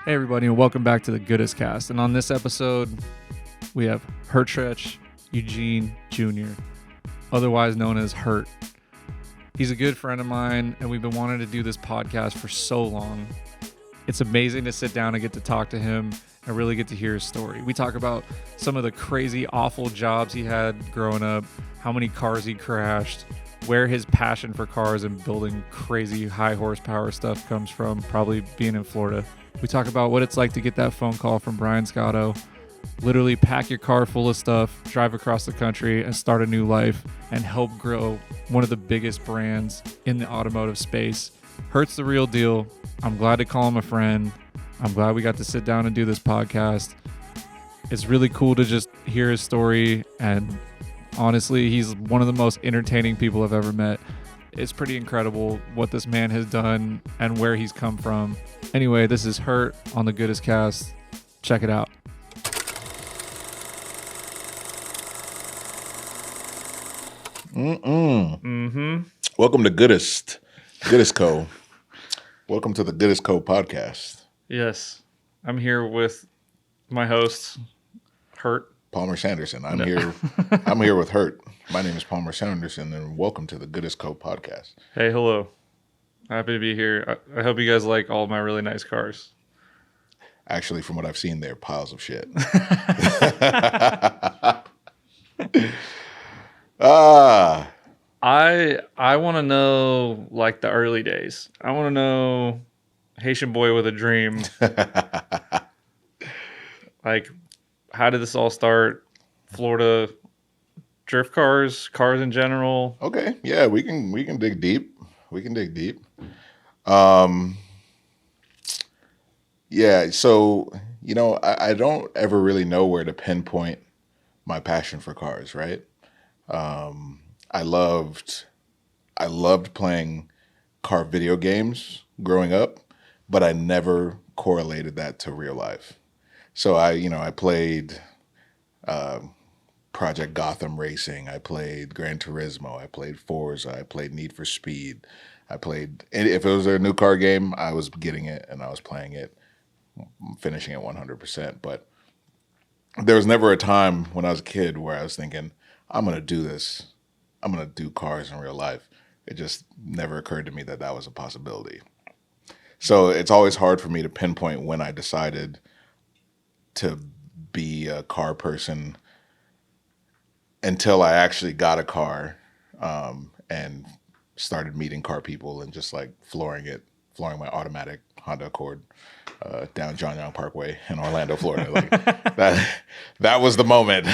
Hey everybody, and welcome back to the Goodest cast. And on this episode, we have Hertrech Eugene Jr, otherwise known as Hert. He's a good friend of mine, and we've been wanting to do this podcast for so long. It's amazing to sit down and get to talk to him and really get to hear his story. We talk about some of the crazy, awful jobs he had growing up, how many cars he crashed, where his passion for cars and building crazy high horsepower stuff comes from, probably being in Florida. We talk about what it's like to get that phone call from Brian Scotto, literally pack your car full of stuff, drive across the country and start a new life and help grow one of the biggest brands in the automotive space. Hert's the real deal. I'm glad to call him a friend. I'm glad we got to sit down and do this podcast. It's really cool to just hear his story, and honestly, he's one of the most entertaining people I've ever met. It's pretty incredible what this man has done and where he's come from. Anyway, this is Hert on the Goodest cast. Check it out. Welcome to Goodest Co. Welcome to the Goodest Co podcast. Yes, I'm here with my host, Hert. Palmer Sanderson. I'm here with Hert. My name is Palmer Sanderson, and welcome to the Goodest Co podcast. Hey, hello. Happy to be here. I hope you guys like all my really nice cars. Actually, from what I've seen, they're piles of shit. I want to know like the early days. I want to know Haitian boy with a dream. Like, how did this all start? Florida drift cars in general. Okay, yeah, we can dig deep. Yeah, so I don't ever really know where to pinpoint my passion for cars, right? I loved playing car video games growing up, but I never correlated that to real life. So I played Project Gotham Racing. I played Gran Turismo. I played Forza. I played Need for Speed. And if it was a new car game, I was getting it and I was playing it, finishing it 100%. But there was never a time when I was a kid where I was thinking, I'm going to do this. I'm going to do cars in real life. It just never occurred to me that was a possibility. So it's always hard for me to pinpoint when I decided to be a car person until I actually got a car and started meeting car people and just like flooring my automatic Honda Accord down John Young Parkway in Orlando, Florida. Like that was the moment.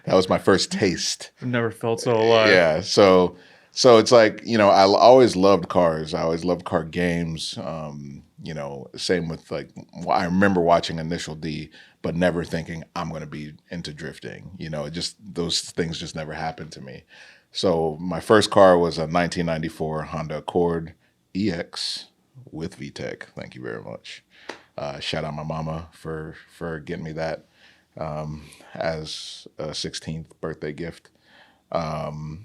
That was my first taste. I've never felt so alive. Yeah. So it's like, I always loved cars. I always loved car games. Same with like, I remember watching Initial D, but never thinking I'm going to be into drifting. Those things just never happened to me. So my first car was a 1994 Honda Accord EX with VTEC. Thank you very much. Shout out my mama for getting me that as a 16th birthday gift. So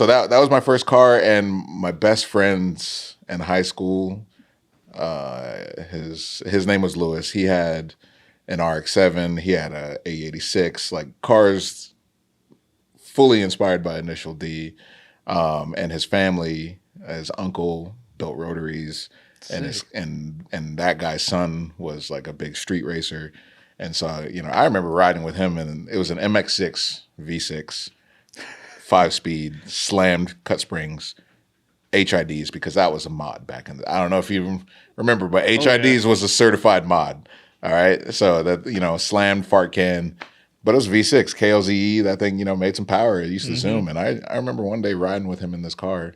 that was my first car, and my best friends in high school, his name was Lewis. He had an RX-7, he had a A86, like cars fully inspired by Initial D. And his family, his uncle built rotaries, and that guy's son was like a big street racer. And so, I remember riding with him, and it was an MX-6 V6, 5-speed, slammed cut springs, HIDs, because that was a mod back in the, I don't know if you remember, but HIDs was a certified mod. All right. So that, slammed fart can, but it was V6, KLZE, that thing, made some power. It used to zoom. And I remember one day riding with him in this car,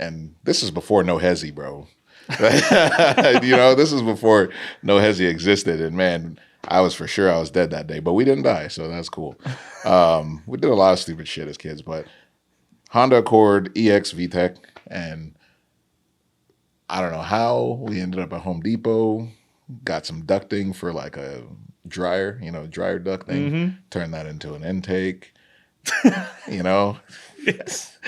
and this is before No Hezi, bro. This is before No Hezi existed. And man, I was for sure I was dead that day, but we didn't die. So that's cool. We did a lot of stupid shit as kids, but Honda Accord EX VTEC, and I don't know how we ended up at Home Depot, got some ducting for like a dryer, dryer duct thing, turned that into an intake, Yes.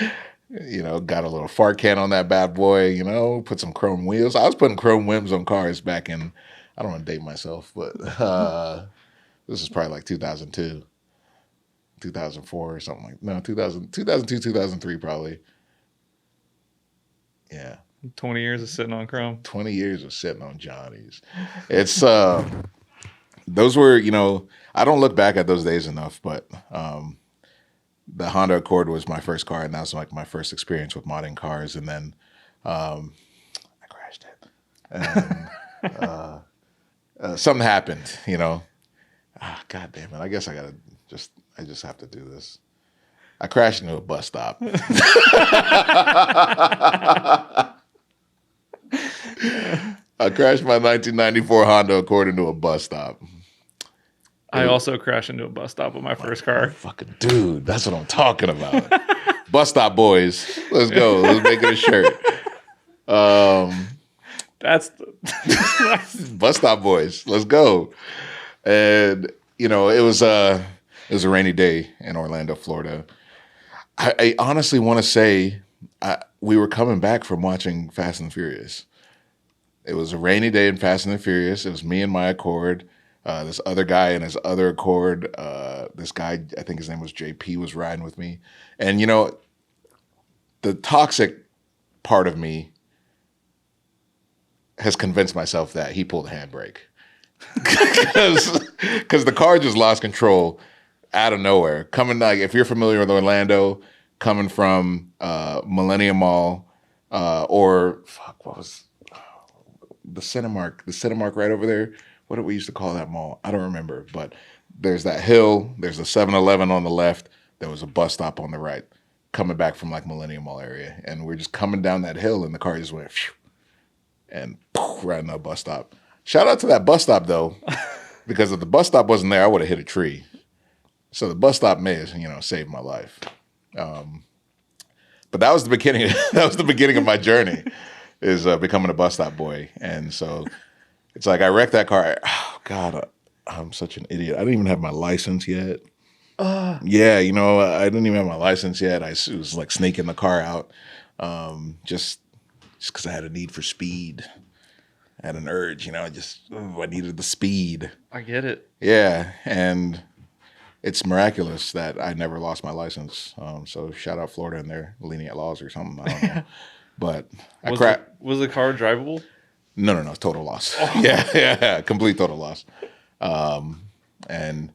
You know, got a little fart can on that bad boy, you know, put some chrome wheels. I was putting chrome rims on cars back in, I don't want to date myself, but this is probably like 2002, 2004 or something like, no, 2000, 2002, 2003 probably. Yeah. 20 years of sitting on chrome. 20 years of sitting on Johnny's. It's, those were, you know, I don't look back at those days enough, but the Honda Accord was my first car, and that was like my first experience with modding cars. And then I crashed it. And something happened, you know. God damn it. I guess I just have to do this. I crashed into a bus stop. I crashed my 1994 Honda Accord into a bus stop. I also crashed into a bus stop with my first car. Fucking dude, that's what I'm talking about. Bus stop boys. Let's go. Let's make it a shirt. That's Bus stop boys. Let's go. And you know, it was a rainy day in Orlando, Florida. I honestly want to say we were coming back from watching Fast and Furious. It was a rainy day in Fast and the Furious. It was me and my Accord. This other guy in his other Accord, this guy, I think his name was JP, was riding with me. And, you know, the toxic part of me has convinced myself that he pulled a handbrake. Because the car just lost control out of nowhere. Coming, like, if you're familiar with Orlando, coming from Millennium Mall or, what was the Cinemark right over there? What did we used to call that mall? I don't remember, but there's that hill. There's a 7-Eleven on the left. There was a bus stop on the right, coming back from like Millennium Mall area. And we're just coming down that hill, and the car just went phew, and poof, right in the bus stop. Shout out to that bus stop, though, because if the bus stop wasn't there, I would have hit a tree. So the bus stop may have, you know, saved my life. But that was the beginning. That was the beginning of my journey, is becoming a bus stop boy. And so it's like I wrecked that car. Oh, God, I'm such an idiot. I didn't even have my license yet. Yeah, you know, I didn't even have my license yet. I was like sneaking the car out just because I had a need for speed. I had an urge, you know, I needed the speed. I get it. Yeah, and it's miraculous that I never lost my license. So shout out Florida and their lenient laws or something. I don't know. But was the car drivable? No, total loss. Oh. Yeah, complete total loss. And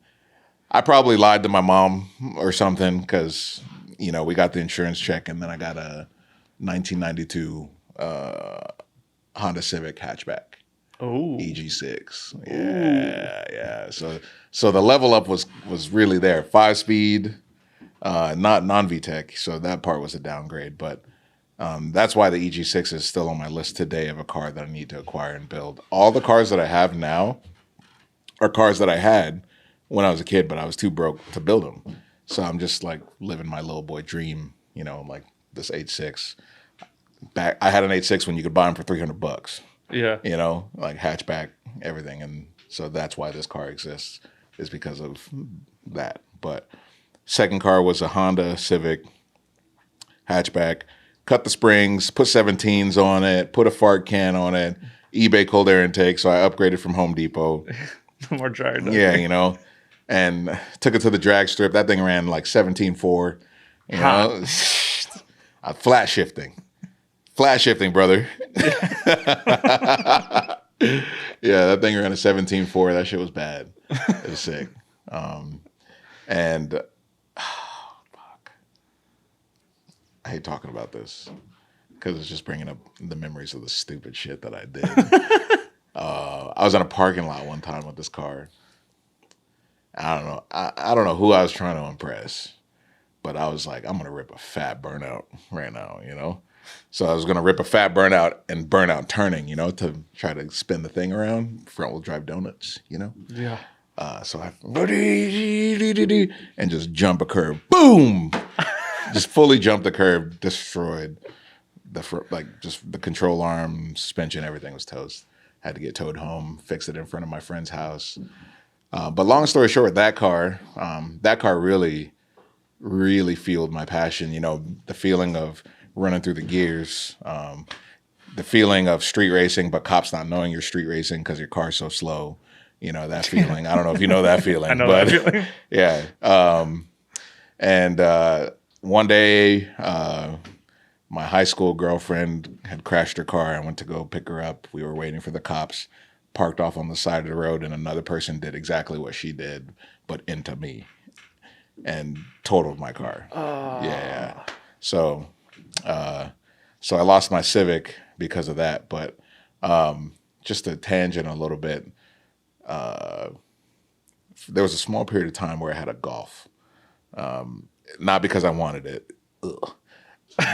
I probably lied to my mom or something because, you know, we got the insurance check, and then I got a 1992 Honda Civic hatchback. Oh, EG6. Yeah. So the level up was really there. 5-speed, not non-VTEC. So that part was a downgrade, but that's why the EG6 is still on my list today of a car that I need to acquire and build. All the cars that I have now are cars that I had when I was a kid, but I was too broke to build them. So I'm just like living my little boy dream, you know, like this 8.6. I had an 8.6 when you could buy them for $300. Yeah. You know, like hatchback, everything. And so that's why this car exists, is because of that. But second car was a Honda Civic hatchback. Cut the springs, put 17s on it, put a fart can on it, eBay cold air intake. So I upgraded from Home Depot. More dry. Yeah, you know, and took it to the drag strip. That thing ran like 17.4. You know, flat shifting, brother. Yeah, that thing ran a 17.4. That shit was bad. It was sick. And I hate talking about this because it's just bringing up the memories of the stupid shit that I did. I was in a parking lot one time with this car. I don't know. I don't know who I was trying to impress, but I was like, I'm going to rip a fat burnout right now, you know? So I was going to rip a fat burnout and burnout turning, you know, to try to spin the thing around, front wheel drive donuts, you know? Yeah. So I and just jump a curb. Boom! Just fully jumped the curb, destroyed just the control arm, suspension, everything was toast. Had to get towed home, fix it in front of my friend's house. But long story short, that car really, really fueled my passion. You know, the feeling of running through the gears. The feeling of street racing, but cops not knowing you're street racing because your car's so slow. You know, that feeling. I don't know if you know that feeling. I know but, that feeling. Yeah. And one day, my high school girlfriend had crashed her car. I went to go pick her up. We were waiting for the cops, parked off on the side of the road, and another person did exactly what she did, but into me and totaled my car. Oh. Yeah. So I lost my Civic because of that. But just a tangent a little bit. There was a small period of time where I had a Golf. Not because I wanted it,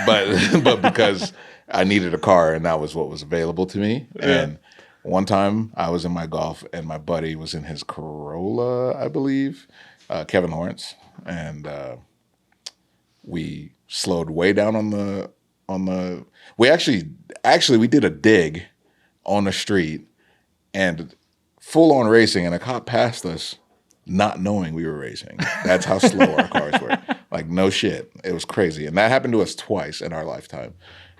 but because I needed a car and that was what was available to me. Yeah. And one time I was in my Golf and my buddy was in his Corolla, I believe, Kevin Lawrence, and we slowed way down on the. We actually did a dig on the street and full on racing, and a cop passed us, not knowing we were racing. That's how slow our cars were. Like, no shit. It was crazy. And that happened to us twice in our lifetime,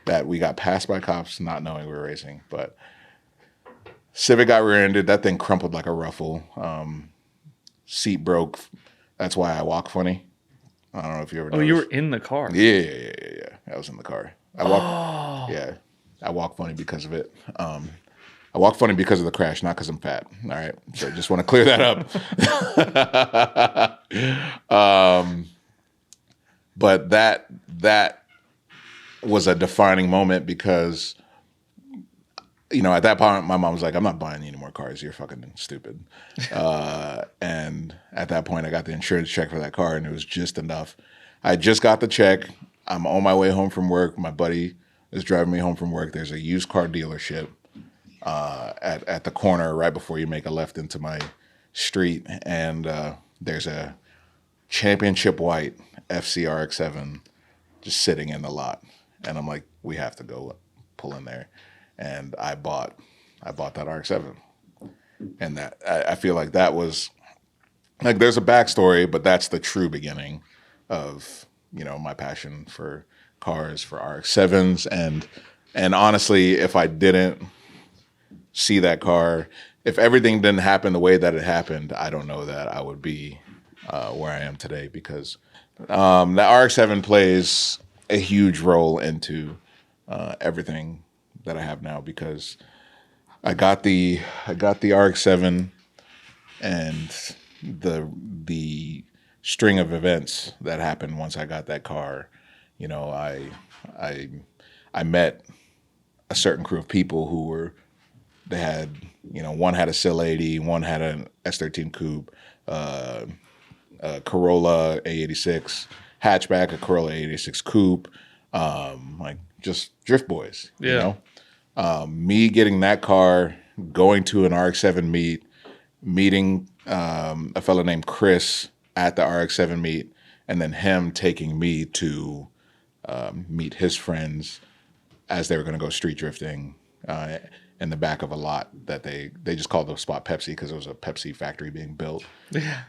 that we got passed by cops not knowing we were racing. But Civic got rear-ended. That thing crumpled like a ruffle. Seat broke. That's why I walk funny. I don't know if you ever noticed. Oh, you were in the car. Yeah. I was in the car. I walk funny because of it. I walk funny because of the crash, not because I'm fat. All right. So I just want to clear that up. But that was a defining moment because, you know, at that point, my mom was like, I'm not buying you any more cars. You're fucking stupid. And at that point, I got the insurance check for that car, and it was just enough. I just got the check. I'm on my way home from work. My buddy is driving me home from work. There's a used car dealership at the corner right before you make a left into my street, and there's a championship white FC RX-7 just sitting in the lot, and I'm like, we have to go pull in there, and I bought that RX-7, and that I feel like that was like, there's a backstory, but that's the true beginning of, you know, my passion for cars, for RX-7s, and honestly, if I didn't see that car, if everything didn't happen the way that it happened, I don't know that I would be where I am today, because the RX-7 plays a huge role into everything that I have now, because I got the RX-7 and the string of events that happened once I got that car. You know, I met a certain crew of people they had, you know, one had a Sil 80, one had an S13 Coupe, a Corolla A86 hatchback, a Corolla A86 Coupe, like just drift boys, Yeah. you know? Me getting that car, going to an RX-7 meet, meeting a fellow named Chris at the RX-7 meet, and then him taking me to meet his friends as they were going to go street drifting in the back of a lot that they just called the spot Pepsi because it was a Pepsi factory being built. Yeah.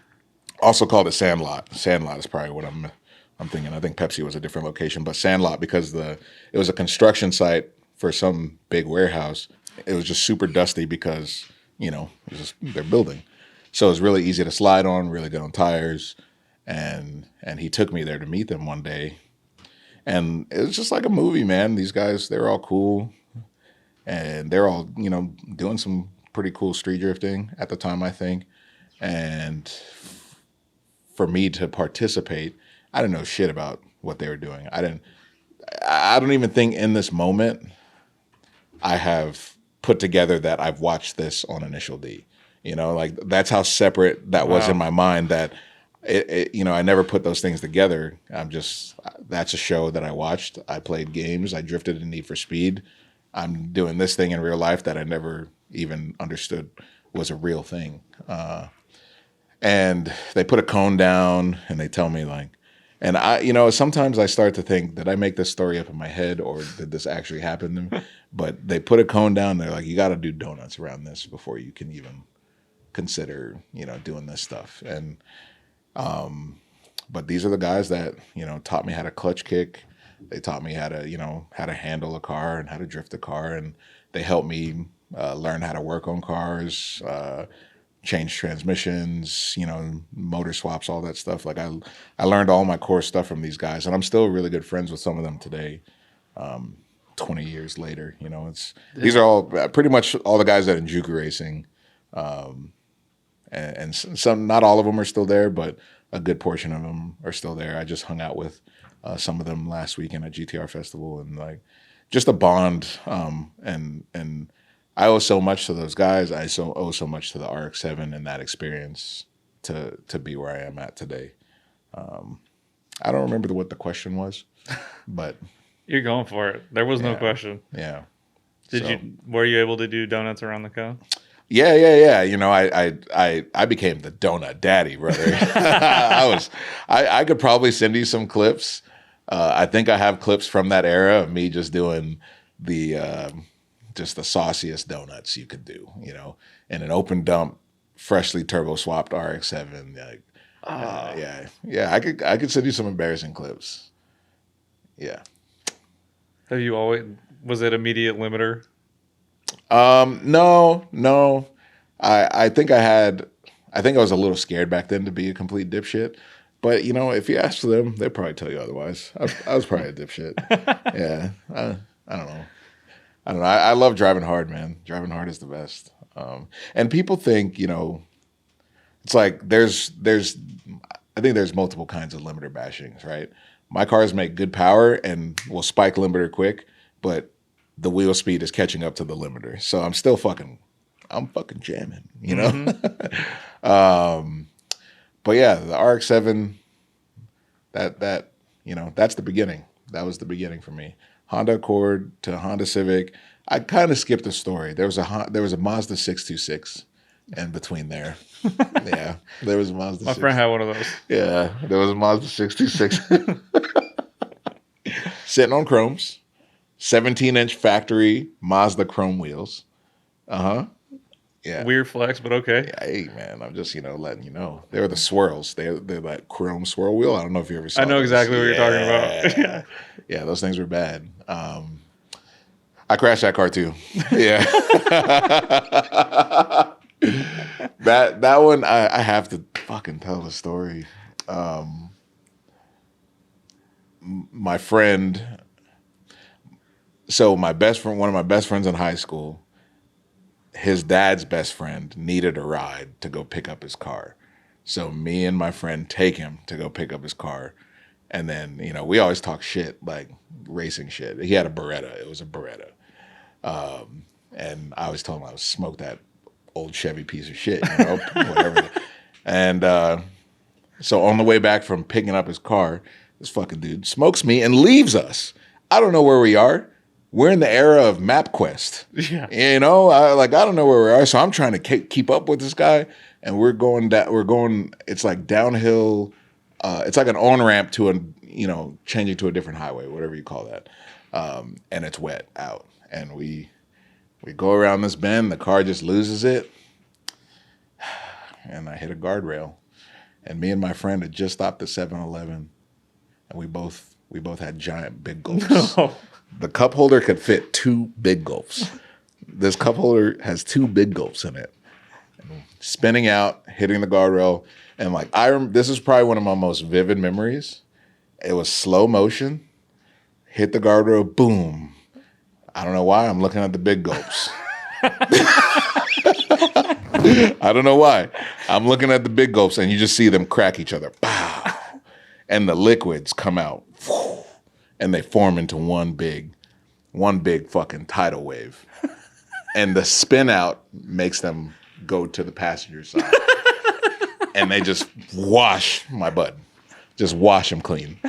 Also called it Sandlot. Sandlot is probably what I'm thinking. I think Pepsi was a different location, but Sandlot because it was a construction site for some big warehouse. It was just super dusty because, you know, it was just their building. So it was really easy to slide on, really good on tires. And he took me there to meet them one day. And it was just like a movie, man. These guys, they were all cool. And they're all, you know, doing some pretty cool street drifting at the time, I think. And for me to participate, I didn't know shit about what they were doing. I don't even think in this moment I have put together that I've watched this on Initial D. You know, like that's how separate that was in my mind, that it, you know, I never put those things together. That's a show that I watched. I played games. I drifted in Need for Speed. I'm doing this thing in real life that I never even understood was a real thing. And they put a cone down and they tell me like, and I, you know, sometimes I start to think, did I make this story up in my head or did this actually happen to me? But they put a cone down. They're like, you got to do donuts around this before you can even consider, you know, doing this stuff. And, but these are the guys that, you know, taught me how to clutch kick, They taught me how to handle a car and how to drift a car, and they helped me learn how to work on cars, change transmissions, motor swaps, all that stuff. Like I learned all my core stuff from these guys, and I'm still really good friends with some of them today. 20 years later, these are all pretty much all the guys that in Juku racing, and some, not all of them are still there, but a good portion of them are still there. I just hung out with some of them last weekend at GTR Festival, and like just a bond. And I owe so much to those guys. I owe so much to the RX-7 and that experience to be where I am at today. I don't remember what the question was, but you're going for it. There was no question. Yeah. Were you able to do donuts around the cone? Yeah. I became the donut daddy, brother. I could probably send you some clips. I think I have clips from that era of me just doing just the sauciest donuts you could do, in an open dump, freshly turbo swapped RX-7. Like, yeah. I could send you some embarrassing clips. Yeah. Have you always? Was it immediate limiter? No. I think I was a little scared back then to be a complete dipshit. But if you ask them, they'd probably tell you otherwise. I was probably a dipshit. Yeah. I don't know. I love driving hard, man. Driving hard is the best. And people think, it's like I think there's multiple kinds of limiter bashings, right? My cars make good power and will spike limiter quick, but the wheel speed is catching up to the limiter. So I'm fucking jamming, Mm-hmm. But yeah, the RX-7, that's the beginning. That was the beginning for me. Honda Accord to Honda Civic. I kind of skipped a story. There was a Mazda 626 in between there. Yeah, there was a Mazda. My friend had one of those. Yeah, there was a Mazda 626 sitting on chromes, 17-inch factory Mazda chrome wheels. Yeah. Weird flex, but okay. Yeah, hey man, I'm just letting you know. They were the swirls. They're that chrome swirl wheel. I don't know if you ever saw. I know those. exactly what you're talking about. Yeah, those things were bad. I crashed that car too. Yeah. that one I have to fucking tell the story. My friend. So my best friend, one of my best friends in high school, his dad's best friend needed a ride to go pick up his car. So me and my friend take him to go pick up his car. And then, we always talk shit, like racing shit. He had a Beretta. It was a Beretta. And I always told him I would smoke that old Chevy piece of shit, whatever. And so on the way back from picking up his car, this fucking dude smokes me and leaves us. I don't know where we are. We're in the era of MapQuest. Yeah. I don't know where we are. So I'm trying to keep up with this guy, and we're going, it's like downhill. It's like an on-ramp to changing to a different highway, whatever you call that. And it's wet out. And we go around this bend, the car just loses it. And I hit a guardrail. And me and my friend had just stopped at 7-Eleven. And we both had giant big gulps. No. The cup holder could fit 2 big gulps. This cup holder has 2 big gulps in it. And spinning out, hitting the guardrail. And this is probably one of my most vivid memories. It was slow motion. Hit the guardrail, boom. I don't know why. I'm looking at the big gulps. I don't know why. I'm looking at the big gulps, and you just see them crack each other. Pow. And the liquids come out. And they form into one big fucking tidal wave. And the spin out makes them go to the passenger side. And they just wash my butt. Just wash them clean.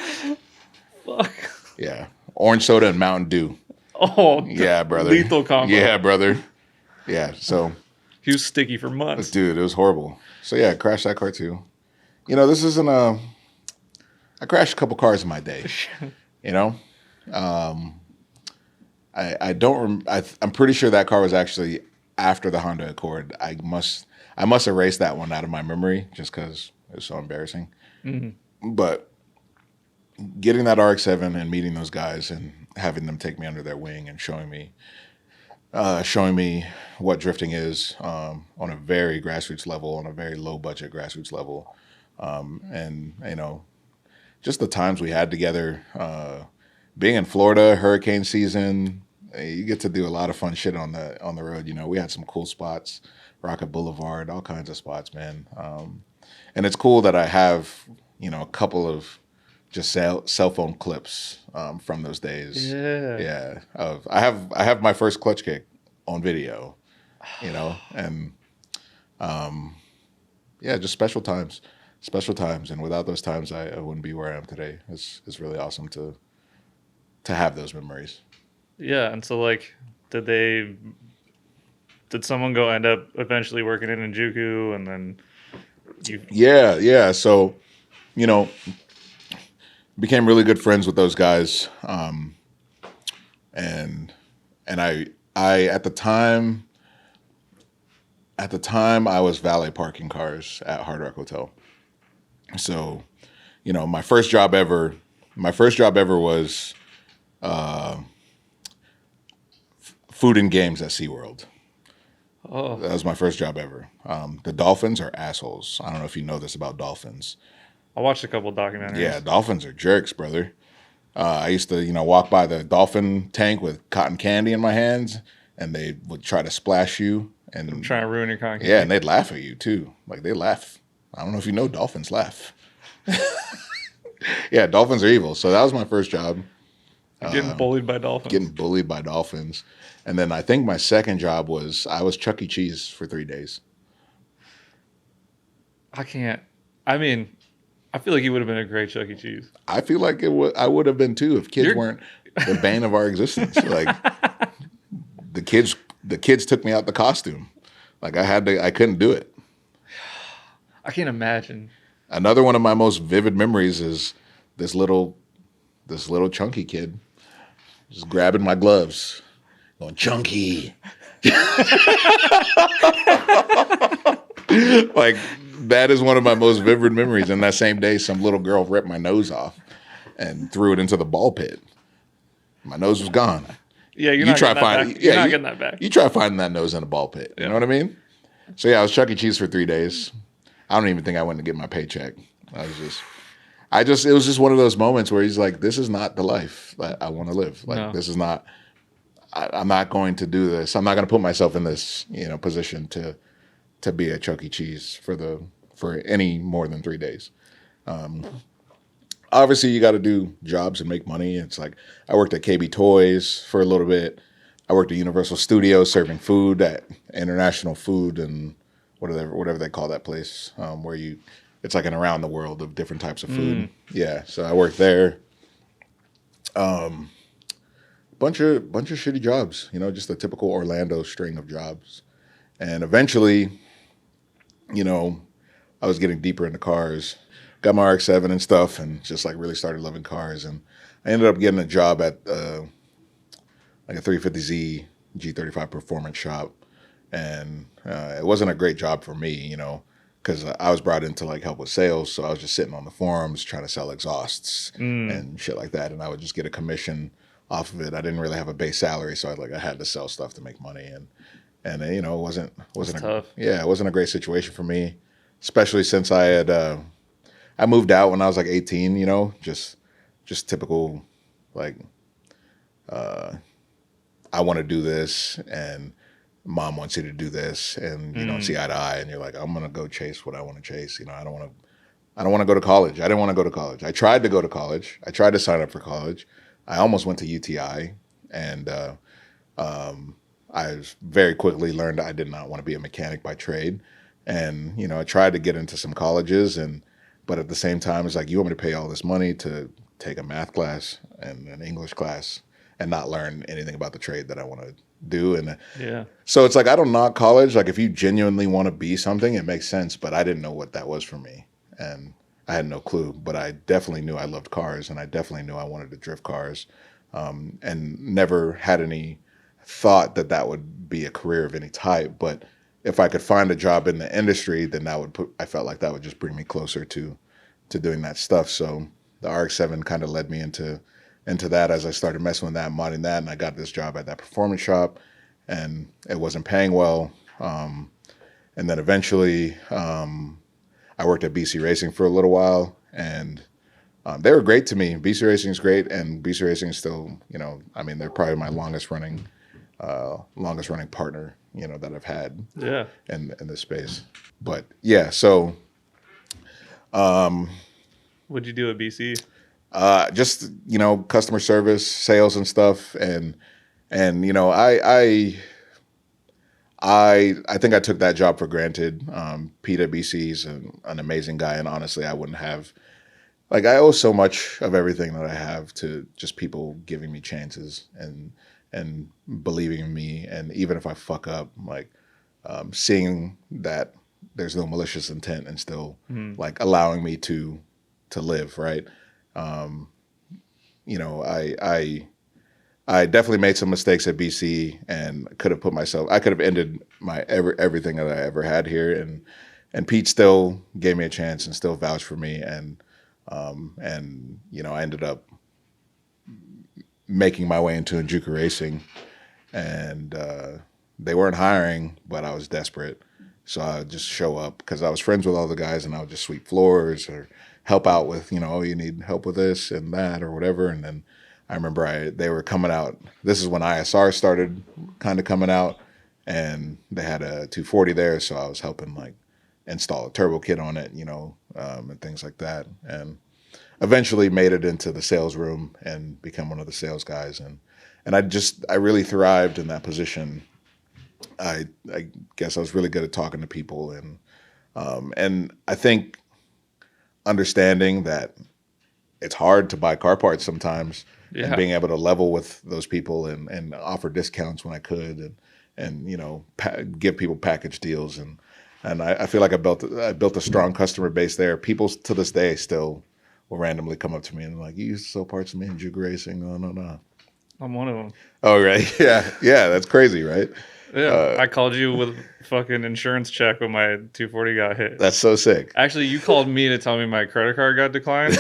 Fuck. Yeah. Orange soda and Mountain Dew. Oh, yeah, brother. Lethal combo. Yeah, brother. Yeah, so. He was sticky for months. Dude, it was horrible. So yeah, I crashed that car too. This isn't I crashed a couple cars in my day. I don't. I'm pretty sure that car was actually after the Honda Accord. I must erase that one out of my memory just because it was so embarrassing. Mm-hmm. But getting that RX-7 and meeting those guys and having them take me under their wing and showing me what drifting is on a very grassroots level, on a very low budget grassroots level, and just the times we had together. Being in Florida, hurricane season, you get to do a lot of fun shit on the road. We had some cool spots, Rocket Boulevard, all kinds of spots, man. And it's cool that I have a couple of just cell phone clips from those days. Yeah. I have my first clutch kick on video, and just special times, and without those times, I wouldn't be where I am today. It's really awesome to have those memories. Yeah, and so like, did someone go end up eventually working in Juku, and then you? Yeah. So, became really good friends with those guys, and I at the time I was valet parking cars at Hard Rock Hotel. So, my first job ever was food and games at SeaWorld. Oh, That was my first job ever. The dolphins are assholes. I don't know if you know this about dolphins. I watched a couple of documentaries. Yeah, dolphins are jerks, brother. I used to, walk by the dolphin tank with cotton candy in my hands, and they would try to splash you and Trying to ruin your cotton candy. yeah, and they'd laugh at you too. Like they laugh. I don't know if you know dolphins laugh. Yeah, dolphins are evil. So that was my first job. Getting bullied by dolphins. Getting bullied by dolphins. And then I think my second job was I was Chuck E. Cheese for 3 days. I can't. I mean, I feel like you would have been a great Chuck E. Cheese. I feel like I would have been too if kids You're- weren't the bane of our existence. Like the kids took me out the costume. Like I couldn't do it. I can't imagine. Another one of my most vivid memories is this little chunky kid just grabbing my gloves, going, "Chunky." Like that is one of my most vivid memories. And that same day, some little girl ripped my nose off and threw it into the ball pit. My nose was gone. Yeah, you're not getting that back. You're not getting that back. You try finding that nose in a ball pit. You know what I mean? So yeah, I was Chuck E. Cheese for 3 days. I don't even think I went to get my paycheck. It was just one of those moments where he's like, this is not the life that I want to live. Like, No. This is not, I'm not going to do this. I'm not going to put myself in this, position to be at Chuck E. Cheese for any more than 3 days. Obviously you got to do jobs and make money. It's like, I worked at KB Toys for a little bit. I worked at Universal Studios serving food at International Food and whatever they call that place, where it's like an around the world of different types of food. Yeah, so I worked there. Bunch of shitty jobs, just a typical Orlando string of jobs. And eventually, I was getting deeper into cars, got my RX-7 and stuff, and just like really started loving cars. And I ended up getting a job at like a 350Z G35 performance shop. And it wasn't a great job for me, because I was brought in to like help with sales. So I was just sitting on the forums trying to sell exhausts and shit like that. And I would just get a commission off of it. I didn't really have a base salary, so I had to sell stuff to make money. And it wasn't tough. It wasn't a great situation for me, especially since I moved out when I was like 18. Just typical like I want to do this and mom wants you to do this, and you don't see eye to eye, and you're like, I'm gonna go chase what I want to chase. I don't want to go to college. I didn't want to go to college. I tried to go to college. I tried to sign up for college. I almost went to UTI, and I very quickly learned I did not want to be a mechanic by trade. And I tried to get into some colleges, but at the same time, it's like, you want me to pay all this money to take a math class and an English class and not learn anything about the trade that I want to do. And so it's like, I don't knock college. Like if you genuinely want to be something, it makes sense, but I didn't know what that was for me, and I had no clue. But I definitely knew I loved cars, and I definitely knew I wanted to drift cars, and never had any thought that would be a career of any type. But if I could find a job in the industry, then I felt like that would just bring me closer to doing that stuff. So the RX-7 kind of led me into that as I started messing with that, modding that, and I got this job at that performance shop, and it wasn't paying well. And then eventually, I worked at BC Racing for a little while, and they were great to me. BC Racing is great, and BC Racing is still, I mean, they're probably my longest running partner, that I've had in this space. But yeah, so what'd you do at BC? Just customer service, sales, and stuff, and I think I took that job for granted. Pete at BC's an amazing guy, and honestly, I wouldn't have. Like, I owe so much of everything that I have to just people giving me chances and believing in me, and even if I fuck up, like seeing that there's no malicious intent and still like allowing me to live, right? I definitely made some mistakes at BC and I could have ended everything that I ever had here, and Pete still gave me a chance and still vouched for me, and I ended up making my way into Enjuku Racing, and they weren't hiring, but I was desperate, so I would just show up because I was friends with all the guys, and I would just sweep floors or help out with, you need help with this and that or whatever. And then I remember they were coming out. This is when ISR started kind of coming out, and they had a 240 there, so I was helping like install a turbo kit on it, and things like that. And eventually made it into the sales room and become one of the sales guys. And I really thrived in that position. I guess I was really good at talking to people, and I think understanding that it's hard to buy car parts sometimes, and being able to level with those people and offer discounts when I could, and give people package deals, and I feel like I built a strong customer base there. People to this day still will randomly come up to me and like, "You used to sell parts to me in Enjuku Racing?" No. I'm one of them. Oh, right. Yeah, that's crazy, right? Yeah, I called you with fucking insurance check when my 240 got hit. That's so sick. Actually, you called me to tell me my credit card got declined.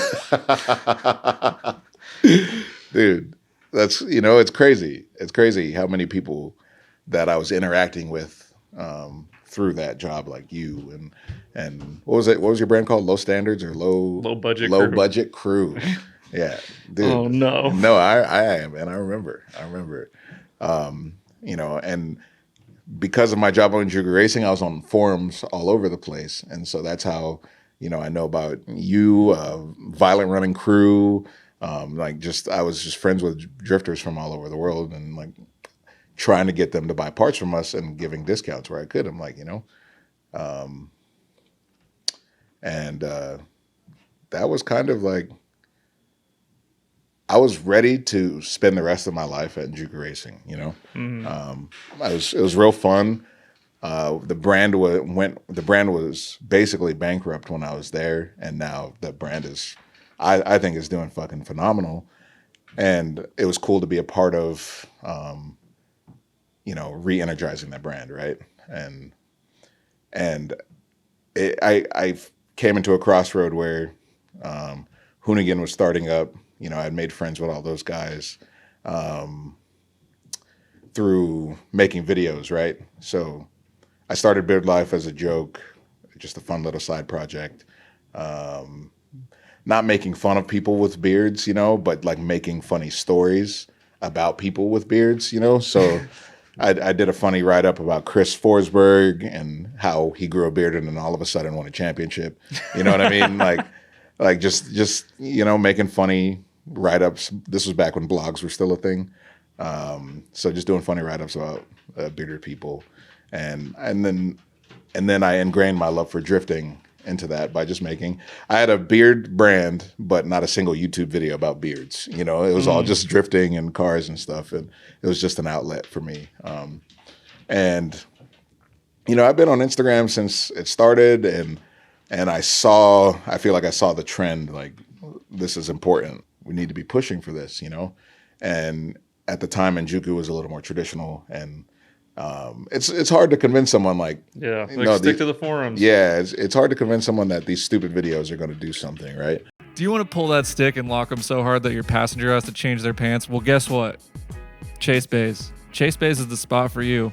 Dude, that's, it's crazy. It's crazy how many people that I was interacting with through that job, like you, and what was it? What was your brand called? Low Standards or low budget crew? Yeah, dude. Oh no. No, I am, and I remember. And because of my job on Enjuku Racing, I was on forums all over the place, and so that's how I know about you, Violent Running Crew. I was just friends with drifters from all over the world, and like trying to get them to buy parts from us and giving discounts where I could. I'm like, that was kind of like, I was ready to spend the rest of my life at Enjuku Racing. It was real fun. The brand was basically bankrupt when I was there, and now the brand is, I think, is doing fucking phenomenal. And it was cool to be a part of, re-energizing that brand, right? And I came into a crossroad where Hoonigan was starting up. I'd made friends with all those guys through making videos, right? So I started Beard Life as a joke, just a fun little side project. Not making fun of people with beards, but like making funny stories about people with beards, So I did a funny write-up about Chris Forsberg and how he grew a beard and then all of a sudden won a championship. You know what I mean? Like just making funny write-ups. This was back when blogs were still a thing. So just doing funny write-ups about bearded people. And then I ingrained my love for drifting into that by just I had a beard brand, but not a single YouTube video about beards. It was all just drifting and cars and stuff. And it was just an outlet for me. I've been on Instagram since it started, and I feel like I saw the trend, like, this is important. We need to be pushing for this, And at the time, Enjuku was a little more traditional, and it's hard to convince someone stick to the forums. Yeah, it's hard to convince someone that these stupid videos are going to do something, right? Do you want to pull that stick and lock them so hard that your passenger has to change their pants? Well, guess what? Chase Bays. Chase Bays is the spot for you.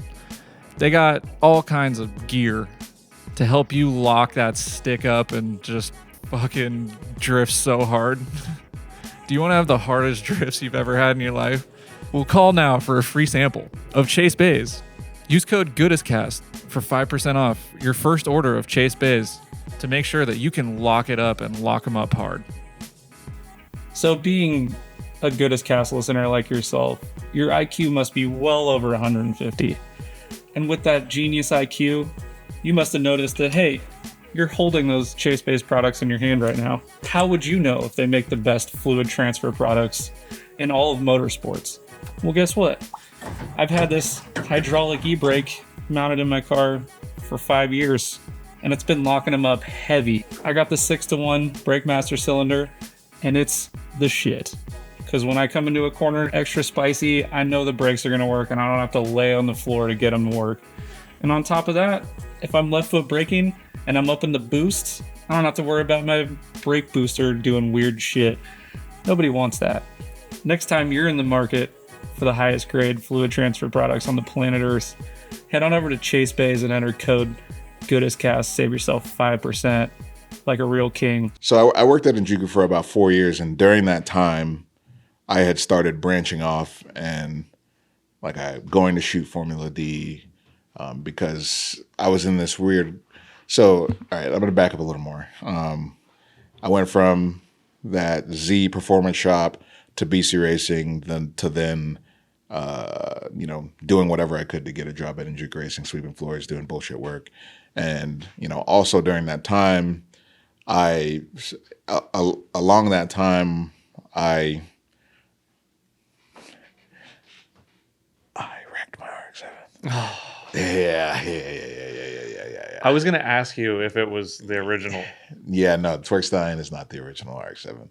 They got all kinds of gear to help you lock that stick up and just fucking drift so hard. Do you want to have the hardest drifts you've ever had in your life? Well, call now for a free sample of Chase Bays. Use code GoodestCast for 5% off your first order of Chase Bays to make sure that you can lock it up and lock them up hard. So being a Goodest Cast listener like yourself, your IQ must be well over 150. And with that genius IQ, you must have noticed that, hey, you're holding those Chase Bays products in your hand right now. How would you know if they make the best fluid transfer products in all of motorsports? Well, guess what? I've had this hydraulic e-brake mounted in my car for 5 years, and it's been locking them up heavy. I got the 6-to-1 BrakeMaster cylinder, and it's the shit. Because when I come into a corner extra spicy, I know the brakes are going to work, and I don't have to lay on the floor to get them to work. And on top of that, if I'm left foot braking and I'm up in the boost, I don't have to worry about my brake booster doing weird shit. Nobody wants that. Next time you're in the market for the highest grade fluid transfer products on the planet Earth, head on over to Chase Bays and enter code GoodestCast. Save yourself 5% like a real king. So I worked at Enjuku for about 4 years, and during that time, I had started branching off and going to shoot Formula D because I was in this weird. So, all right, I'm going to back up a little more. I went from that Z Performance Shop to BC Racing, then doing whatever I could to get a job at Enjuku Racing, sweeping floors, doing bullshit work. And, also during that time, along that time, I wrecked my RX-7. Yeah. I was gonna ask you if it was the original. Yeah, no, Twerkstein is not the original RX-7.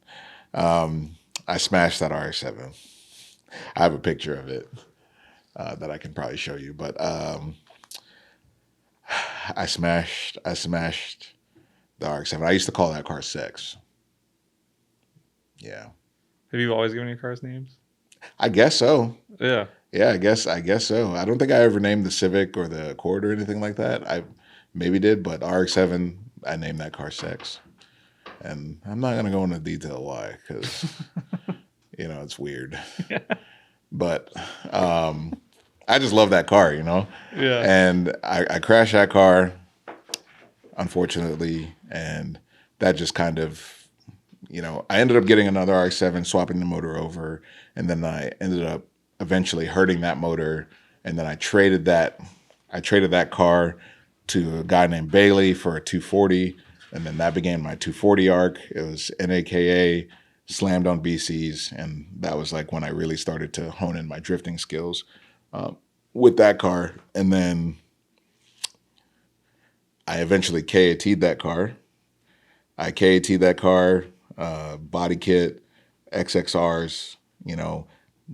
I smashed that RX-7. I have a picture of it that I can probably show you, but I smashed the RX-7. I used to call that car sex. Yeah. Have you always given your cars names? I guess so. Yeah. Yeah, I guess so. I don't think I ever named the Civic or the Accord or anything like that. I maybe did, but RX-7, I named that car sex. And I'm not going to go into detail why, because, it's weird. Yeah. But I just love that car, Yeah. And I crashed that car, unfortunately, and that just kind of, I ended up getting another RX-7, swapping the motor over, and then I ended up eventually hurting that motor, and then I traded that car to a guy named Bailey for a 240, and then that began my 240 arc. It was NAKA, slammed on BCs, and that was like when I really started to hone in my drifting skills with that car. And then I eventually KAT'd that car. I KAT'd that car, body kit, XXRs,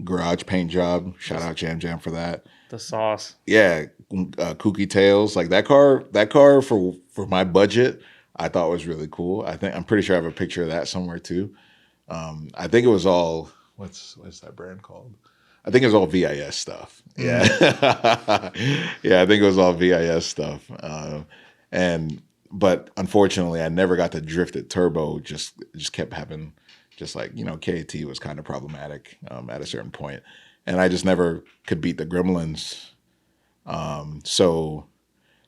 garage paint job. Shout out Jam for that. The sauce. Yeah, kooky tails. Like that car for my budget, I thought was really cool. I'm pretty sure I have a picture of that somewhere too. I think it was all what's that brand called? I think it was all VIS stuff. Yeah, yeah, I think it was all VIS stuff. But unfortunately, I never got to drift it turbo. Just kept having. Just like, KAT was kind of problematic at a certain point. And I just never could beat the gremlins. So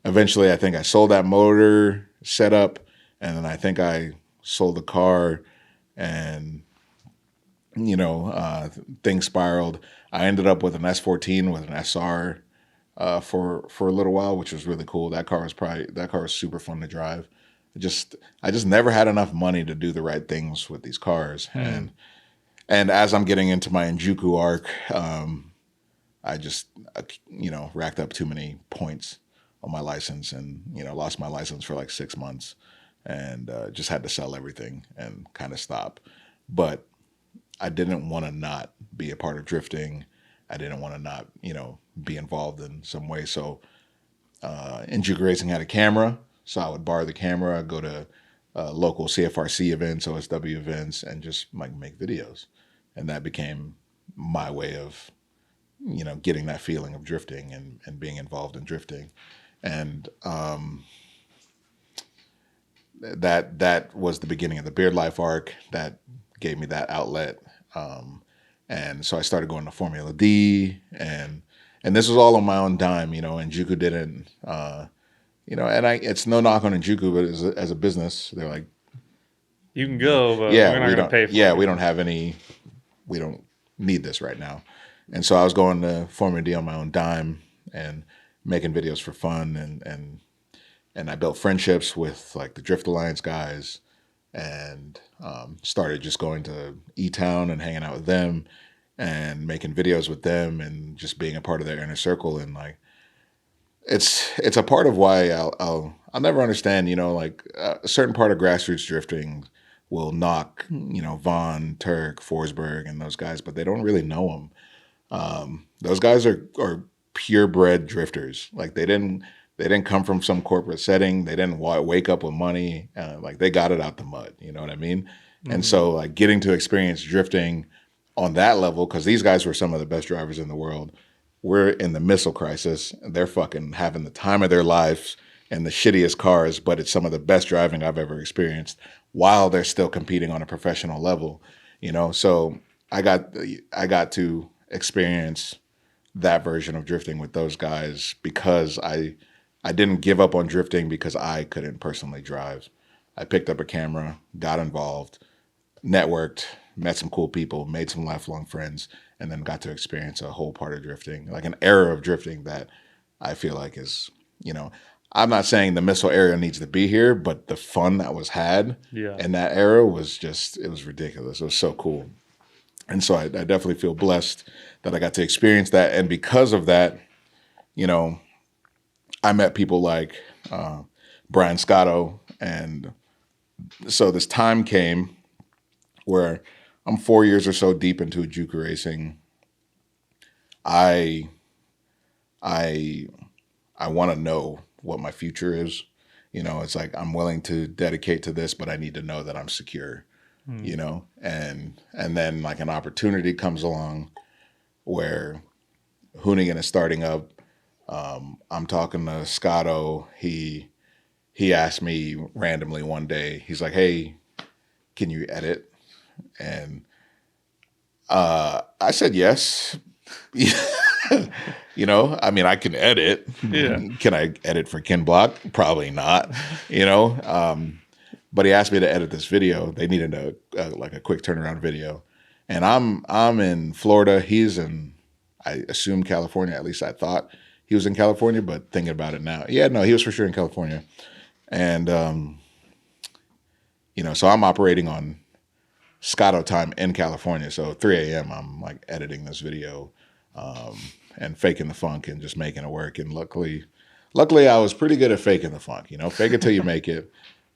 eventually I think I sold that motor setup, and then I think I sold the car, and, things spiraled. I ended up with an S14 with an SR for a little while, which was really cool. That car was super fun to drive. I just never had enough money to do the right things with these cars. And as I'm getting into my Enjuku arc, I just, racked up too many points on my license, and, lost my license for like 6 months, and just had to sell everything and kind of stop. But I didn't want to not be a part of drifting. I didn't want to not, be involved in some way. So Enjuku Racing had a camera. So I would borrow the camera, go to local CFRC events, OSW events, and just like make videos. And that became my way of, getting that feeling of drifting and being involved in drifting. And that was the beginning of the Beard Life arc. That gave me that outlet. And so I started going to Formula D, and this was all on my own dime, and Juku didn't, it's no knock on Juku, but as a business, they're like, you can go, but yeah, we're not going to pay for it. Yeah, we don't need this right now. And so I was going to Formula D on my own dime and making videos for fun, and I built friendships with like the Drift Alliance guys, and started just going to E-Town and hanging out with them and making videos with them and just being a part of their inner circle. And like, it's a part of why I'll never understand, like a certain part of grassroots drifting will knock, Vaughn, Turk, Forsberg, and those guys, but they don't really know them. Those guys are purebred drifters. Like they didn't come from some corporate setting. They didn't wake up with money. Like they got it out the mud. You know what I mean? Mm-hmm. And so like getting to experience drifting on that level, because these guys were some of the best drivers in the world. We're in the missile crisis. And they're fucking having the time of their lives and the shittiest cars, but it's some of the best driving I've ever experienced while they're still competing on a professional level. So I got to experience that version of drifting with those guys because I didn't give up on drifting because I couldn't personally drive. I picked up a camera, got involved, networked, met some cool people, made some lifelong friends, and then got to experience a whole part of drifting, like an era of drifting that I feel like is, I'm not saying the missile era needs to be here, but the fun that was had in that era was it was ridiculous. It was so cool. And so I definitely feel blessed that I got to experience that. And because of that, I met people like Brian Scotto. And so this time came where I'm 4 years or so deep into Juku racing. I want to know what my future is. It's like I'm willing to dedicate to this, but I need to know that I'm secure. And then like an opportunity comes along where Hoonigan is starting up. I'm talking to Scotto. He asked me randomly one day, he's like, hey, can you edit? And I said yes. I mean, I can edit. Yeah. Can I edit for Ken Block? Probably not, but he asked me to edit this video. They needed a quick turnaround video. And I'm in Florida. He's in, I assume, California. At least I thought he was in California, but thinking about it now. Yeah, no, he was for sure in California. And, so I'm operating on Scotto time in California. So 3 a.m. I'm like editing this video and faking the funk and just making it work. And luckily I was pretty good at faking the funk. Fake it till you make it.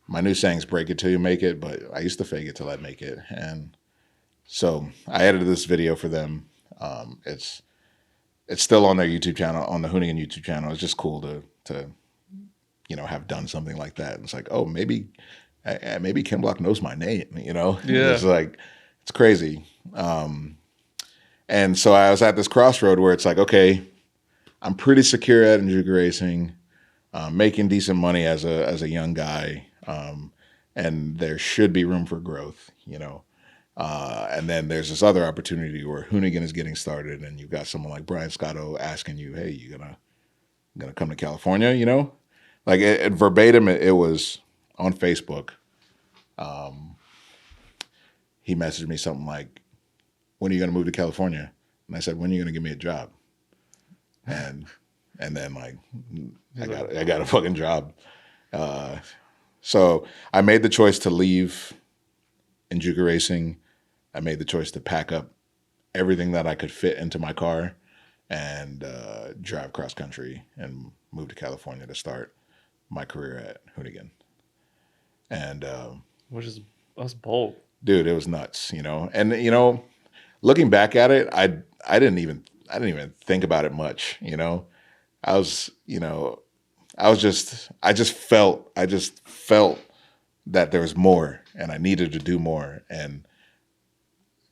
My new saying's break it till you make it, but I used to fake it till I make it. And so I edited this video for them. It's still on their YouTube channel, on the Hoonigan YouTube channel. It's just cool to have done something like that. And it's like, oh, maybe Ken Block knows my name, Yeah. It's like, it's crazy. And so I was at this crossroad where it's like, okay, I'm pretty secure at Juku racing, making decent money as a young guy. And there should be room for growth, and then there's this other opportunity where Hoonigan is getting started, and you've got someone like Brian Scotto asking you, "Hey, you gonna come to California?" Like verbatim, it was on Facebook. He messaged me something like, "When are you gonna move to California?" And I said, "When are you gonna give me a job?" And then like, I got a fucking job. So I made the choice to leave in Juku racing. I made the choice to pack up everything that I could fit into my car and drive cross country and move to California to start my career at Hoonigan. And that's bold, dude. It was nuts, And looking back at it, I didn't even think about it much, I just felt that there was more and I needed to do more. And,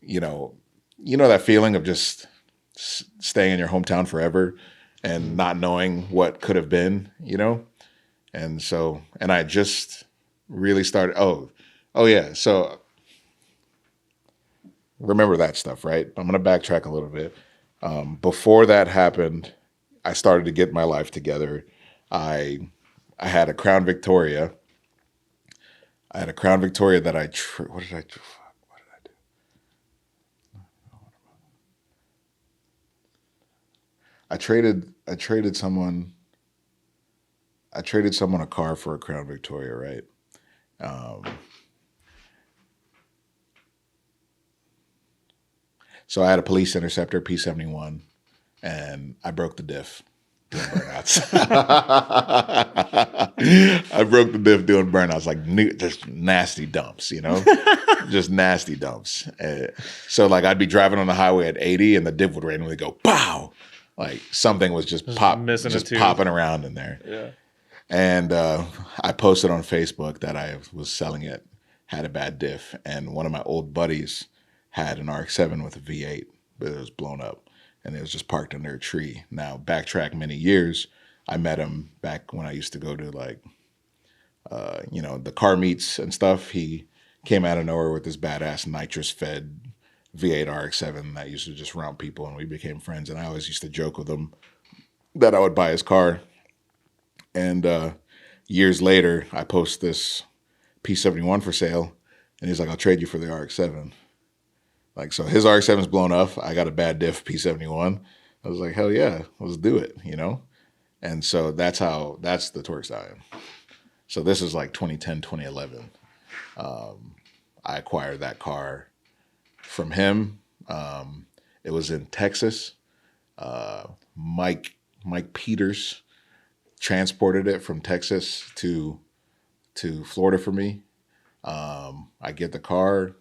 you know that feeling of just staying in your hometown forever and not knowing what could have been, And so, and I just really started, oh yeah. So remember that stuff, right? I'm going to backtrack a little bit. Before that happened, I started to get my life together. I had a Crown Victoria. That what did I do? I traded someone a car for a Crown Victoria, right? So I had a Police Interceptor P71, and I broke the diff doing burnouts. I broke the diff doing burnouts, like just nasty dumps, just nasty dumps. So like I'd be driving on the highway at 80, and the diff would randomly go pow, like something was just popping around in there. Yeah. And I posted on Facebook that I was selling it, had a bad diff, and one of my old buddies had an RX-7 with a V8, but it was blown up, and it was just parked under a tree. Now, backtrack many years, I met him back when I used to go to the car meets and stuff. He came out of nowhere with this badass nitrous-fed V8 RX-7 that used to just round people, and we became friends. And I always used to joke with him that I would buy his car. And years later, I post this P71 for sale, and he's like, "I'll trade you for the RX-7." Like, so his RX-7's blown up. I got a bad diff P71. I was like, hell yeah, let's do it, And so that's the Torque Stallion. So this is like 2010, 2011. I acquired that car from him. It was in Texas. Mike Peters transported it from Texas to Florida for me. I get the car,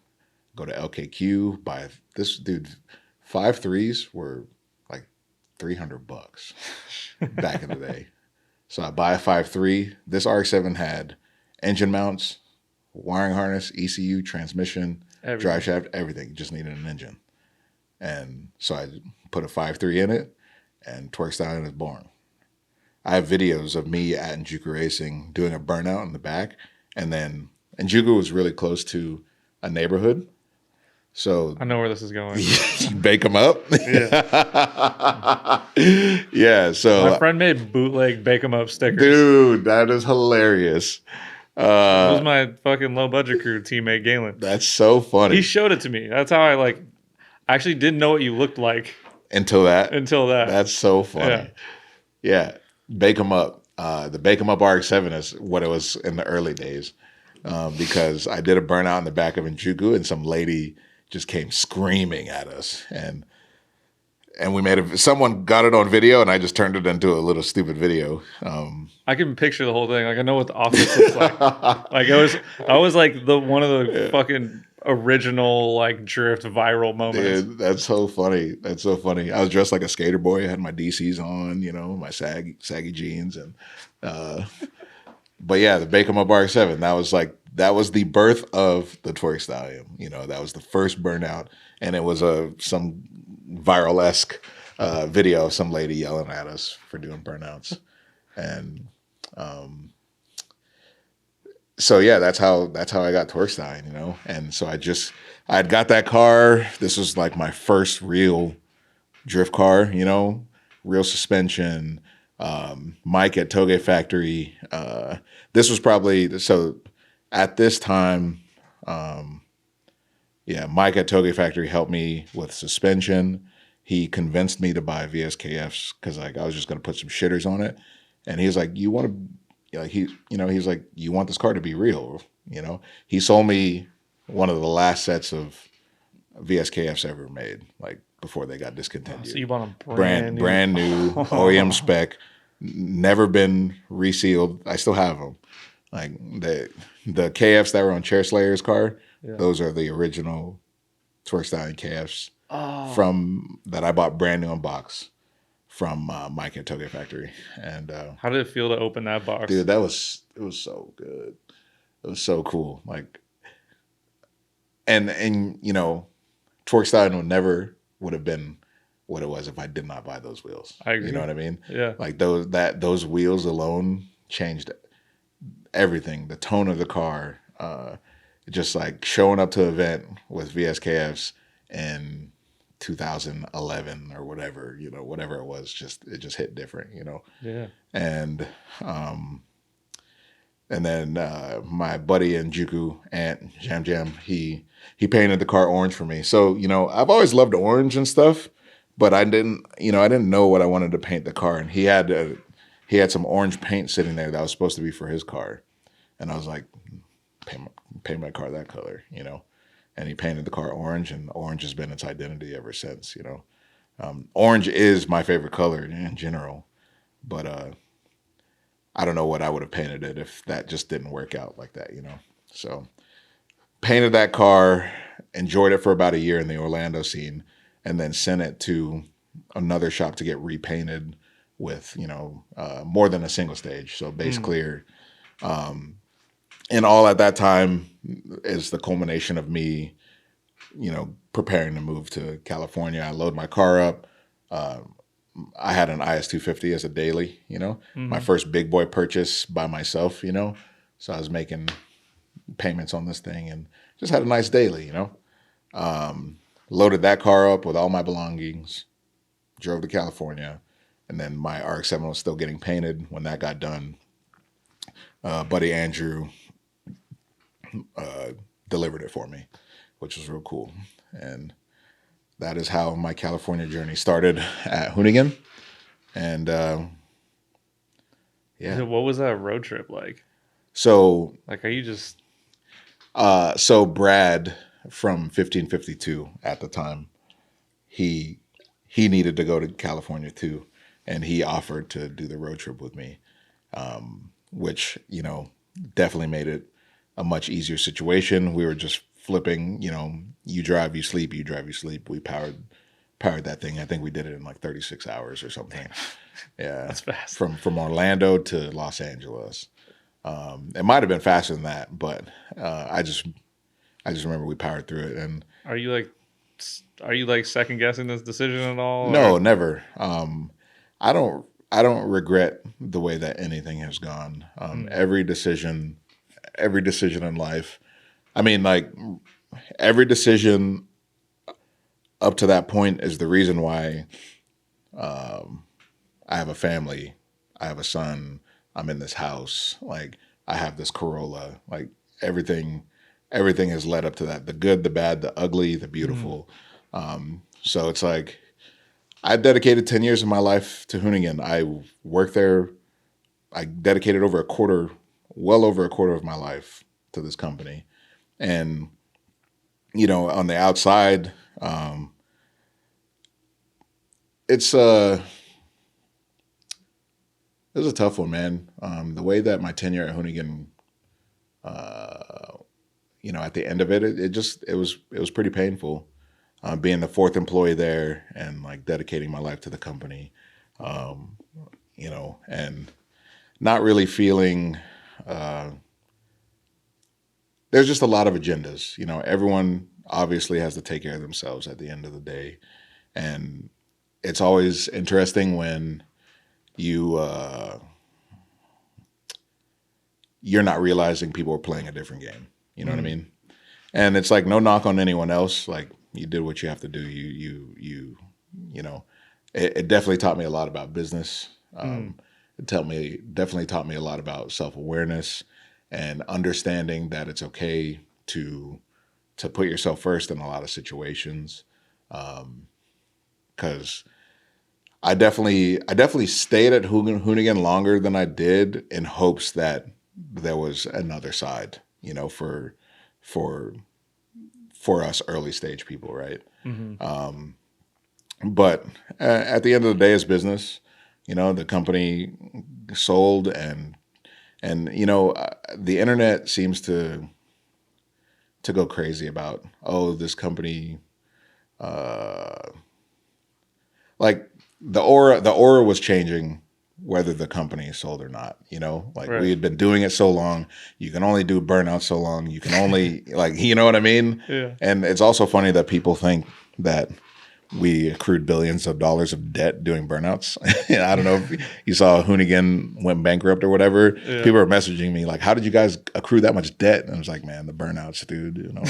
go to LKQ, buy this dude. 5.3s were like $300 back in the day. So I buy a 5.3. This RX-7 had engine mounts, wiring harness, ECU, transmission, drive shaft, everything. Just needed an engine. And so I put a 5.3 in it, and Torque Stallion is born. I have videos of me at Njuku Racing doing a burnout in the back, and then Njuku was really close to a neighborhood. So I know where this is going. You bake them up? Yeah. Yeah, so My friend made bootleg bake 'em up stickers. dude, that is hilarious. It was my fucking low budget crew teammate Galen. That's so funny. He showed it to me. That's how I actually didn't know what you looked like Until that. That's so funny. Yeah. Bake 'em up. The Bake 'em up RX-7 is what it was in the early days. Because I did a burnout in the back of Njuku, and some lady just came screaming at us, and we made someone got it on video, and I just turned it into a little stupid video. I can picture the whole thing. Like I know what the office looks like. Like I was like one of the fucking original like drift viral moments. Dude, that's so funny. I was dressed like a skater boy. I had my DCs on, my saggy jeans, and but yeah, the Bake 'em Up RX-7. That was the birth of the Torque Stallion. That was the first burnout, and it was some viral-esque video of some lady yelling at us for doing burnouts, and so yeah, that's how I got Torque Stallion. And so I had got that car. This was like my first real drift car. Real suspension. Mike at Toge Factory. This was probably so. At this time, Mike at Toge Factory helped me with suspension. He convinced me to buy VSKFs because I was just going to put some shitters on it. And he was like, "You want to?" He's like, "You want this car to be real?" He sold me one of the last sets of VSKFs ever made, like before they got discontinued. So you bought a brand new OEM spec, never been resealed. I still have them. Like the KFs that were on Chair Slayer's car, those are the original Torque Stallion KFs from that I bought brand new in box from Mike at Toge Factory. And how did it feel to open that box? Dude, it was so good. It was so cool. Like, and you know, Torque would have been what it was if I did not buy those wheels. I agree. You know what I mean? Yeah. Like those wheels alone changed everything. The tone of the car, just like showing up to an event with VSKFs in 2011 or whatever, you know, whatever it was, it just hit different, you know. Yeah. And then my buddy in Juku, Ant Jam, he painted the car orange for me. So, you know, I've always loved orange and stuff, but I didn't know what I wanted to paint the car. And he had some orange paint sitting there that was supposed to be for his car. And I was like, paint my car that color, you know. And he painted the car orange, and orange has been its identity ever since, you know. Orange is my favorite color in general, but I don't know what I would have painted it if that just didn't work out like that, you know. So painted that car, enjoyed it for about a year in the Orlando scene, and then sent it to another shop to get repainted with, you know, more than a single stage. So base clear. And all at that time is the culmination of me, you know, preparing to move to California. I load my car up. I had an IS250 as a daily, you know, my first big boy purchase by myself, you know. So I was making payments on this thing and just had a nice daily, you know. Loaded that car up with all my belongings, drove to California, and then my RX-7 was still getting painted when that got done. Buddy Andrew delivered it for me, which was real cool. And that is how my California journey started at Hoonigan. And yeah. What was that road trip like? So, Like, are you just... so Brad from 1552 at the time, he needed to go to California too. And he offered to do the road trip with me, which, you know, definitely made it a much easier situation. We were just flipping, you know, you drive, you sleep, you drive, you sleep. We powered that thing. I think we did it in like 36 hours or something. Yeah. That's fast. From Orlando to Los Angeles. It might have been faster than that, but I just remember we powered through it. And Are you like second guessing this decision at all? no, or? never. I don't regret the way that anything has gone. Every decision in life. I mean, like every decision up to that point is the reason why I have a family, I have a son, I'm in this house, like I have this Corolla, like everything has led up to that. The good, the bad, the ugly, the beautiful. So it's like I dedicated 10 years of my life to Hoonigan. I worked there. I dedicated well over a quarter of my life to this company. And, you know, on the outside, it was a tough one, man. The way that my tenure at Hoonigan, you know, at the end of it, it was pretty painful. Being the fourth employee there and like dedicating my life to the company, you know, and not really feeling, there's just a lot of agendas, you know, everyone obviously has to take care of themselves at the end of the day. And it's always interesting when you're not realizing people are playing a different game. You know what I mean? And it's like no knock on anyone else. Like you did what you have to do. You know, it definitely taught me a lot about business. It definitely taught me a lot about self-awareness and understanding that it's okay to put yourself first in a lot of situations. Because I definitely stayed at Hoonigan longer than I did in hopes that there was another side, you know, for us early stage people, right? But at the end of the day, it's business. You know, the company sold, and you know, the internet seems to go crazy about, oh, this company, like the aura was changing whether the company is sold or not. You know, like Right. we had been doing it so long. You can only do burnout so long. You can only like, you know what I mean? Yeah. And it's also funny that people think that we accrued billions of dollars of debt doing burnouts. I don't know if you saw Hoonigan went bankrupt or whatever. Yeah. People are messaging me like, how did you guys accrue that much debt? And I was like, man, the burnouts, dude. You know,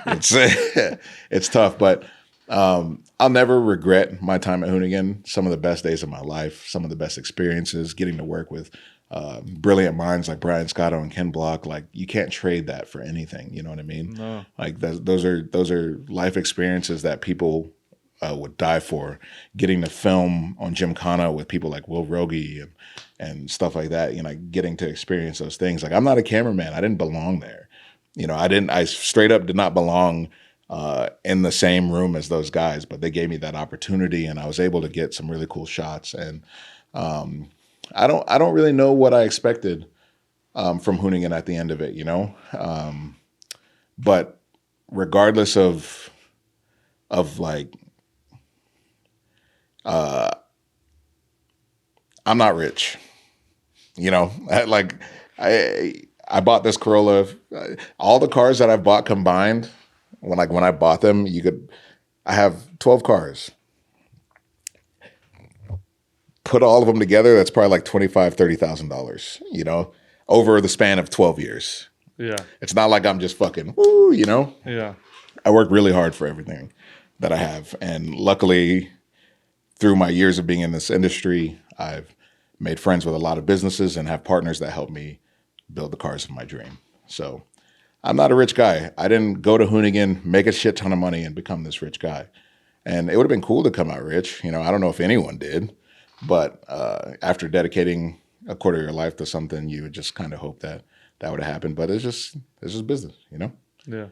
it's just, it's tough. But I'll never regret my time at Hoonigan. Some of the best days of my life, some of the best experiences, getting to work with brilliant minds like Brian Scotto and Ken Block. Like you can't trade that for anything. You know what I mean? No. Like those are life experiences that people would die for. Getting to film on Gymkhana with people like Will Rogie and stuff like that. You know, getting to experience those things. Like I'm not a cameraman. I didn't belong there. You know, I straight up did not belong in the same room as those guys, but they gave me that opportunity and I was able to get some really cool shots. And I don't really know what I expected from Hoonigan at the end of it, you know? But regardless of like, I'm not rich, you know, I bought this Corolla, all the cars that I've bought combined, when I bought them, I have 12 cars. Put all of them together, that's probably like $25,000-$30,000, you know, over the span of 12 years. Yeah. It's not like I'm just fucking, woo, you know? Yeah. I work really hard for everything that I have. And luckily, through my years of being in this industry, I've made friends with a lot of businesses and have partners that help me build the cars of my dream. So I'm not a rich guy. I didn't go to Hoonigan, make a shit ton of money and become this rich guy. And it would have been cool to come out rich. You know, I don't know if anyone did, but after dedicating a quarter of your life to something, you would just kind of hope that would have happened. But it's just business, you know? Yeah.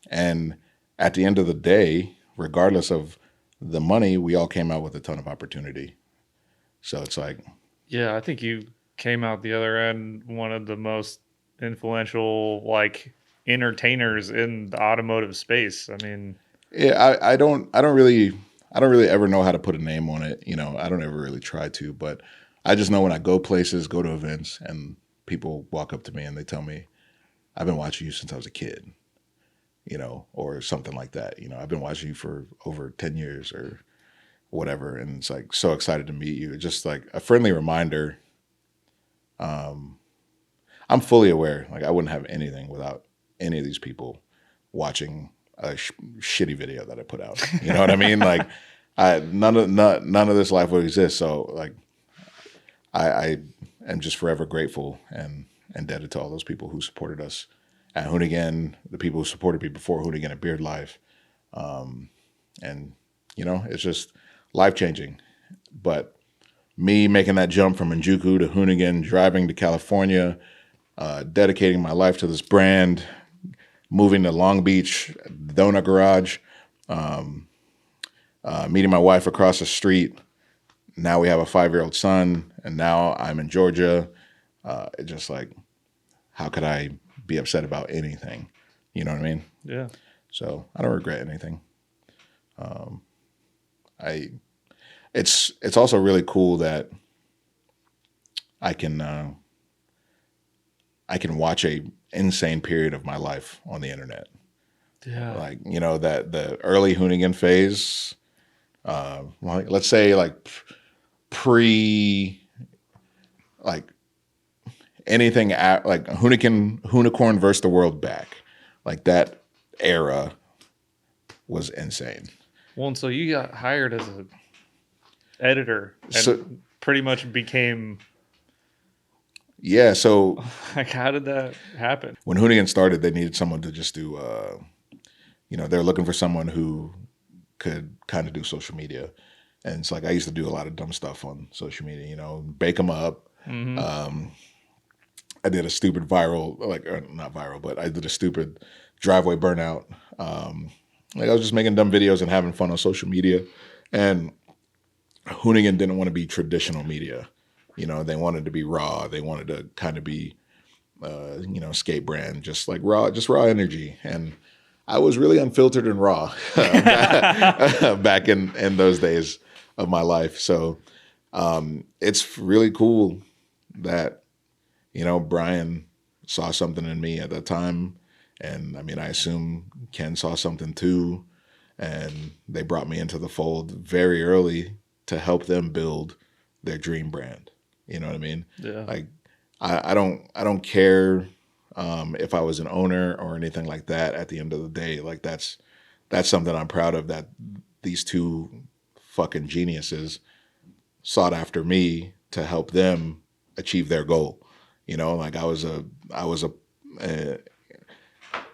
And at the end of the day, regardless of the money, we all came out with a ton of opportunity. So it's like, Yeah, I think you came out the other end one of the most influential like entertainers in the automotive space. I mean, yeah, I don't really ever know how to put a name on it. You know, I don't ever really try to, but I just know when I go places, go to events, and people walk up to me and they tell me, I've been watching you since I was a kid, you know, or something like that. You know, I've been watching you for over 10 years or whatever. And it's like, so excited to meet you. It's just like a friendly reminder. I'm fully aware, like I wouldn't have anything without any of these people watching a shitty video that I put out. You know what I mean? Like none of this life would exist. So like I am just forever grateful and indebted to all those people who supported us at Hoonigan, the people who supported me before Hoonigan at Beard Life. And you know, it's just life-changing. But me making that jump from Njuku to Hoonigan, driving to California, dedicating my life to this brand, moving to Long Beach, Donut Garage, meeting my wife across the street. Now we have a 5-year-old son, and now I'm in Georgia. It's just like, how could I be upset about anything? You know what I mean? yeah. So I don't regret anything. It's also really cool that I can watch a insane period of my life on the internet. Yeah. Like, you know, that the early Hoonigan phase, like let's say like like anything like Hoonicorn versus the World back, like that era was insane. Well, and so you got hired as an editor and So- pretty much became Yeah, so like, how did that happen? when Hoonigan started, they needed someone to just do, you know, they're looking for someone who could kind of do social media. And it's like, I used to do a lot of dumb stuff on social media, you know, bake them up. Mm-hmm. I did a stupid viral, like, or not viral, but I did a stupid driveway burnout. Like I was just making dumb videos and having fun on social media. And Hoonigan didn't want to be traditional media. You know, they wanted to be raw. They wanted to kind of be, you know, skate brand, just like raw energy. And I was really unfiltered and raw back in those days of my life. So It's really cool that, Brian saw something in me at that time. And I mean, I assume Ken saw something too. And they brought me into the fold very early to help them build their dream brand. You know what I mean? Yeah. Like, I don't care if I was an owner or anything like that. At the end of the day, like that's something I'm proud of, that these two fucking geniuses sought after me to help them achieve their goal. Like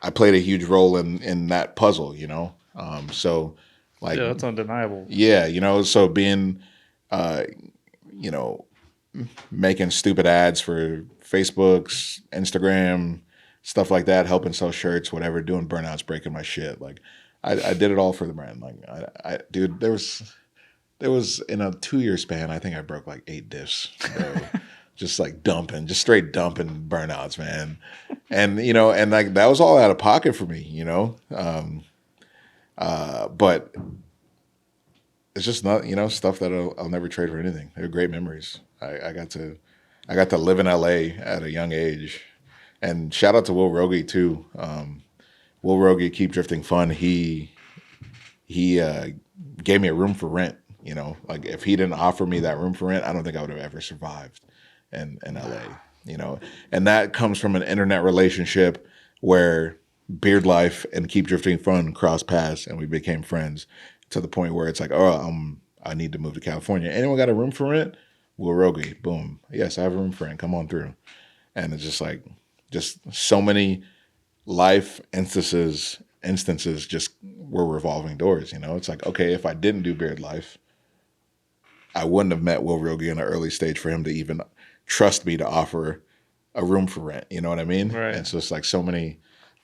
I played a huge role in that puzzle. So like, yeah, that's undeniable. Yeah, so being, making stupid ads for Facebook's, Instagram, stuff like that, helping sell shirts, whatever, doing burnouts, breaking my shit. Like, I did it all for the brand. Like, dude, there was in a 2-year span, I think I broke like 8 diffs, bro. Just straight dumping burnouts, man. And, and like, that was all out of pocket for me, but it's just not, stuff that I'll never trade for anything. They're great memories. I got to live in LA at a young age, and shout out to Will Rogie too. Will Rogie, Keep Drifting Fun. He gave me a room for rent. Like, if he didn't offer me that room for rent, I don't think I would have ever survived in LA. And that comes from an internet relationship where Beard Life and Keep Drifting Fun crossed paths, and we became friends to the point where it's like, I need to move to California. Anyone got a room for rent? Will Rogie, boom. Yes, I have a room for rent. Come on through. And it's just so many life instances just were revolving doors. It's like, okay, if I didn't do Beard Life, I wouldn't have met Will Rogie in an early stage for him to even trust me to offer a room for rent. You know what I mean? Right. And so it's like so many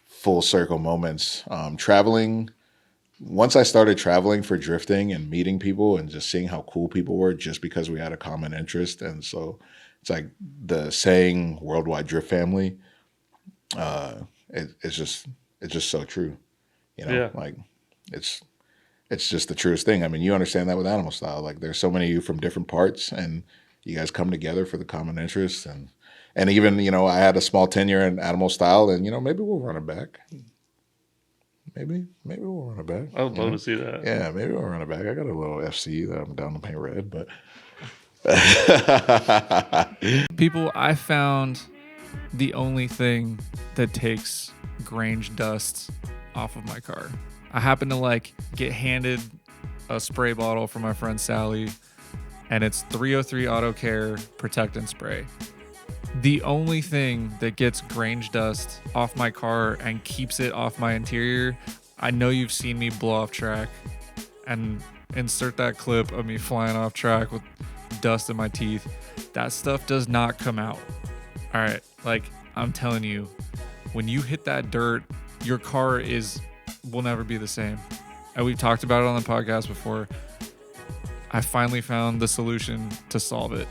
full circle moments. Traveling, once I started traveling for drifting and meeting people and just seeing how cool people were just because we had a common interest. And so it's like the saying worldwide drift family, it's just so true. Yeah. Like it's just the truest thing. I mean, you understand that with Animal Style. Like, there's so many of you from different parts, and you guys come together for the common interest. And even, I had a small tenure in Animal Style, and, maybe we'll run it back. Maybe we'll run it back. I would love to see that. Yeah, maybe we'll run it back. I got a little FC that I'm down to paint red, but People, I found the only thing that takes Grange dust off of my car. I happened to get handed a spray bottle from my friend Sally, and it's 303 Auto Care Protect and Spray. The only thing that gets Grange dust off my car and keeps it off my interior, I know you've seen me blow off track, and insert that clip of me flying off track with dust in my teeth. That stuff does not come out. All right, I'm telling you, when you hit that dirt, your car will never be the same. And we've talked about it on the podcast before. I finally found the solution to solve it.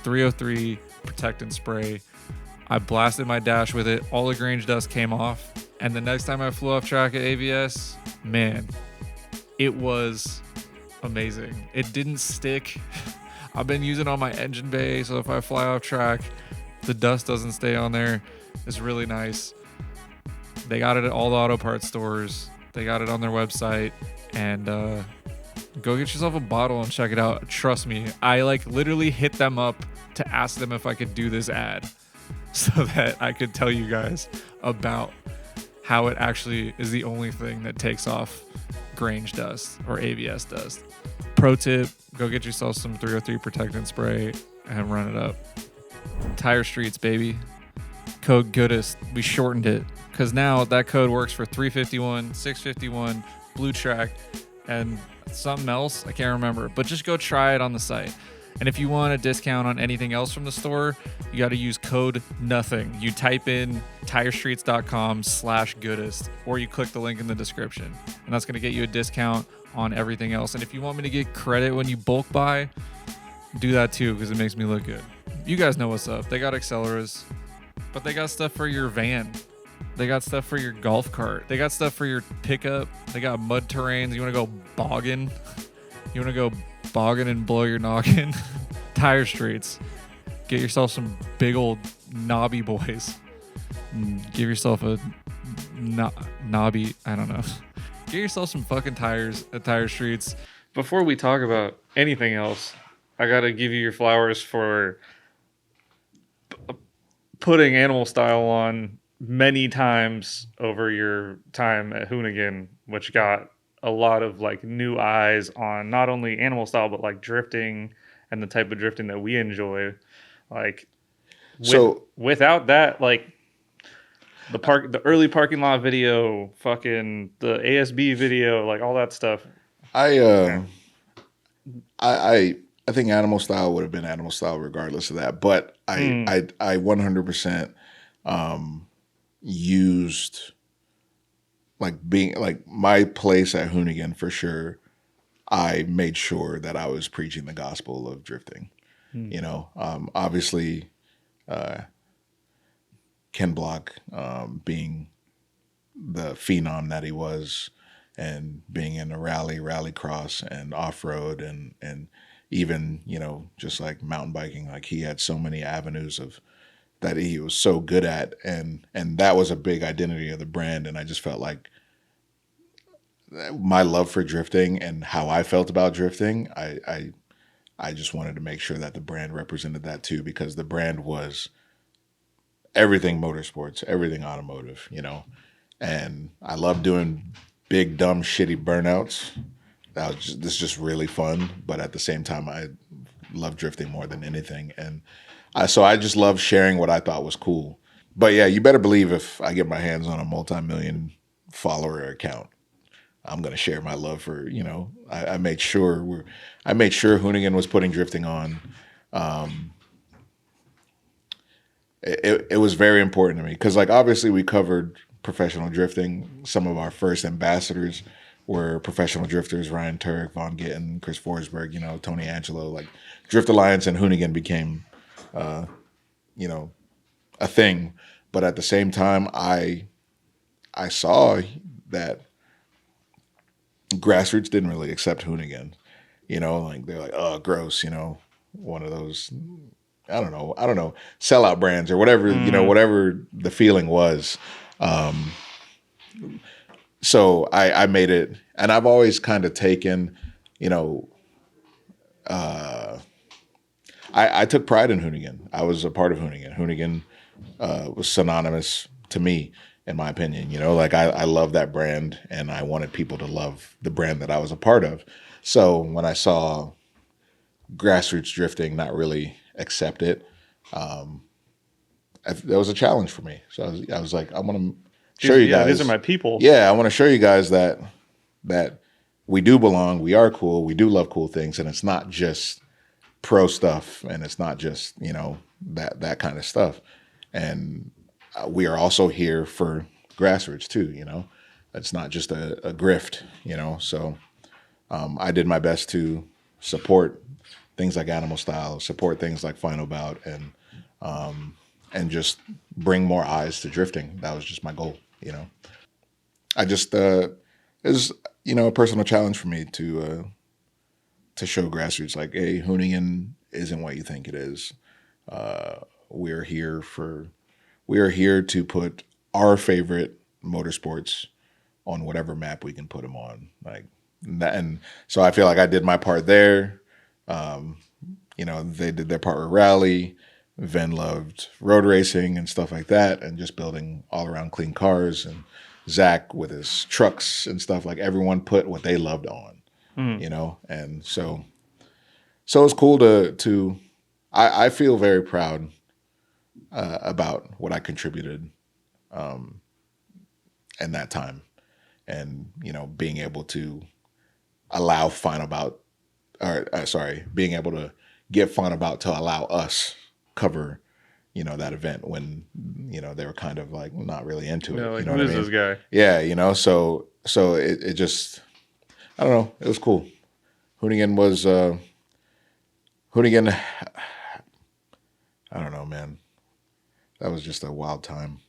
303 Protect and Spray. I blasted my dash with it. All the Grange dust came off. And the next time I flew off track at AVS, man, it was amazing. It didn't stick. I've been using it on my engine bay, so if I fly off track, the dust doesn't stay on there. It's really nice. They got it at all the auto parts stores. They got it on their website. And go get yourself a bottle and check it out. Trust me, I literally hit them up to ask them if I could do this ad so that I could tell you guys about how it actually is the only thing that takes off Grange dust or AVS dust. Pro tip, go get yourself some 303 Protect and Spray and run it up. Tire Streets, baby. Code Goodest. We shortened it because now that code works for 351, 651, Blue Track, and something else. I can't remember, but just go try it on the site. And if you want a discount on anything else from the store, you got to use code NOTHING. You type in tirestreets.com/goodest, or you click the link in the description, and that's going to get you a discount on everything else. And if you want me to get credit when you bulk buy, do that too, because it makes me look good. You guys know what's up. They got acceleras, but they got stuff for your van. They got stuff for your golf cart. They got stuff for your pickup. They got mud terrains. You want to go bogging? You want to go boggin and blow your noggin tire streets. Get yourself some big old knobby boys. And give yourself a knobby, I don't know. Get yourself some fucking tires at Tire Streets. Before we talk about anything else, I gotta give you your flowers for putting Animal Style on many times over your time at Hoonigan, which got a lot of like new eyes on not only Animal Style but like drifting and the type of drifting that we enjoy. Like, without that, like the early parking lot video, fucking the ASB video, like all that stuff. I think Animal Style would have been Animal Style regardless of that, but I 100% used like being like my place at Hoonigan for sure. I made sure that I was preaching the gospel of drifting. You know, obviously, Ken Block being the phenom that he was, and being in a rally cross and off road, and even, you know, just like mountain biking, like he had so many avenues of that he was so good at, and that was a big identity of the brand. And I just felt like my love for drifting and how I felt about drifting, I just wanted to make sure that the brand represented that too, because the brand was everything motorsports, everything automotive, you know. And I love doing big, dumb, shitty burnouts. This is just really fun. But at the same time, I love drifting more than anything. And so I just love sharing what I thought was cool. But yeah, you better believe if I get my hands on a multi-million follower account, I'm gonna share my love for, you know. I made sure Hoonigan was putting drifting on. It was very important to me because, like, obviously we covered professional drifting. Some of our first ambassadors were professional drifters: Ryan Turk, Von Gittin, Chris Forsberg, you know, Tony Angelo. Like, Drift Alliance and Hoonigan became, you know, a thing. But at the same time, I saw that grassroots didn't really accept Hoonigan, you know, like they're like, oh, gross, you know, one of those, I don't know, sellout brands or whatever, you know, whatever the feeling was. So I made it, and I've always kind of taken, you know, I took pride in Hoonigan. I was a part of Hoonigan. Hoonigan was synonymous to me, in my opinion. You know, like I love that brand, and I wanted people to love the brand that I was a part of. So when I saw grassroots drifting not really accept it, that was a challenge for me. So I was like, I want to show you guys. These are my people. Yeah, I want to show you guys that we do belong, we are cool, we do love cool things, and it's not just pro stuff, and it's not just, you know, that kind of stuff. And we are also here for grassroots too, you know. It's not just a grift, you know. So I did my best to support things like Animal Style, support things like Final Bout, and just bring more eyes to drifting. That was just my goal, you know. I just it was, you know, a personal challenge for me to show grassroots, like, hey, Hoonigan isn't what you think it is. We are here to put our favorite motorsports on whatever map we can put them on. Like that, and so I feel like I did my part there. You know, they did their part with rally. Ven loved road racing and stuff like that, and just building all around clean cars. And Zach with his trucks and stuff. Like, everyone put what they loved on, you know. And so it's cool to. I feel very proud about what I contributed in that time, and, you know, being able to allow being able to get Final Bout to allow us cover, you know, that event when, you know, they were kind of like not really into it. Yeah, like, you know who what is I mean? this guy? Yeah, you know, so it just, I don't know, it was cool. Hoonigan, I don't know, man. That was just a wild time.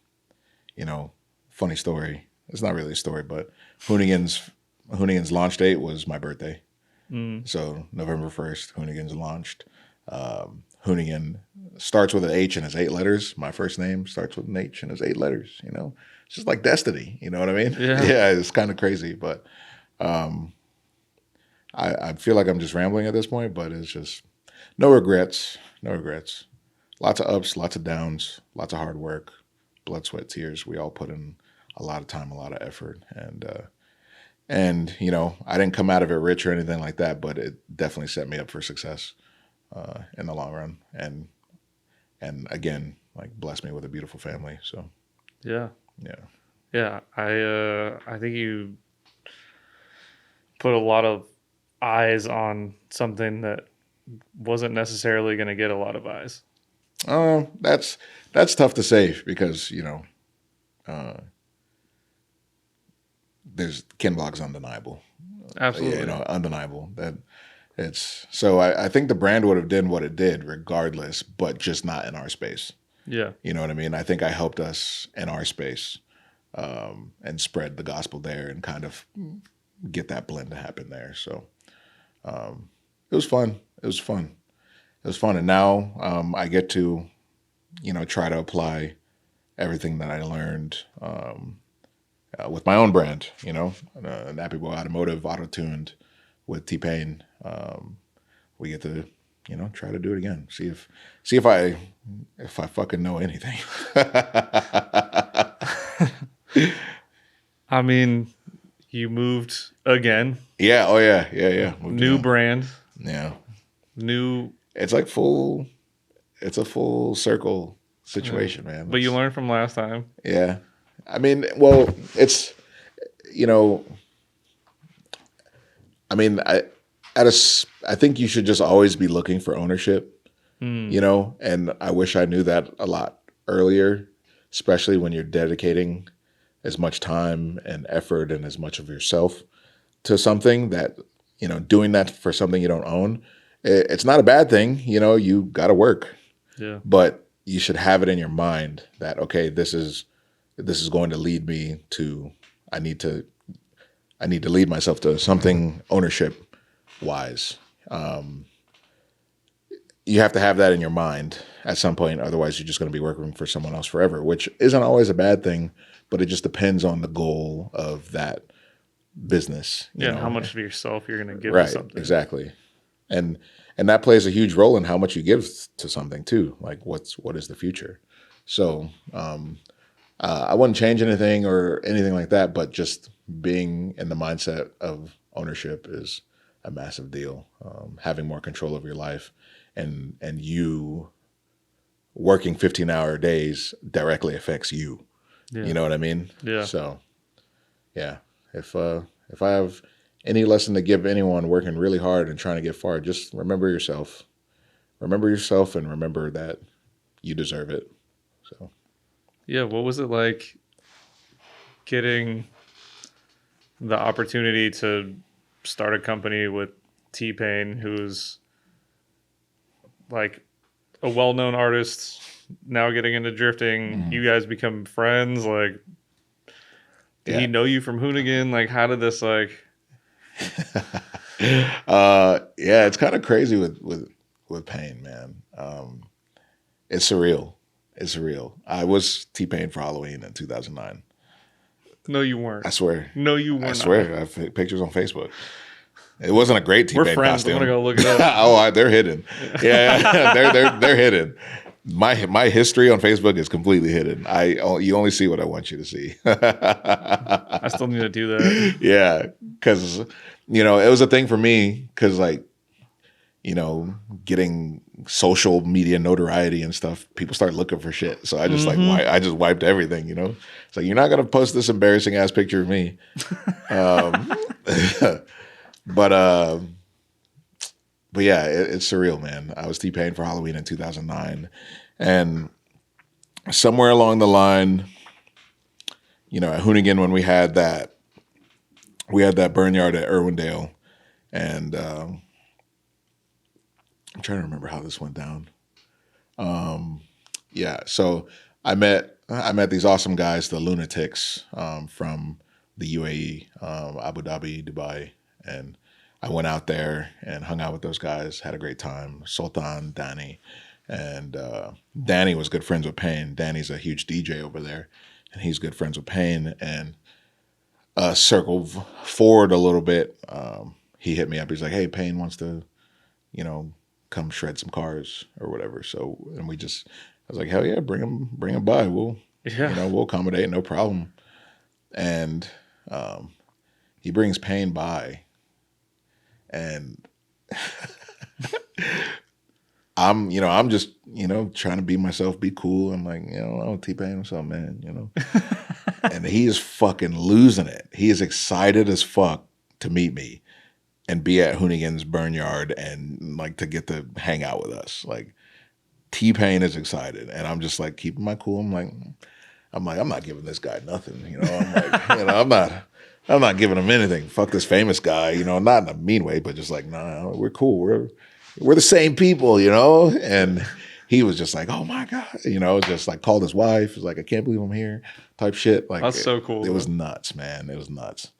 You know, funny story. It's not really a story, but Hoonigan's launch date was my birthday. So November 1st, Hoonigan's launched. Hoonigan starts with an H and is 8 letters. My first name starts with an H and is 8 letters. You know, it's just like destiny. You know what I mean? Yeah. Yeah, it's kind of crazy, but I feel like I'm just rambling at this point. But it's just no regrets. No regrets. Lots of ups, lots of downs, lots of hard work, blood, sweat, tears. We all put in a lot of time, a lot of effort, and you know, I didn't come out of it rich or anything like that, but it definitely set me up for success in the long run, and again, like blessed me with a beautiful family. So Yeah. yeah, I think you put a lot of eyes on something that wasn't necessarily going to get a lot of eyes. that's tough to say because you know, there's Ken Block's undeniable. Absolutely. Yeah, you know, undeniable that. It's so I think the brand would have done what it did regardless, but just not in our space. Yeah. You know what I mean? I think I helped us in our space and spread the gospel there and kind of get that blend to happen there. So it was fun. It was fun. It was fun. And now I get to, you know, try to apply everything that I learned with my own brand, you know, Nappy Boy Automotive, auto-tuned with T-Pain. We get to, you know, try to do it again. See if I fucking know anything. I mean, you moved again. Yeah. Oh yeah. Moved New again. brand. Yeah. New. It's like it's a full circle situation, man. But you learned from last time. Yeah. I mean, well, it's, you know, I mean, I think you should just always be looking for ownership, you know, and I wish I knew that a lot earlier, especially when you're dedicating as much time and effort and as much of yourself to something that, you know, doing that for something you don't own, it's not a bad thing. You know, you got to work, but you should have it in your mind that, okay, this is going to lead me to, I need to lead myself to something ownership wise. You have to have that in your mind at some point. Otherwise, you're just going to be working for someone else forever, which isn't always a bad thing, but it just depends on the goal of that business. Yeah, know? how much of yourself you're going to give Right, to something. exactly. And that plays a huge role in how much you give to something too. Like what is the future? So I wouldn't change anything or anything like that, but just being in the mindset of ownership is a massive deal. Having more control of your life and you working 15-hour days directly affects you. Yeah. You know what I mean? Yeah. So yeah, if I have any lesson to give anyone working really hard and trying to get far, just remember yourself. Remember yourself and remember that you deserve it. So yeah, what was it like getting the opportunity to start a company with T-Pain, who's like a well-known artist, now getting into drifting? Mm-hmm. You guys become friends. Like, did he know you from Hoonigan? Like, how did this like? Yeah, it's kind of crazy with Pain, man. It's surreal. It's surreal. I was T-Pain for Halloween in 2009. No, you weren't. I swear. No, you weren't. I swear. I have pictures on Facebook. It wasn't a great T-Pain We're friends. costume. I'm gonna go look it up. They're hidden. Yeah, they're hidden. My history on Facebook is completely hidden. You only see what I want you to see. I still need to do that. Yeah, because you know it was a thing for me because like you know getting social media notoriety and stuff, people start looking for shit. So I just I just wiped everything. You know, it's like you're not gonna post this embarrassing ass picture of me. But yeah, it's surreal, man. I was T-Pain for Halloween in 2009, and somewhere along the line, you know, at Hoonigan when we had that barnyard at Irwindale, and I'm trying to remember how this went down. Yeah, so I met these awesome guys, the Lunatics, from the UAE, Abu Dhabi, Dubai, and I went out there and hung out with those guys, had a great time. Sultan, Danny, and Danny was good friends with Payne. Danny's a huge DJ over there, and he's good friends with Payne. And circle forward a little bit, he hit me up. He's like, "Hey, Payne wants to, come shred some cars or whatever." So, and I was like, "Hell yeah, bring him by. We'll accommodate, no problem." And he brings Payne by, and I'm just, trying to be myself, be cool. I'm like, T-Pain, what's up, man? And he is fucking losing it. He is excited as fuck to meet me and be at Hoonigan's Burnyard and like to get to hang out with us. Like T-Pain is excited, and I'm just like keeping my cool. I'm like, I'm not giving this guy nothing. I'm like, I'm not giving him anything. Fuck this famous guy. Not in a mean way, but just like, nah, we're cool. We're the same people. And he was just like, oh my God, just like called his wife. Was like, I can't believe I'm here, type shit. Like that's so cool. It was nuts, man. It was nuts.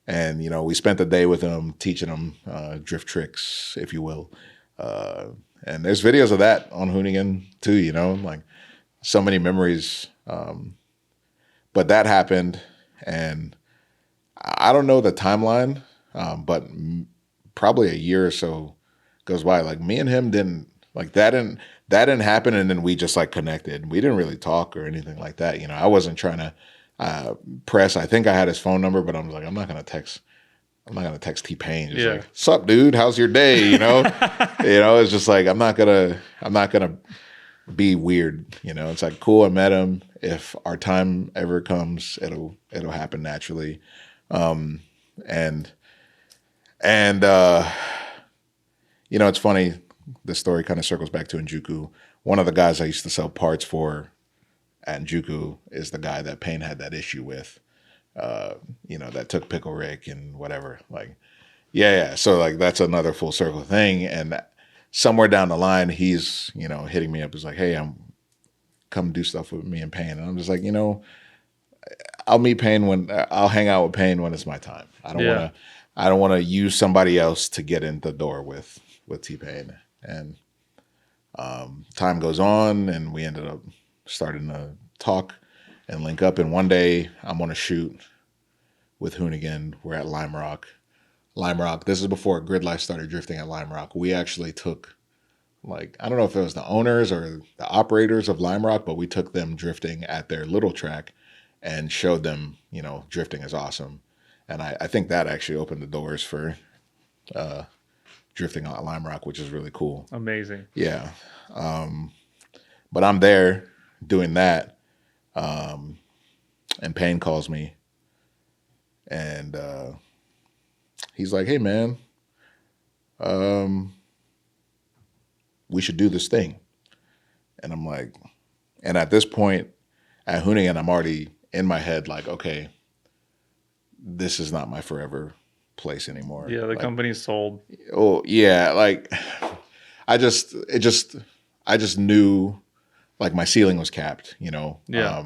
And we spent the day with him, teaching him drift tricks, if you will. And there's videos of that on Hoonigan too. Like so many memories. But that happened, and I don't know the timeline, but probably a year or so goes by. Like me and him didn't like that didn't happen, and then we just like connected. We didn't really talk or anything like that. I wasn't trying to press. I think I had his phone number, but I was like, I'm not gonna text T-Pain. Just like, sup, dude? How's your day? It's just like I'm not gonna be weird. It's like cool. I met him. If our time ever comes, it'll happen naturally. It's funny. The story kind of circles back to Njuku. One of the guys I used to sell parts for at Njuku is the guy that Payne had that issue with, that took Pickle Rick and whatever. Like, yeah. So like, that's another full circle thing. And somewhere down the line, he's, hitting me up. He's like, hey, come do stuff with me and Payne. And I'm just like, I'll meet Payne I'll hang out with Payne when it's my time. I don't want to use somebody else to get in the door with T-Pain. And time goes on, and we ended up starting to talk and link up. And one day I'm on a shoot with Hoonigan. We're at Lime Rock. This is before Grid Life started drifting at Lime Rock. We actually took, like, I don't know if it was the owners or the operators of Lime Rock, but we took them drifting at their little track and showed them, drifting is awesome. And I think that actually opened the doors for drifting on Lime Rock, which is really cool. Amazing. Yeah. But I'm there doing that. And Payne calls me, and he's like, hey, man, we should do this thing. And I'm like, and at this point at Hoonigan, I'm already in my head like, okay, this is not my forever place anymore. Yeah, the company's sold. Oh yeah, like I just knew like my ceiling was capped. Yeah.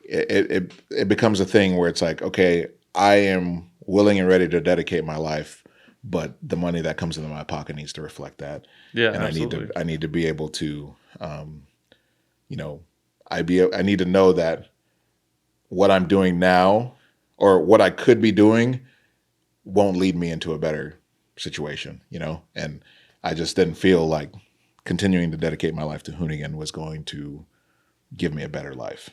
It becomes a thing where it's like, okay, I am willing and ready to dedicate my life, but the money that comes into my pocket needs to reflect that. Yeah, and absolutely. I need to be able to, I need to know that what I'm doing now or what I could be doing won't lead me into a better situation, and I just didn't feel like continuing to dedicate my life to Hoonigan was going to give me a better life,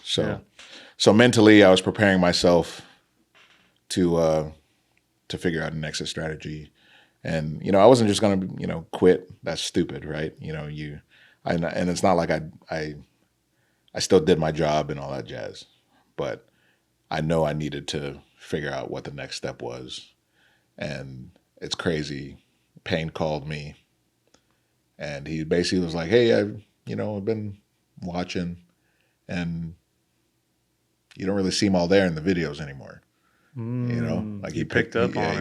So mentally I was preparing myself to figure out an exit strategy. And, I wasn't just going to, quit. That's stupid, right? And it's not like I still did my job and all that jazz, but I know I needed to figure out what the next step was. And it's crazy. Payne called me, and he basically was like, hey, I've been watching, and you don't really see him all there in the videos anymore. Like he picked up on it.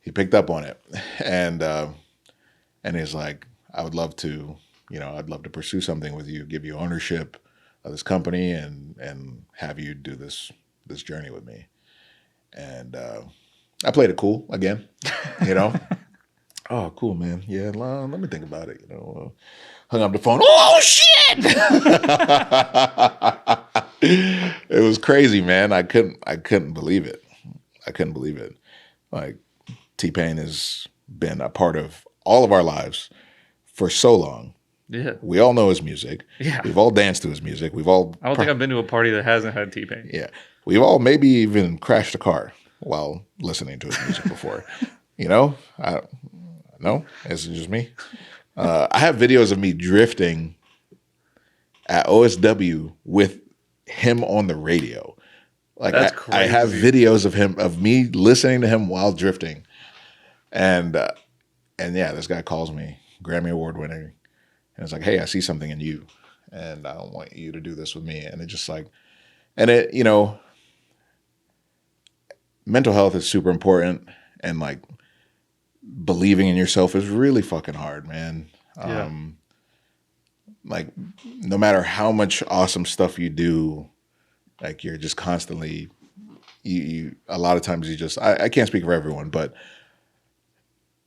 He picked up on it. And he's like, I would love to, I'd love to pursue something with you, give you ownership of this company and have you do this journey with me. And I played it cool again, you know. Oh, cool, man. Yeah, let me think about it. You know, hung up the phone. Oh shit! It was crazy, man. I couldn't believe it. I couldn't believe it. Like T-Pain has been a part of all of our lives for so long. Yeah. We all know his music. Yeah. We've all danced to his music. We've all. I don't think I've been to a party that hasn't had T-Pain. Yeah. We've all maybe even crashed a car while listening to his music before. You know? No? Is it just me? I have videos of me drifting at OSW with him on the radio. Like That's I have crazy. videos of me listening to him while drifting. And yeah, this guy calls me, Grammy Award winner. And it's like, hey, I see something in you. And I want you to do this with me. And it just like, and it, you know, mental health is super important. And like believing in yourself is really fucking hard, man. Yeah. Like no matter how much awesome stuff you do, like you're just constantly, you a lot of times you just, I can't speak for everyone, but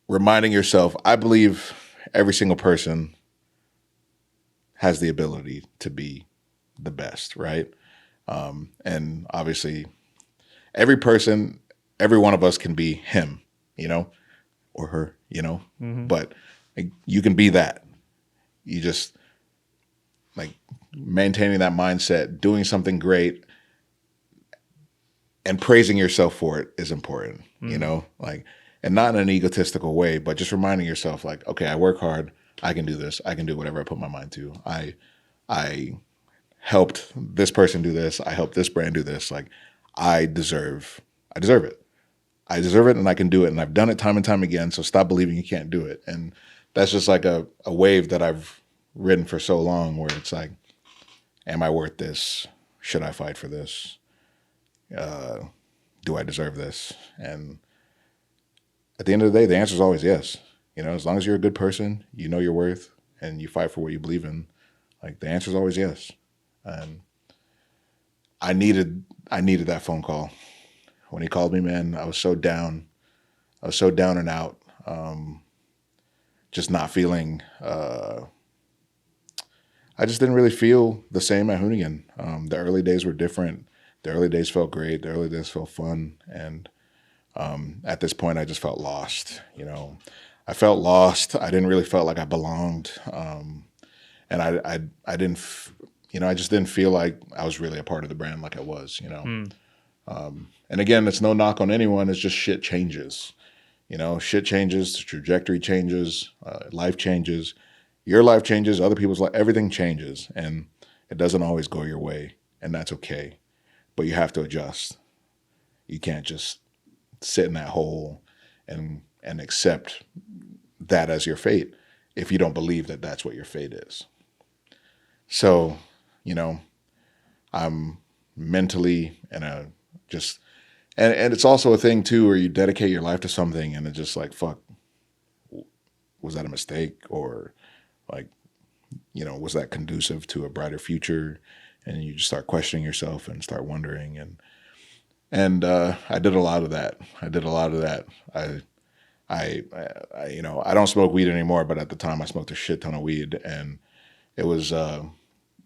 reminding yourself, I believe every single person has the ability to be the best, right? And obviously every person, every one of us can be him, you know, or her, you know, but like, you can be that. You just like maintaining that mindset, doing something great and praising yourself for it is important, you know, like, and not in an egotistical way, but just reminding yourself like, okay, I work hard. I can do this. I can do whatever I put my mind to. I helped this person do this. I helped this brand do this. Like I deserve it. I deserve it and I can do it. And I've done it time and time again. So stop believing you can't do it. And that's just like a wave that I've ridden for so long where it's like, am I worth this? Should I fight for this? Do I deserve this? And at the end of the day, the answer is always yes. You know, as long as you're a good person, you know your worth and you fight for what you believe in, like the answer is always yes. And I needed that phone call. When he called me, man, I was so down. I was so down and out. Just not feeling, I just didn't really feel the same at Hoonigan. The early days were different. The early days felt great. The early days felt fun. And at this point, I just felt lost. You know, I felt lost. I didn't really feel like I belonged. And I didn't, you know, I just didn't feel like I was really a part of the brand like I was, you know. And again, it's no knock on anyone. It's just shit changes. You know, shit changes, the trajectory changes, life changes. Your life changes, other people's life, everything changes. And it doesn't always go your way. And that's okay. But you have to adjust. You can't just sit in that hole and accept that as your fate if you don't believe that that's what your fate is. So, you know, I'm mentally and and it's also a thing too where you dedicate your life to something and it's just like, fuck, was that a mistake? Or like, you know, was that conducive to a brighter future? And you just start questioning yourself and start wondering. And I did a lot of that. I you know, I don't smoke weed anymore, but at the time I smoked a shit ton of weed, and it was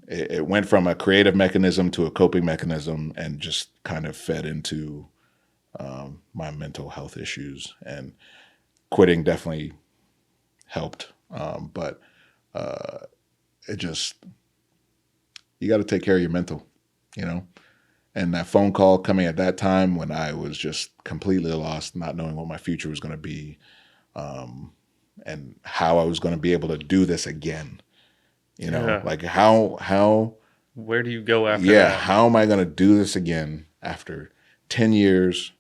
it went from a creative mechanism to a coping mechanism, and just kind of fed into my mental health issues. And quitting definitely helped, but it just, you got to take care of your mental, you know. And that phone call coming at that time when I was just completely lost, not knowing what my future was going to be, and how I was going to be able to do this again. You know, Yeah. like how Where do you go after yeah, that? how am I going to do this again after 10 years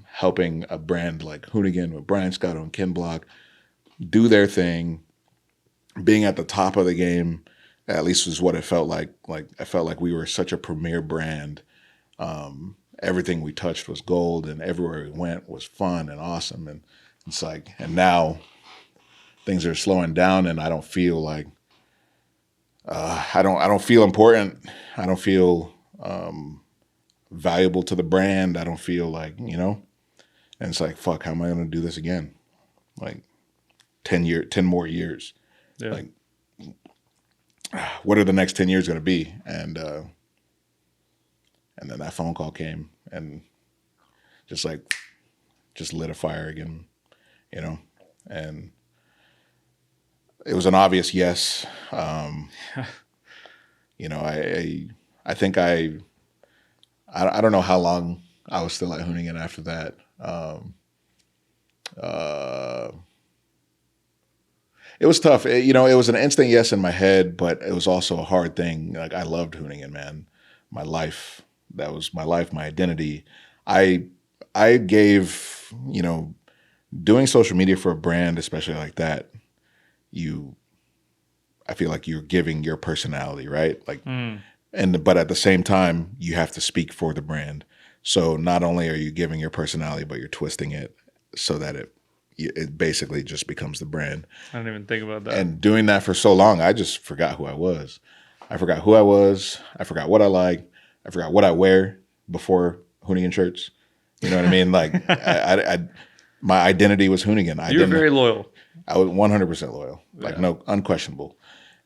helping a brand like Hoonigan with Brian Scotto and Ken Block do their thing, being at the top of the game, at least was what it felt like. Like I felt like we were such a premier brand. Everything we touched was gold, and everywhere we went was fun and awesome. And it's like, and now things are slowing down, and I don't feel like I don't feel important. I don't feel valuable to the brand. I don't feel like, you know. And it's like, fuck, how am I going to do this again? Like 10 more years. Yeah. Like, what are the next 10 years going to be? And then that phone call came and just lit a fire again, you know? And it was an obvious yes. You know, I think I don't know how long I was still at Hoonigan after that. It was tough. You know, it was an instant yes in my head, but it was also a hard thing. Like, I loved Hoonigan, man. My life. That was my life, my identity. I gave, you know, doing social media for a brand, especially like that, I feel like you're giving your personality, right? Like, but at the same time, you have to speak for the brand. So not only are you giving your personality, but you're twisting it so that it basically just becomes the brand. I didn't even think about that. And doing that for so long, I just forgot who I was. I forgot who I was. I forgot what I like. I forgot what I wear before Hoonigan shirts. You know what I mean? Like, my identity was Hoonigan. You were very loyal. I was 100% loyal, like, no, unquestionable.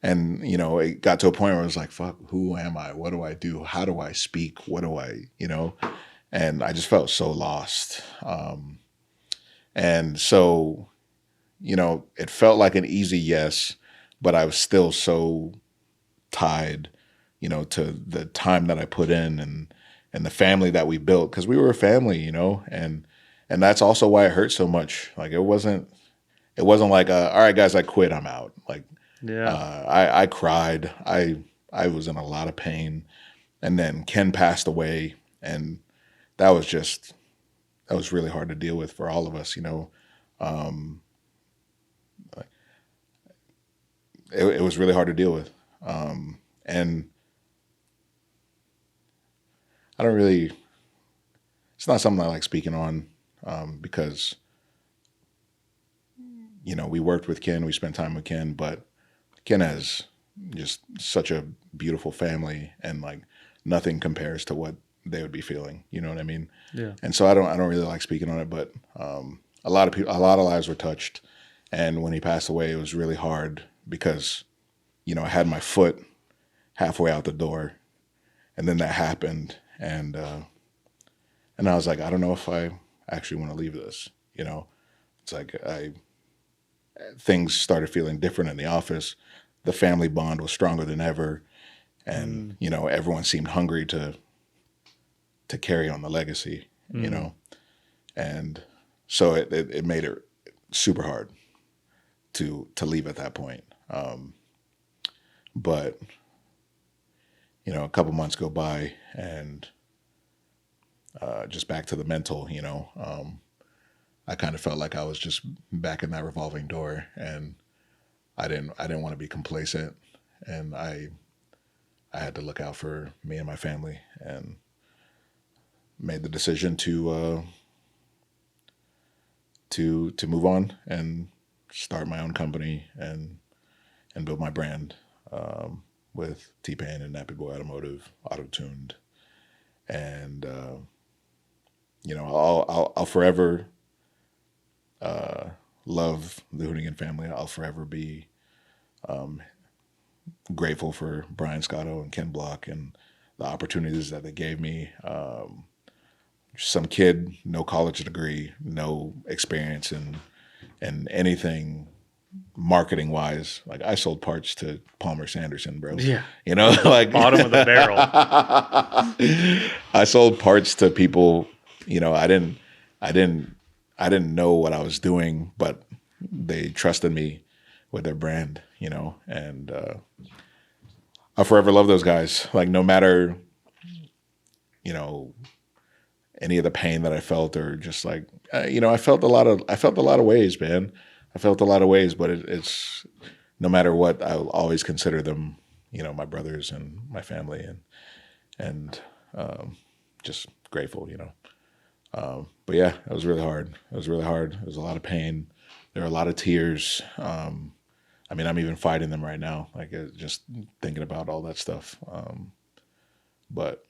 And, you know, it got to a point where I was like, fuck, who am I? What do I do? How do I speak? What do I, you know? And I just felt so lost. And so, you know, it felt like an easy yes, but I was still so tied, you know, to the time that I put in and the family that we built, because we were a family, you know, and that's also why it hurt so much. Like, it wasn't like, all right, guys, I quit, I'm out. Like, Yeah. I cried. I was in a lot of pain, and then Ken passed away, and that was really hard to deal with for all of us, you know. It was really hard to deal with, and I don't really. It's not something I like speaking on, because, you know, we worked with Ken, we spent time with Ken, but Ken has just such a beautiful family, and like nothing compares to what they would be feeling. You know what I mean? Yeah. And so I don't really like speaking on it, but a lot of lives were touched, and when he passed away, it was really hard because, you know, I had my foot halfway out the door, and then that happened, and I was like, I don't know if I actually want to leave this. You know, it's like things started feeling different in the office. The family bond was stronger than ever. And, you know, everyone seemed hungry to carry on the legacy, you know? And so it made it super hard to leave at that point. But, you know, a couple months go by, and just back to the mental, you know, I kind of felt like I was just back in that revolving door, and I didn't want to be complacent, and I had to look out for me and my family, and made the decision to move on and start my own company and build my brand, with T-Pain and Nappy Boy Automotive, Auto-Tuned, and you know, I'll forever love the Hoonigan family. I'll forever be grateful for Brian Scotto and Ken Block and the opportunities that they gave me. Some kid, no college degree, no experience in anything marketing wise. Like, I sold parts to Palmer Sanderson, bro. Yeah. You know, like Bottom of the barrel. I sold parts to people, you know, I didn't know what I was doing, but they trusted me with their brand, you know, and I'll forever love those guys. Like, no matter, you know, any of the pain that I felt, or just like, you know, I felt a lot of ways, man. I felt a lot of ways, but it's no matter what, I'll always consider them, you know, my brothers and my family, and just grateful, you know. But yeah, it was really hard. It was really hard. It was a lot of pain. There were a lot of tears. I mean, I'm even fighting them right now, like, just thinking about all that stuff. But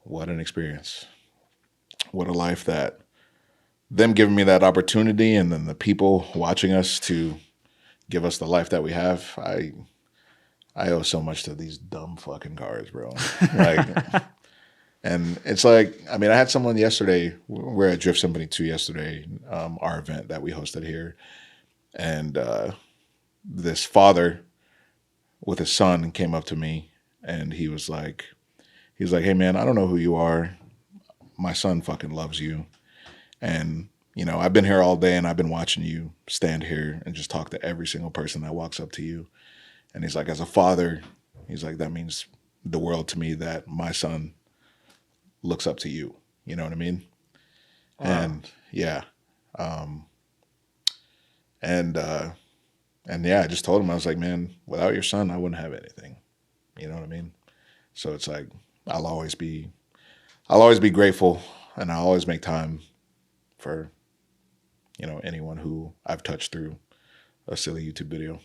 what an experience. What a life that them giving me that opportunity, and then the people watching us to give us the life that we have. I owe so much to these dumb fucking cars, bro. Like, and it's like, I mean, I had someone yesterday. We're at Drift Symphony 2 yesterday, our event that we hosted here, and this father with his son came up to me, and he was like, "Hey man, I don't know who you are. My son fucking loves you, and you know, I've been here all day, and I've been watching you stand here and just talk to every single person that walks up to you." And he's like, as a father, he's like, that means the world to me that my son looks up to you. You know what I mean? Wow. And yeah. And yeah, I just told him, I was like, man, without your son, I wouldn't have anything. You know what I mean? So it's like, I'll always be grateful, and I'll always make time for, you know, anyone who I've touched through a silly YouTube video.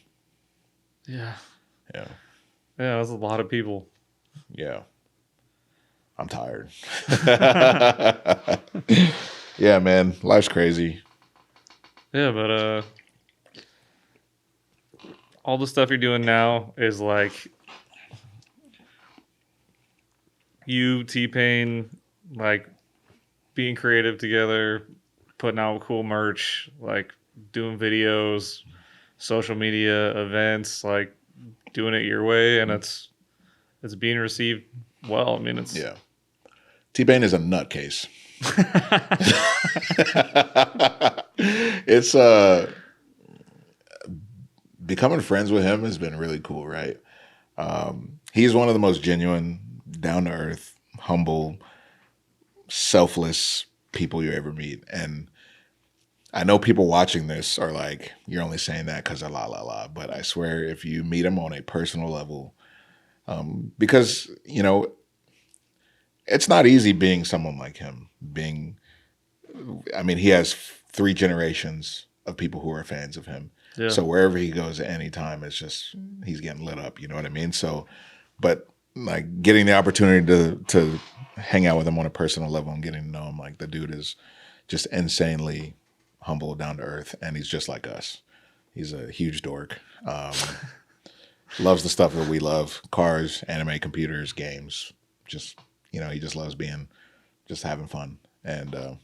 Yeah. Yeah. Yeah, that's a lot of people. Yeah. I'm tired. Yeah, man. Life's crazy. Yeah, but all the stuff you're doing now is like you, T-Pain, like being creative together, putting out cool merch, like doing videos, social media events, like doing it your way, and it's being received well. I mean, it's yeah. T-Pain is a nutcase. It's becoming friends with him has been really cool, right? He's one of the most genuine, down to earth, humble, selfless people you ever meet, and I know people watching this are like, you're only saying that because of la. But I swear, if you meet him on a personal level, because, you know, it's not easy being someone like him. I mean, he has 3 generations of people who are fans of him. Yeah. So wherever he goes at any time, it's just, he's getting lit up. You know what I mean? So, but like getting the opportunity to hang out with him on a personal level and getting to know him, like the dude is just insanely humble, down to earth, and he's just like us. He's a huge dork. Loves the stuff that we love: cars, anime, computers, games. Just, you know, he just loves just having fun. And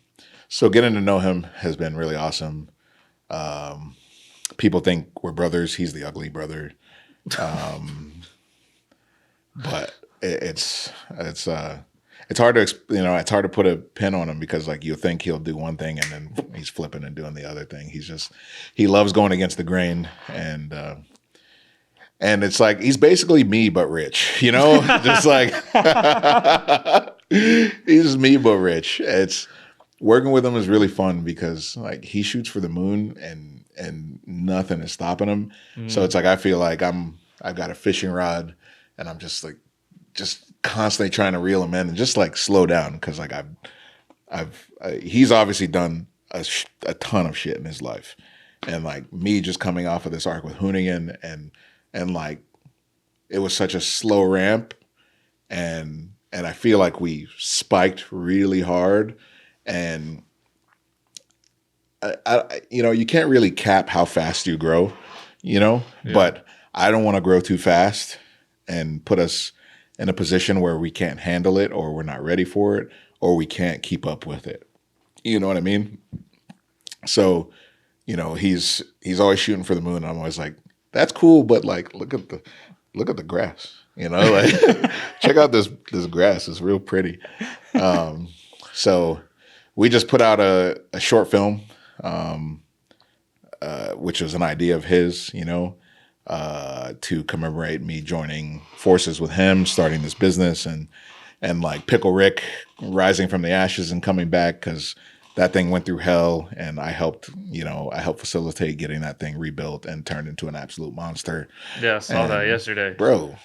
so getting to know him has been really awesome. People think we're brothers. He's the ugly brother. But it's hard to, you know, it's hard to put a pin on him, because like you think he'll do one thing and then he's flipping and doing the other thing. He loves going against the grain, and it's like he's basically me but rich, you know, just like he's me but rich. It's working with him is really fun because like he shoots for the moon and nothing is stopping him. So it's like I feel like I've got a fishing rod, and I'm just constantly trying to reel him in and just like slow down, because like he's obviously done a ton of shit in his life, and like me just coming off of this arc with Hoonigan, and like it was such a slow ramp, and I feel like we spiked really hard, and I you know, you can't really cap how fast you grow, you know, but I don't want to grow too fast and put us in a position where we can't handle it, or we're not ready for it, or we can't keep up with it. You know what I mean? So, you know, he's always shooting for the moon. And I'm always like, that's cool, but like, look at the grass. You know, like check out this grass. It's real pretty. So we just put out a short film, which was an idea of his, you know, to commemorate me joining forces with him, starting this business, and like Pickle Rick rising from the ashes and coming back, because that thing went through hell, and I helped facilitate getting that thing rebuilt and turned into an absolute monster. Yeah, I saw that yesterday. Bro,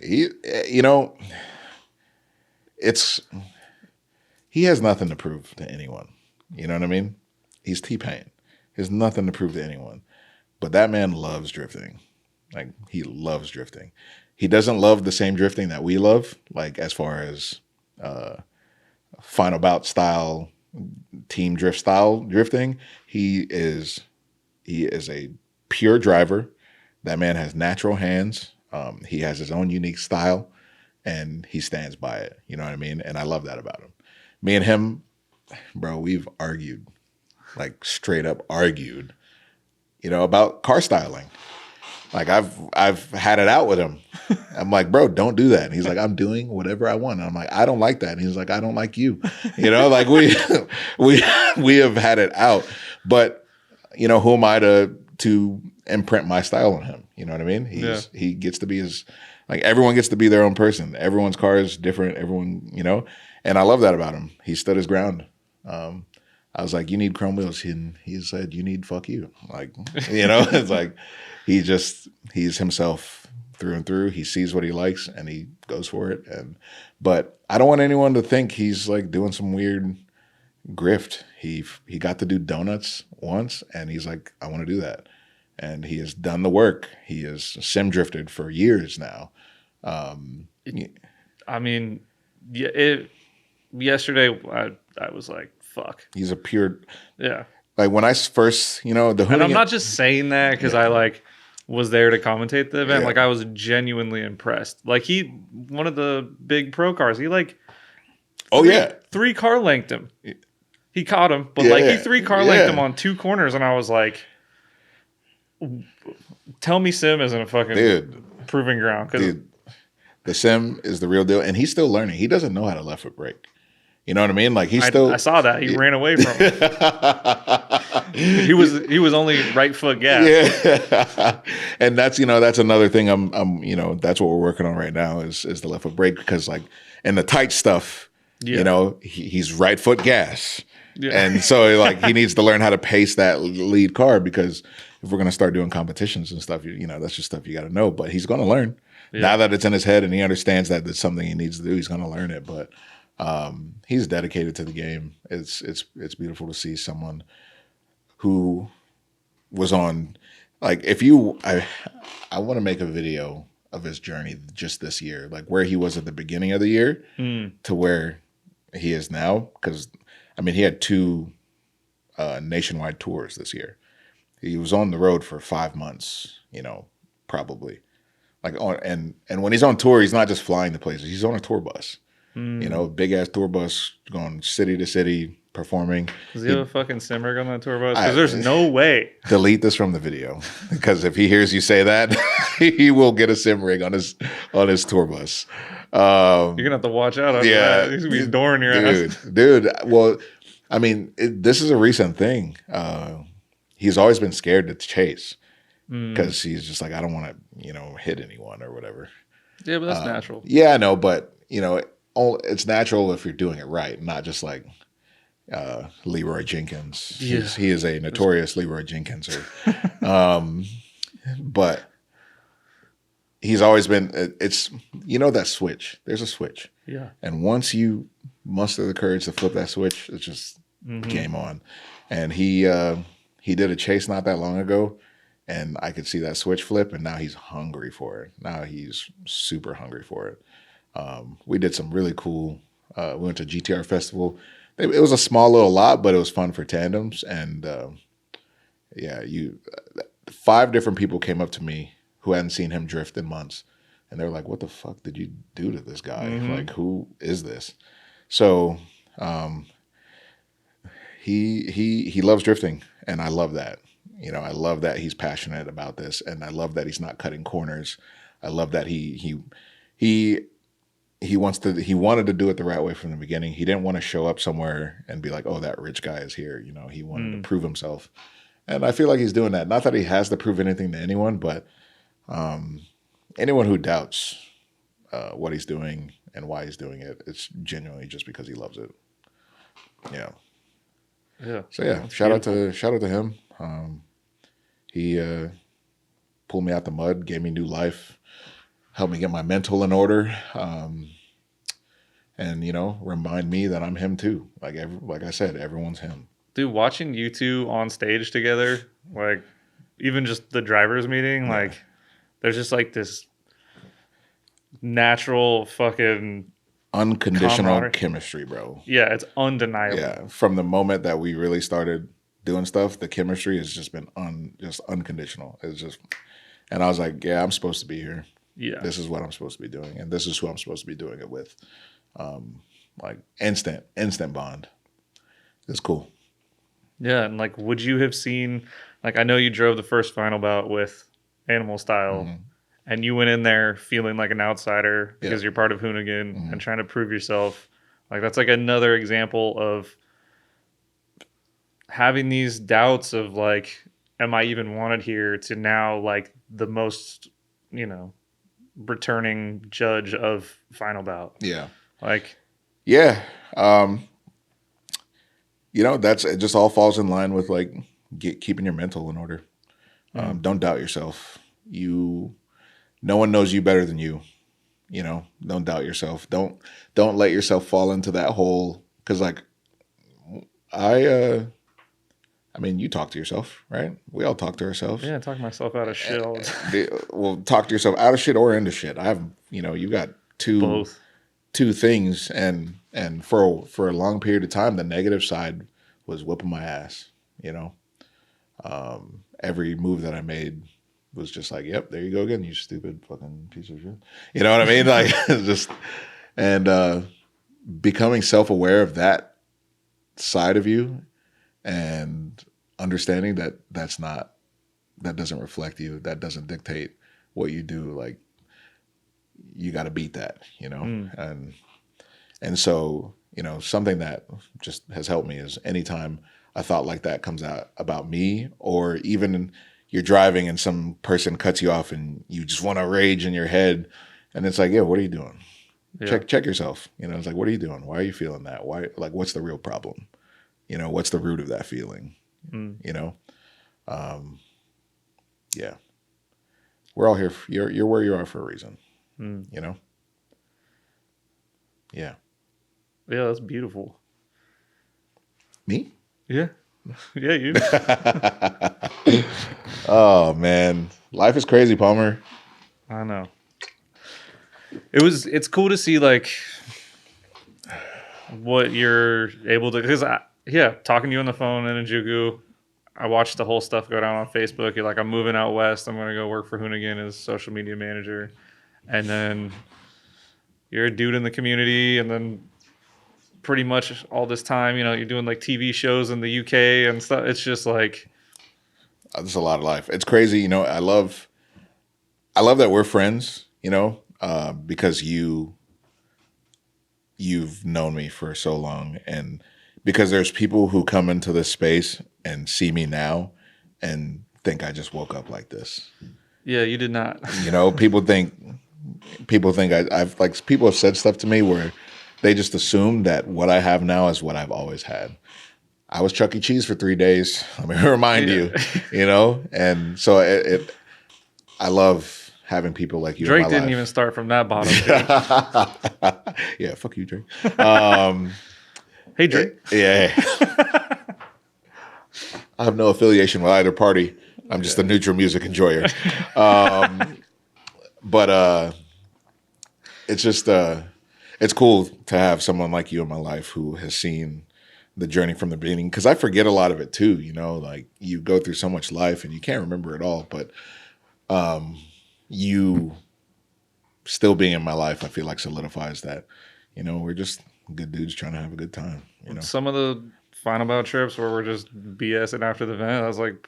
you know, he has nothing to prove to anyone. You know what I mean? He's T-Pain. He has nothing to prove to anyone. But that man loves drifting. Like, he loves drifting. He doesn't love the same drifting that we love, like as far as final bout style team drift style drifting. He is a pure driver. That man has natural hands. He has his own unique style, and he stands by it. You know what I mean? And I love that about him. Me and him, bro, we've argued, like straight up argued, about car styling. Like I've had it out with him. I'm like, bro, don't do that. And he's like, I'm doing whatever I want. And I'm like, I don't like that. And he's like, I don't like you. Like we have had it out. But who am I to imprint my style on him? You know what I mean? He gets to be everyone gets to be their own person. Everyone's car is different. Everyone, and I love that about him. He stood his ground. I was like, you need chrome wheels. He said, you need fuck you. Like, it's like, he's himself through and through. He sees what he likes and he goes for it. But I don't want anyone to think he's like doing some weird grift. He got to do donuts once and he's like, I want to do that. And he has done the work. He has sim drifted for years now. Yesterday I was like, fuck. He's a pure, yeah. Like when I first, the Hoonigan, and I'm not just saying that because I was there to commentate the event. Yeah. Like I was genuinely impressed. Like one of the big pro cars, he three car lengthed him. He caught him, but he three car lengthed him on two corners, and I was like, tell me sim isn't a fucking proving ground. Dude, the sim is the real deal, and he's still learning. He doesn't know how to left foot brake. You know what I mean? Like I saw that. He ran away from him. He was only right foot gas. Yeah. And that's another thing that's what we're working on right now is the left foot brake, because like in the tight stuff, he's right foot gas. Yeah. And so like he needs to learn how to pace that lead car, because if we're going to start doing competitions and stuff, that's just stuff you got to know, but he's going to learn. Yeah. Now that it's in his head and he understands that it's something he needs to do, he's going to learn it. But he's dedicated to the game. It's beautiful to see someone who was on, like, I want to make a video of his journey just this year, like where he was at the beginning of the year to where he is now. Because he had 2 nationwide tours this year. He was on the road for 5 months, probably. And when he's on tour, he's not just flying to places. He's on a tour bus. Big ass tour bus going city to city performing. Does he have a fucking sim rig on that tour bus? Because there's no way. Delete this from the video, because if he hears you say that, he will get a sim rig on his tour bus. You're gonna have to watch out. That. He's gonna be dooring your ass, dude. Well, this is a recent thing. He's always been scared to chase because he's just like, I don't want to, hit anyone or whatever. Yeah, but that's natural. Yeah, I know, but it's natural if you're doing it right, not just like Leroy Jenkins. Yeah. He is a notorious Leroy Jenkinser. But he's always been, it's, that switch. There's a switch. Yeah. And once you muster the courage to flip that switch, it's just game on. And he did a chase not that long ago, and I could see that switch flip, and now he's hungry for it. Now he's super hungry for it. We did some really cool, we went to GTR Festival. It was a small little lot, but it was fun for tandems. And 5 different people came up to me who hadn't seen him drift in months. And they're like, what the fuck did you do to this guy? Like, who is this? So he loves drifting, and I love that. I love that he's passionate about this, and I love that he's not cutting corners. I love that he wanted to do it the right way from the beginning. He didn't want to show up somewhere and be like, oh, that rich guy is here. He wanted to prove himself. And I feel like he's doing that. Not that he has to prove anything to anyone, but anyone who doubts what he's doing and why he's doing it, it's genuinely just because he loves it. Yeah. Yeah. So yeah, shout out to him. He pulled me out the mud, gave me new life, helped me get my mental in order, and remind me that I'm him too. Like I said, everyone's him. Dude, watching you two on stage together, like even just the drivers meeting, like there's just like this natural fucking unconditional camaraderie. chemistry, bro. Yeah, it's undeniable. Yeah, from the moment that we really started doing stuff, the chemistry has just been just unconditional. It's just, and I was like, yeah, I'm supposed to be here. Yeah. This is what I'm supposed to be doing, and this is who I'm supposed to be doing it with. Like instant bond. It's cool. Yeah, and like, would you have seen? Like, I know you drove the first final bout with Animal Style, and you went in there feeling like an outsider because you're part of Hoonigan and trying to prove yourself. Like, that's like another example of having these doubts of like, am I even wanted here? To now like the most, returning judge of final bout. Yeah. Like, yeah. That's it. Just all falls in line with like keeping your mental in order. Don't doubt yourself. No one knows you better than you. Don't doubt yourself. Don't let yourself fall into that hole. Cause like I mean, you talk to yourself, right? We all talk to ourselves. yeah, talk myself out of shit all the time. Well, talk to yourself out of shit or into shit. I have, you got Both. two things, and for a long period of time, the negative side was whipping my ass. Every move that I made was just like, yep, there you go again, you stupid fucking piece of shit. You know what I mean? Like, just and becoming self-aware of that side of you and understanding that that doesn't reflect you, that doesn't dictate what you do. Like, you got to beat that, and so, something that just has helped me is anytime a thought like that comes out about me, or even you're driving and some person cuts you off and you just want to rage in your head, and it's like, yeah, what are you doing? Yeah. Check yourself. It's like, what are you doing? Why are you feeling that? Why? Like, what's the real problem? What's the root of that feeling? Yeah. We're all here. You're where you are for a reason. Yeah. Yeah, that's beautiful. Me? Yeah. Yeah, you. Oh man, life is crazy, Palmer. I know. It's cool to see like what you're able to, because talking to you on the phone in Jugu, I watched the whole stuff go down on Facebook. You're like, I'm moving out west. I'm going to go work for Hoonigan as social media manager. And then you're a dude in the community. And then pretty much all this time, you're doing like TV shows in the UK and stuff. It's just like, there's a lot of life. It's crazy. I love that we're friends, because you've known me for so long, and because there's people who come into this space and see me now and think I just woke up like this. Yeah, you did not. People think I've like, people have said stuff to me where they just assume that what I have now is what I've always had. I was Chuck E. Cheese for 3 days. Let me remind you, and so I love having people like you. Drake in my didn't life. even start from that bottom. Yeah, fuck you, Drake. Hey, Drake. Yeah. I have no affiliation with either party. I'm just a neutral music enjoyer. But it's just it's cool to have someone like you in my life who has seen the journey from the beginning, because I forget a lot of it too. Like, you go through so much life and you can't remember it all, but you still being in my life, I feel like solidifies that. We're just good dudes trying to have a good time. Some of the final bout trips where we're just BSing after the event, I was like,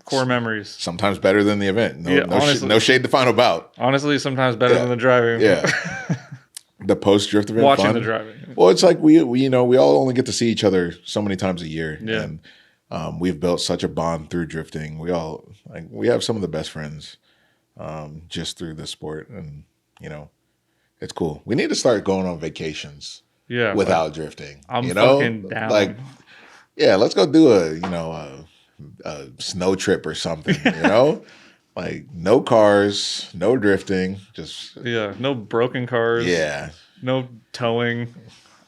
core memories. Sometimes better than the event. Honestly, no shade to final bout. Honestly, sometimes better than the driving. Yeah. The post drift event. Watching fun. the driving. Well, it's like we all only get to see each other so many times a year. Yeah. And we've built such a bond through drifting. We have some of the best friends just through this sport, and it's cool. We need to start going on vacations. Yeah. Without drifting. I'm fucking down. Like, yeah, let's go do a snow trip or something, Like, no cars, no drifting, just no broken cars. Yeah. No towing.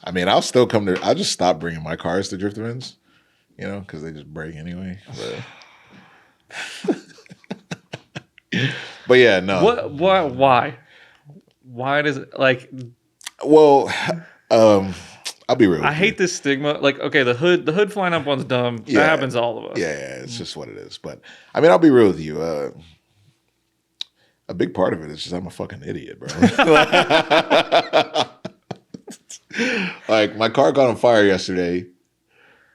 I mean, I'll just stop bringing my cars to drift events, because they just break anyway. But yeah, no. What? Why? Why does it, like? Well, I'll be real. I hate this stigma. Like, okay, the hood flying up one's dumb. Yeah. That happens to all of us. Yeah, it's just what it is. But I mean, I'll be real with you. A big part of it is just I'm a fucking idiot, bro. Like my car caught on fire yesterday.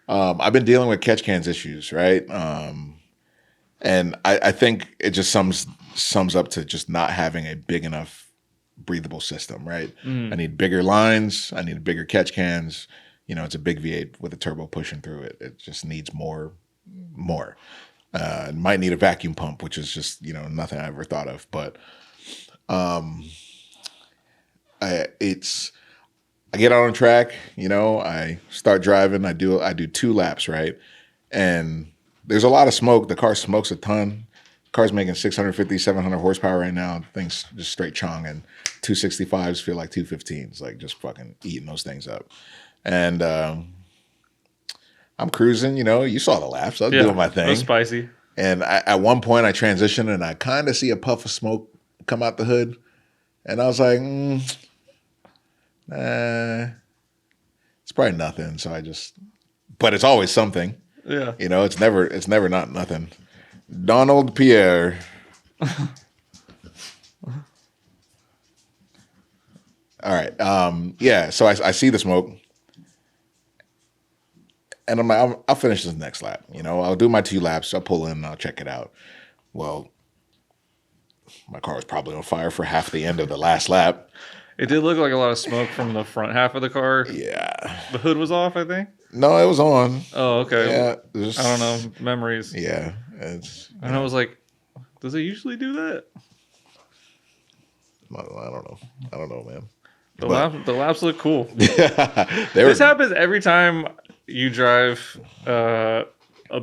I've been dealing with catch cans issues, right? And I think it just sums up to just not having a big enough breathable system, right? I need bigger lines. I need bigger catch cans. You know, it's a big V8 with a turbo pushing through it. It just needs more. It might need a vacuum pump, which is just, you know, nothing I ever thought of. But I get out on track, you know, I start driving. I do 2 laps, right? And there's a lot of smoke. The car smokes a ton. Car's making 650, 700 horsepower right now. Things just straight chong, and 265s feel like 215s, like just fucking eating those things up. And I'm cruising, you know, you saw the laps. I was doing my thing. It was spicy. And at one point I transitioned and I kind of see a puff of smoke come out the hood. And I was like, it's probably nothing. So but it's always something. Yeah. You know, it's never not nothing. Donald Pierre. All right. Yeah. So I see the smoke, and I'm like, I'll finish this next lap. You know, I'll do my 2 laps. I'll pull in and I'll check it out. Well, my car was probably on fire for half the end of the last lap. It did look like a lot of smoke from the front half of the car. Yeah. The hood was off, I think. No, it was on. Oh, okay. Yeah. I don't know. Memories. Yeah. And I was like, does it usually do that? I don't know, man. The laps look cool. This happens every time you drive a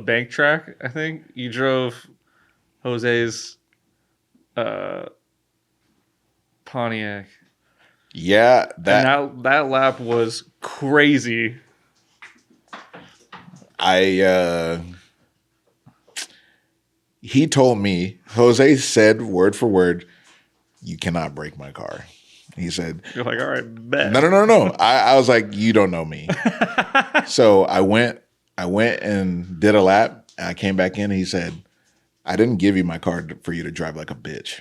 bank track. I think you drove Jose's Pontiac. Yeah, that lap was crazy. He told me, Jose said word for word, you cannot break my car. He said, you're like, all right, bet. No. I was like, you don't know me. So I went and did a lap, and I came back in, and he said, I didn't give you my car for you to drive like a bitch.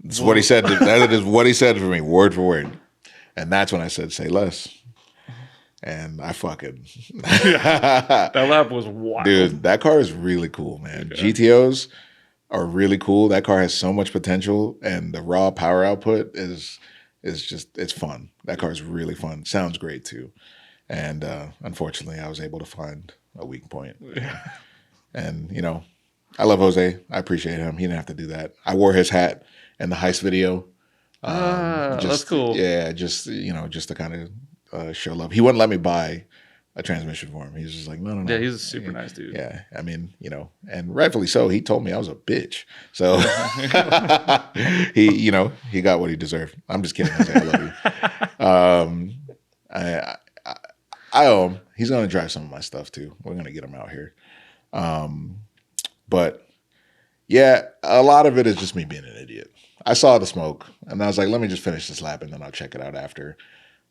That's what he said. That is what he said for me, word for word. And that's when I said, say less. And I fucking... That lap was wild. Dude, that car is really cool, man. Okay. GTOs are really cool. That car has so much potential, and the raw power output is just, it's fun. That car is really fun. Sounds great, too. And unfortunately, I was able to find a weak point. Yeah. And, you know, I love Jose. I appreciate him. He didn't have to do that. I wore his hat in the heist video. That's cool. Yeah, just, you know, just to kind of show love. He wouldn't let me buy a transmission for him. He's just like, no. Yeah, he's a super nice dude. Yeah, I mean, you know, and rightfully so. He told me I was a bitch. So he got what he deserved. I'm just kidding. I love you. I owe him. He's going to drive some of my stuff too. We're going to get him out here. But yeah, a lot of it is just me being an idiot. I saw the smoke and I was like, let me just finish this lap and then I'll check it out after.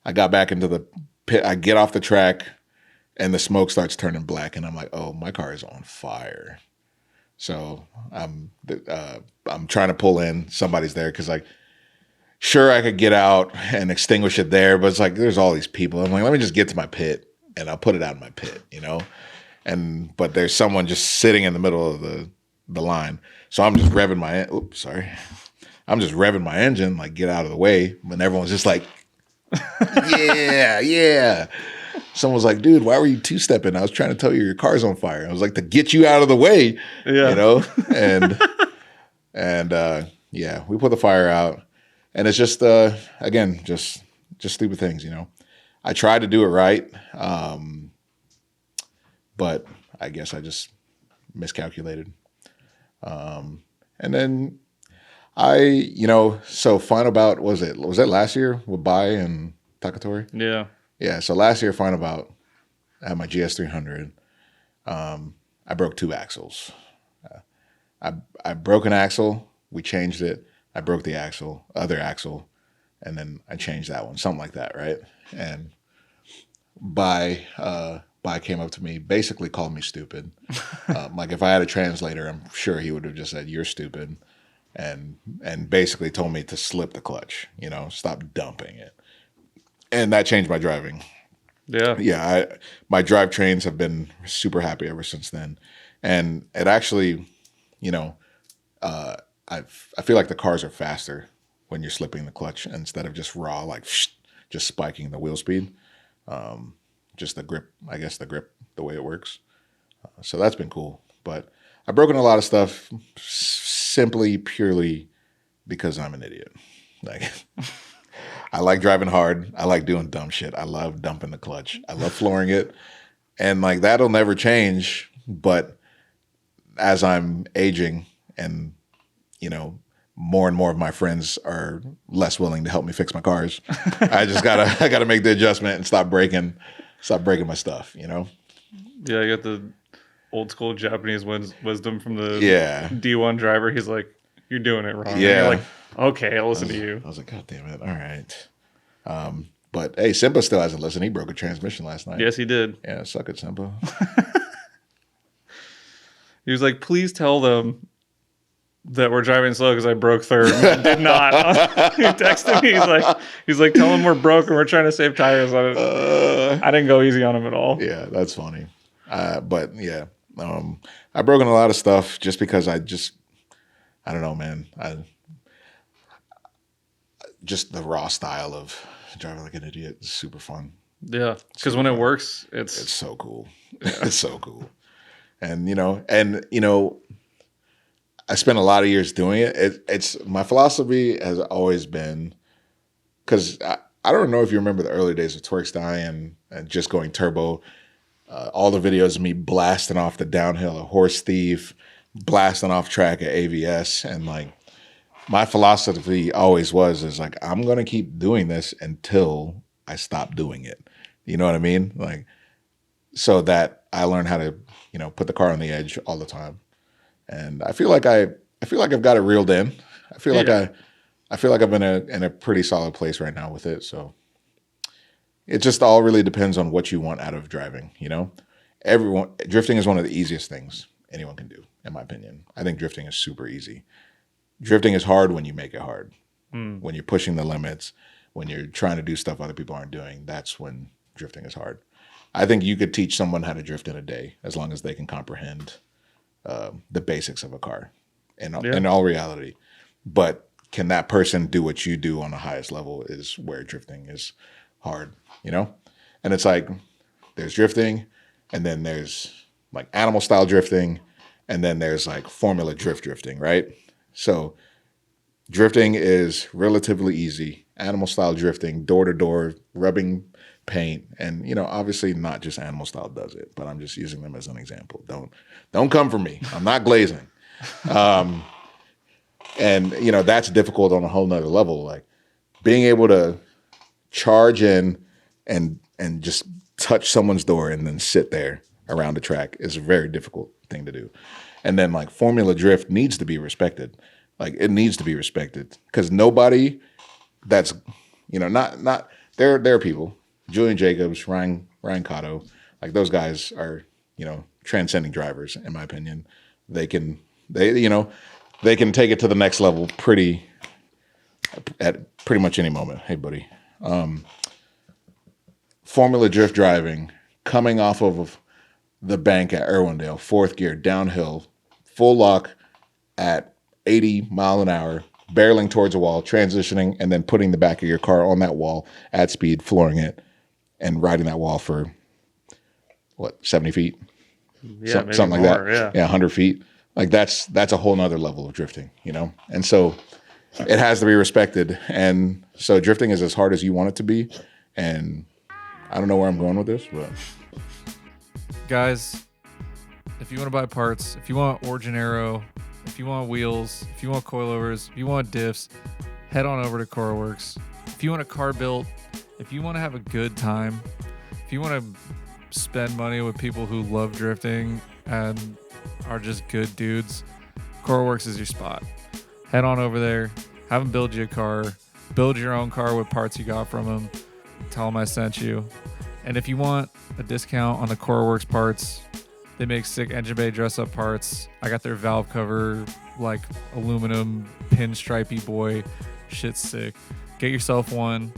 I got back into the pit. I get off the track and the smoke starts turning black and I'm like, oh, my car is on fire. So I'm trying to pull in. Somebody's there because, like, sure, I could get out and extinguish it there, but it's like there's all these people. I'm like, let me just get to my pit and I'll put it out in my pit, you know? But there's someone just sitting in the middle of the line. So I'm just revving I'm just revving my engine, like, get out of the way. And everyone's just like, yeah. Someone's like, dude, why were you two-stepping? I was trying to tell you your car's on fire. I was like, to get you out of the way, you know? And yeah, we put the fire out. And it's just, again, just stupid things, you know? I tried to do it right, but I guess I just miscalculated. And then so Final Bout, was it last year with Bai and Takatori? Yeah. Yeah, so last year, Final Bout, I had my GS300. I broke 2 axles. I broke an axle. We changed it. I broke the other axle, and then I changed that one, something like that, right? And Bai came up to me, basically called me stupid. Like if I had a translator, I'm sure he would have just said, "You're stupid," and basically told me to slip the clutch, stop dumping it. And that changed my driving. Yeah. Yeah, my drivetrains have been super happy ever since then. And it actually, I feel like the cars are faster when you're slipping the clutch instead of just raw, like just spiking the wheel speed. Just the grip, I guess the way it works. So that's been cool. But I've broken a lot of stuff simply, purely because I'm an idiot. Like, I like driving hard. I like doing dumb shit. I love dumping the clutch. I love flooring it. And like, that'll never change. But as I'm aging and, more and more of my friends are less willing to help me fix my cars, I gotta make the adjustment and stop breaking my stuff, Yeah, you got the old school Japanese wisdom from the Yeah. D1 driver. He's like, "You're doing it wrong." And Yeah. you're like, "Okay, I'll listen to you." I was like, God damn it. All right. But hey, Simba still hasn't listened. He broke a transmission last night. Yes, he did. Yeah, suck it, Simba. He was like, "Please tell them that we're driving slow because I broke third." I did not. He texted me. He's like, "Tell them we're broke and we're trying to save tires." I didn't go easy on him at all. Yeah, that's funny. But yeah, I've broken a lot of stuff just because I don't know, man. Just the raw style of driving like an idiot is super fun. Yeah, because when it works, It's so cool. It's so cool. And I spent a lot of years doing it. It's my philosophy has always been, because I don't know if you remember the early days of Twerkstein and just going turbo. All the videos of me blasting off the downhill at Horse Thief, blasting off track at AVS, and like my philosophy always is like, I'm gonna keep doing this until I stop doing it. You know what I mean? Like, so that I learn how to put the car on the edge all the time. And I feel like I've got it reeled in. I feel like I'm in a pretty solid place right now with it. So it just all really depends on what you want out of driving. Drifting is one of the easiest things anyone can do, in my opinion. I think drifting is super easy. Drifting is hard when you make it hard. When you're pushing the limits, when you're trying to do stuff other people aren't doing, that's when drifting is hard. I think you could teach someone how to drift in a day as long as they can comprehend the basics of a car in all reality. But can that person do what you do on the highest level is where drifting is hard, And it's like, there's drifting, and then there's like animal style drifting, and then there's like formula drifting, right? So drifting is relatively easy. Animal style drifting, door to door, rubbing paint, and obviously not just animal style does it, but I'm just using them as an example. Don't come for me. I'm not glazing. And that's difficult on a whole nother level. Like being able to charge in and just touch someone's door and then sit there around the track is a very difficult thing to do. And then like formula drift needs to be respected. Like it needs to be respected because nobody that's not there are people, Julian Jacobs, Ryan Cotto, like those guys are, transcending drivers, in my opinion. They can take it to the next level at pretty much any moment. Hey, buddy. Formula drift driving, coming off of the bank at Irwindale, fourth gear, downhill, full lock at 80 mile an hour, barreling towards a wall, transitioning, and then putting the back of your car on that wall at speed, flooring it, and riding that wall for, 70 feet? Yeah, something more, like that. Yeah, 100 feet. Like that's a whole nother level of drifting, And so it has to be respected. And so drifting is as hard as you want it to be. And I don't know where I'm going with this, but guys, if you want to buy parts, if you want Origin Aero, if you want wheels, if you want coilovers, if you want diffs, head on over to CoreWorks. If you want a car built, if you want to have a good time, if you want to spend money with people who love drifting and are just good dudes, CoreWorks is your spot. Head on over there, have them build you a car, Build your own car with parts you got from them. Tell them I sent you. And if you want a discount on the CoreWorks parts, they make sick engine bay dress-up parts. I got their valve cover, like aluminum pinstripey boy. Shit's sick. Get yourself one.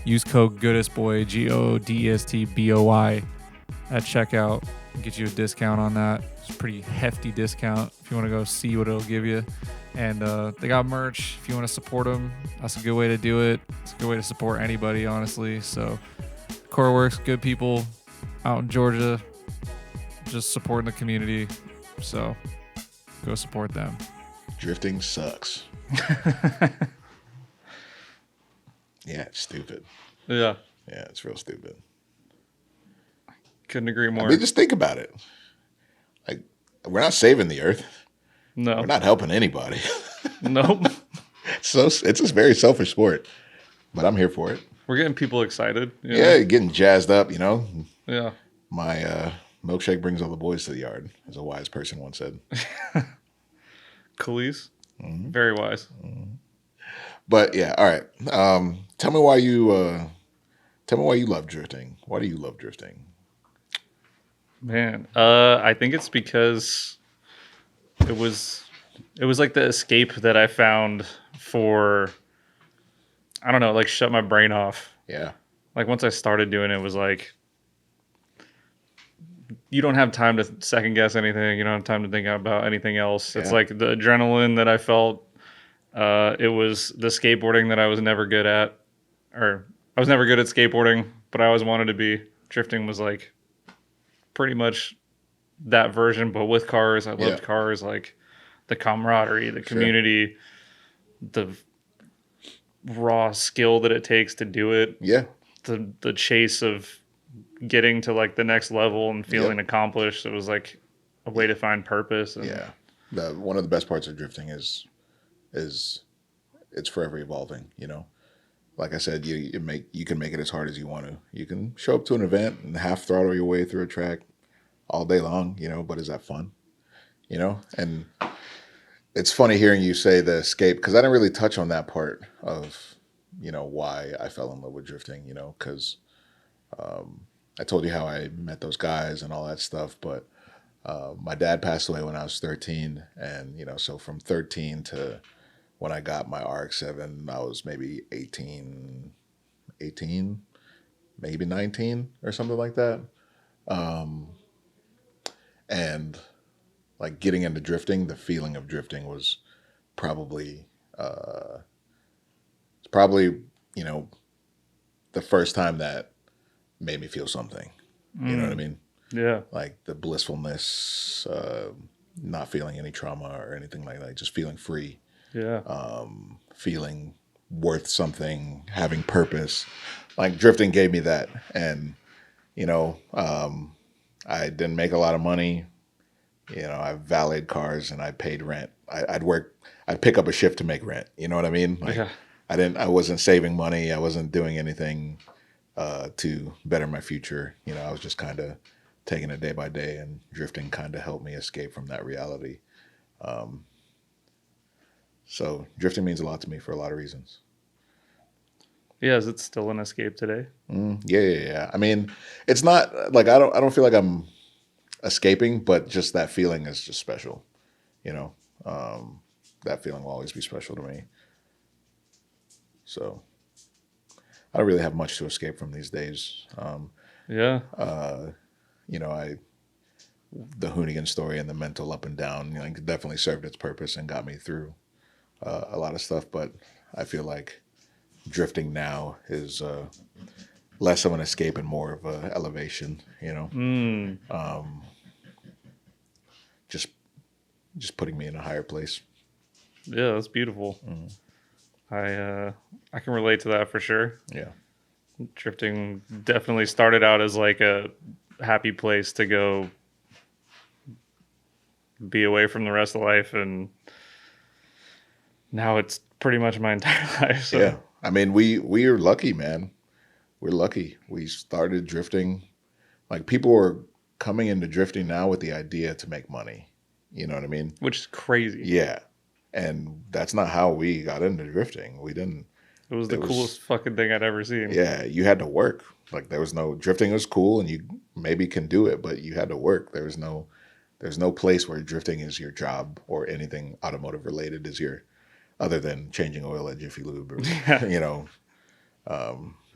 Use code GoodestBoy, GODESTBOY at checkout. Get you a discount on that. It's a pretty hefty discount if you want to go see what it'll give you. And they got merch. If you want to support them, that's a good way to do it. It's a good way to support anybody, honestly. So CoreWorks, good people out in Georgia, just supporting the community. So go support them. Drifting sucks. Yeah, it's stupid. Yeah. Yeah, it's real stupid. Couldn't agree more. I mean, just think about it. Like, we're not saving the earth. No. We're not helping anybody. Nope. So it's a very selfish sport, but I'm here for it. We're getting people excited. Yeah, getting jazzed up, you know. Yeah. My milkshake brings all the boys to the yard, as a wise person once said. Khalees. Very wise. But yeah, all right. Tell me why you love drifting. Why do you love drifting? Man, I think it's because it was like the escape that I found for, I don't know, like shut my brain off. Yeah. Like once I started doing it, it was like, you don't have time to second guess anything. You don't have time to think about anything else. It's like the adrenaline that I felt. It was the skateboarding that I was never good at, or I was never good at skateboarding, but I always wanted to be. Drifting was like pretty much that version, but with cars. I loved cars, like the camaraderie, the community, the raw skill that it takes to do it. Yeah. The chase of getting to like the next level and feeling accomplished. It was like a way to find purpose. And one of the best parts of drifting is it's forever evolving, you know. Like I said, you can make it as hard as you want to. You can show up to an event and half throttle your way through a track all day long, you know, but is that fun? You know? And it's funny hearing you say the escape, because I didn't really touch on that part of, you know, why I fell in love with drifting, you know, because I told you how I met those guys and all that stuff, but my dad passed away when I was 13, and, you know, so from 13 to when I got my RX-7, I was maybe 18, maybe 19 or something like that. And like getting into drifting, the feeling of drifting was probably, you know, the first time that made me feel something. You know what I mean? Yeah. Like the blissfulness, not feeling any trauma or anything like that, just feeling free. Yeah. Feeling worth something, having purpose. Like drifting gave me that. And, you know, I didn't make a lot of money. You know, I valeted cars and I paid rent. I'd pick up a shift to make rent. You know what I mean? Like, I wasn't saving money. I wasn't doing anything to better my future. You know, I was just kind of taking it day by day, and drifting kind of helped me escape from that reality. So drifting means a lot to me for a lot of reasons. Yeah, is it still an escape today? Yeah. I mean, it's not like I don't feel like I'm escaping, but just that feeling is just special. You know, that feeling will always be special to me. So I don't really have much to escape from these days. You know, the Hoonigan story and the mental up and down, you know, definitely served its purpose and got me through a lot of stuff. But I feel like drifting now is less of an escape and more of an elevation. You know, just putting me in a higher place. Yeah, that's beautiful. I can relate to that for sure. Yeah, drifting definitely started out as like a happy place to go be away from the rest of life, and now it's pretty much my entire life. So. Yeah, I mean, we are lucky, man. We're lucky. We started drifting. Like, people are coming into drifting now with the idea to make money. You know what I mean? Which is crazy. Yeah. And that's not how we got into drifting. We didn't It was the coolest fucking thing I'd ever seen. Yeah, you had to work. Like there was no drifting was cool and you maybe can do it, but you had to work. There's no place where drifting is your job or anything automotive related is your other than changing oil at Jiffy Lube or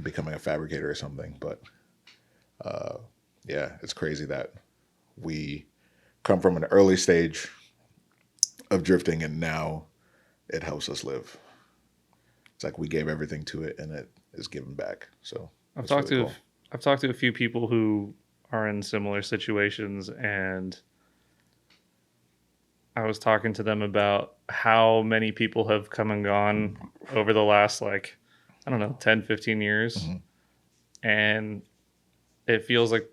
becoming a fabricator or something. But yeah, it's crazy that we come from an early stage of drifting and now it helps us live. It's like we gave everything to it and it is given back. So I've talked to a few people who are in similar situations, and I was talking to them about how many people have come and gone over the last, 10, 15 years. Mm-hmm. And it feels like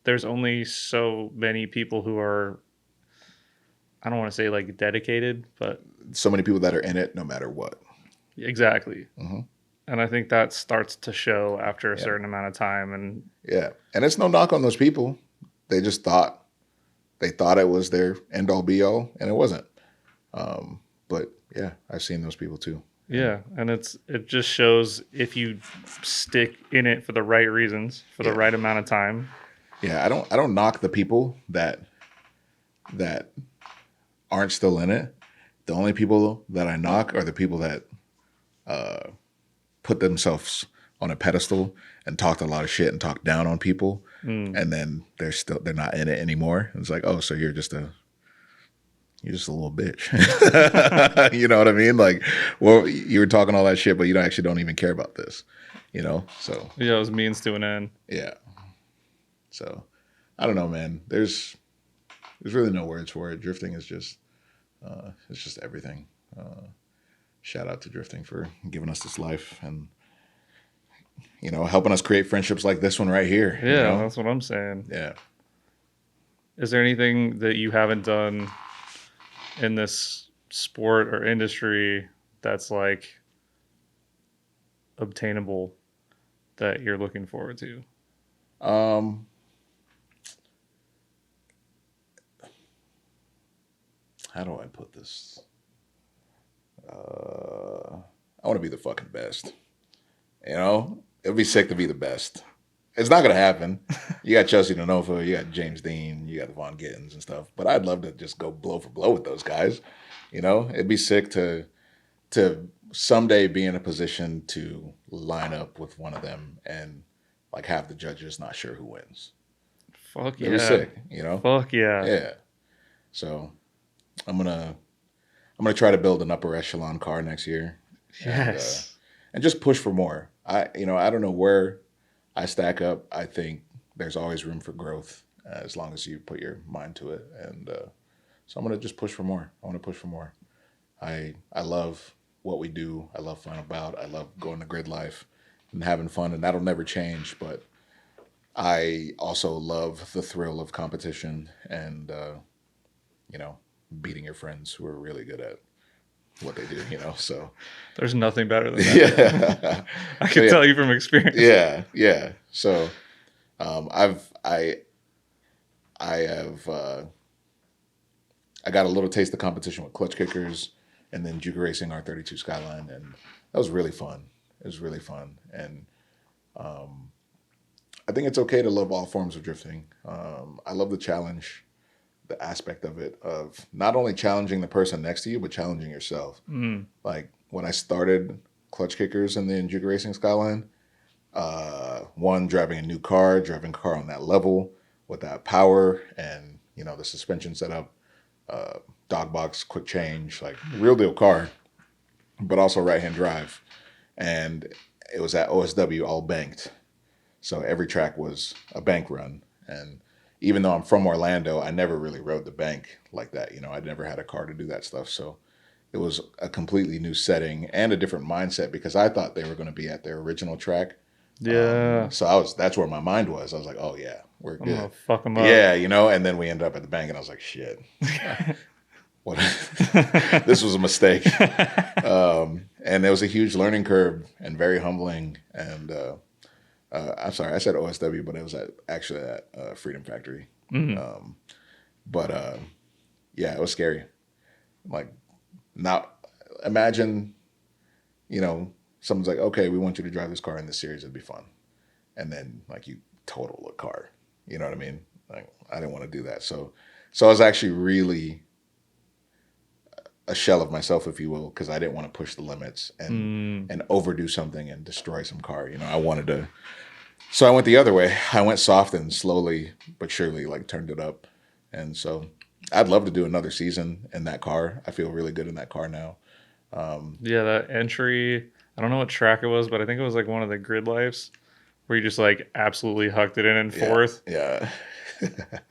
there's only so many people who are, I don't want to say dedicated, but so many people that are in it no matter what. Exactly. Mm-hmm. And I think that starts to show after a certain amount of time. And and it's no knock on those people. They just thought it was their end all be all, and it wasn't. But yeah, I've seen those people too. Yeah, and it just shows if you stick in it for the right reasons, for the right amount of time. Yeah, I don't knock the people that aren't still in it. The only people that I knock are the people that put themselves on a pedestal and talked a lot of shit and talked down on people, and then they're not in it anymore. And it's like, oh, so you're just a little bitch. You know what I mean? Like, well, you were talking all that shit, but you actually don't even care about this. You know? So yeah, it was means to an end. Yeah. So I don't know, man. There's really no words for it. Drifting is just it's just everything. Shout out to drifting for giving us this life and, helping us create friendships like this one right here. Yeah, that's what I'm saying. Yeah. Is there anything that you haven't done in this sport or industry that's obtainable that you're looking forward to? How do I put this? I want to be the fucking best. It'd be sick to be the best. It's not gonna happen. You got Chelsea Denova, you got James Dean, you got the Von Gittens and stuff. But I'd love to just go blow for blow with those guys. It'd be sick to someday be in a position to line up with one of them and have the judges not sure who wins. Fuck yeah. It'd be sick, Fuck yeah. Yeah. So I'm gonna try to build an upper echelon car next year. Yes. And just push for more. I don't know where I stack up. I think there's always room for growth as long as you put your mind to it. And so I'm gonna just push for more. I want to push for more. I love what we do. I love Final Bout. I love going to grid life and having fun, and that'll never change. But I also love the thrill of competition and beating your friends who are really good at what they do, so there's nothing better than that. Yeah. I can tell you from experience. Yeah. So I got a little taste of competition with clutch kickers and then Juke Racing R32 Skyline, and that was really fun. It was really fun. And I think it's okay to love all forms of drifting. I love the challenge, the aspect of it, of not only challenging the person next to you, but challenging yourself. Mm. Like when I started clutch kickers and then Juke Racing Skyline, driving a car on that level with that power and, the suspension setup, dog box, quick change, real deal car, but also right-hand drive. And it was at OSW all banked. So every track was a bank run. And even though I'm from Orlando, I never really rode the bank like that. I never had a car to do that stuff. So it was a completely new setting and a different mindset because I thought they were going to be at their original track. Yeah. So that's where my mind was. I was like, oh yeah, we're good. I'm gonna fuck them up. Yeah, and then we ended up at the bank and I was like, shit. What? This was a mistake. And it was a huge learning curve and very humbling. And I'm sorry, I said OSW, but it was actually at Freedom Factory. Mm-hmm. Yeah, it was scary. Now imagine, someone's like, okay, we want you to drive this car in this series. It'd be fun. And then like you total a car. You know what I mean? Like I didn't want to do that. So I was actually really a shell of myself, if you will, because I didn't want to push the limits and overdo something and destroy some car. You know, I wanted to. So I went the other way. I went soft and slowly but surely like turned it up. And so I'd love to do another season in that car. I feel really good in that car now. Yeah, that entry, I don't know what track it was, but I think it was like one of the grid lives where you just like absolutely hucked it in fourth. Yeah.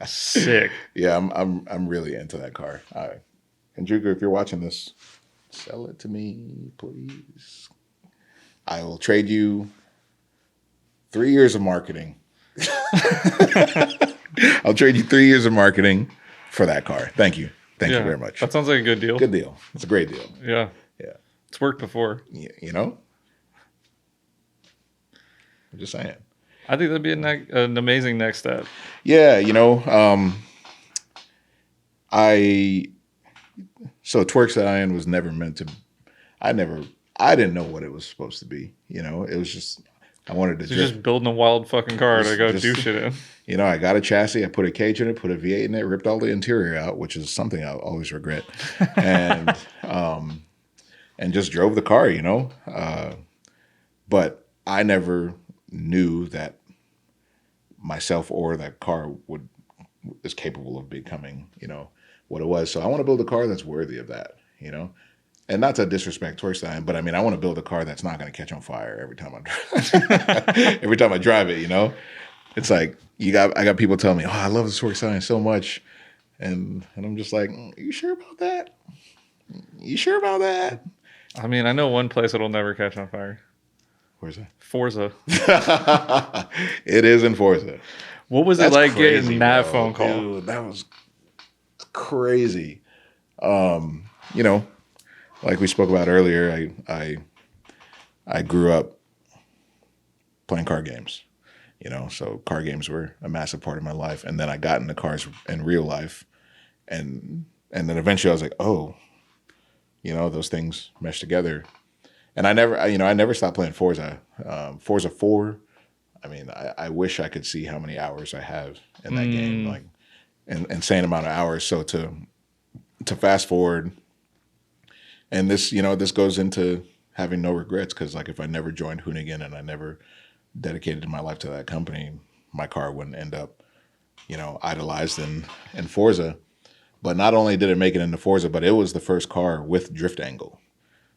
Sick. Yeah, I'm really into that car. And Juker, if you're watching this, sell it to me, please. I will trade you 3 years of marketing. I'll trade you 3 years of marketing for that car. Thank you. Thank you very much. That sounds like a good deal. Good deal. It's a great deal. Yeah. Yeah. It's worked before. You know? I'm just saying. I think that'd be an amazing next step. Yeah, you know, so Twerk Stallion was never meant to. I didn't know what it was supposed to be. You know, it was just I wanted to. So you're just building a wild fucking car to go do shit in. You know, I got a chassis, I put a cage in it, put a V8 in it, ripped all the interior out, which is something I'll always regret, and just drove the car. You know, but I never knew that myself or that car is capable of becoming, you know, what it was. So I want to build a car that's worthy of that, you know, and not to disrespect Twerk Stallion, but I mean, I want to build a car that's not going to catch on fire every time I drive it, you know. It's like I got people telling me, oh, I love the Twerk Stallion so much, and I'm just like, you sure about that? You sure about that? I mean, I know one place it'll never catch on fire. Where's that? Forza. It is in Forza. What was it like getting that phone call? Dude, that was crazy. You know, like we spoke about earlier, I grew up playing card games. You know, so card games were a massive part of my life. And then I got into cars in real life. And then eventually I was like, oh, you know, those things mesh together. And I never stopped playing Forza. Forza 4, I mean, I wish I could see how many hours I have in that game, like an insane amount of hours. So to fast forward, and this, you know, this goes into having no regrets, because like if I never joined Hoonigan and I never dedicated my life to that company, my car wouldn't end up, you know, idolized in Forza. But not only did it make it into Forza, but it was the first car with drift angle.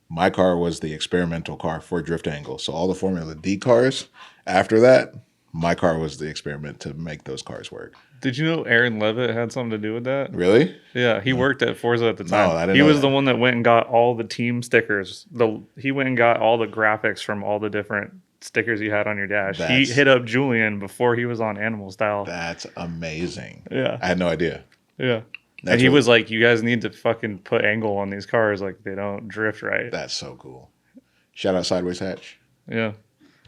My car was the experimental car for drift angle. So all the Formula D cars after that, my car was the experiment to make those cars work. Did you know Aaron Levitt had something to do with that? Really? Yeah, he worked at Forza at the time. No, I didn't he know was that. the one that went and got all the team stickers. He went and got all the graphics from all the different stickers you had on your dash. He hit up Julian before he was on Animal Style. That's amazing. Yeah. I had no idea. Yeah. And he was like, you guys need to fucking put angle on these cars. Like, they don't drift right. That's so cool. Shout out Sideways Hatch. Yeah.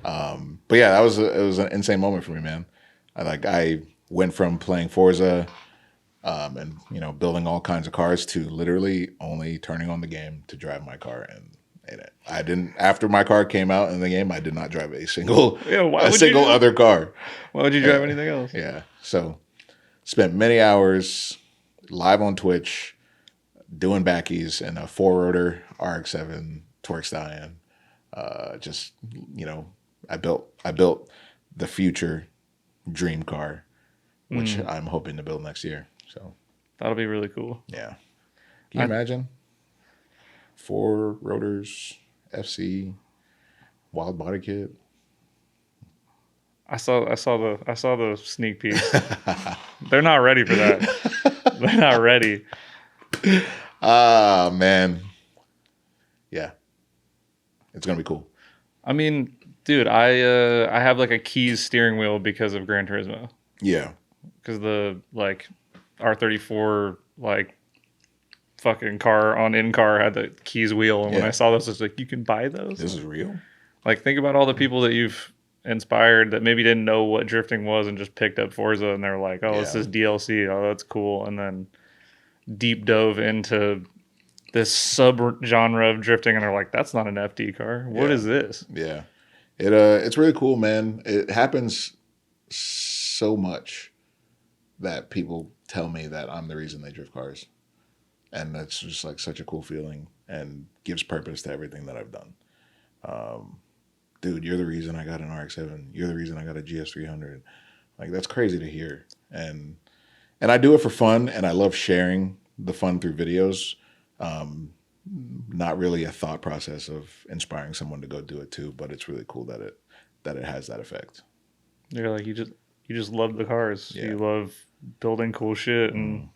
But yeah, it was an insane moment for me, man. I went from playing Forza and, you know, building all kinds of cars to literally only turning on the game to drive my car in it. I didn't, after my car came out in the game, I did not drive a single other car. Why would you drive anything else? Yeah. So spent many hours live on Twitch doing backies in a 4-rotor RX-7 Twerk Stallion. Just, you know, I built the future dream car, which I'm hoping to build next year. So that'll be really cool. Yeah. Can you imagine? 4 rotors, FC, wild body kit. I saw the sneak peek. They're not ready for that. They're not ready. Ah, man. Yeah. It's going to be cool. I mean, dude, I have like a keys steering wheel because of Gran Turismo. Yeah. Because the like R34 like fucking car on in-car had the keys wheel. And when I saw this, I was like, you can buy those? This is real? Like, think about all the people that you've inspired that maybe didn't know what drifting was and just picked up Forza and they're like, oh, this is DLC. Oh, that's cool. And then deep dove into this sub genre of drifting, and they're like, that's not an FD car. What is this? Yeah. It's really cool, man. It happens so much that people tell me that I'm the reason they drift cars. And that's just like such a cool feeling and gives purpose to everything that I've done. Dude, you're the reason I got an RX-7. You're the reason I got a GS300. Like, that's crazy to hear. And I do it for fun, and I love sharing the fun through videos. Not really a thought process of inspiring someone to go do it too, but it's really cool that it has that effect. You're like, you just love the cars. Yeah. You love building cool shit and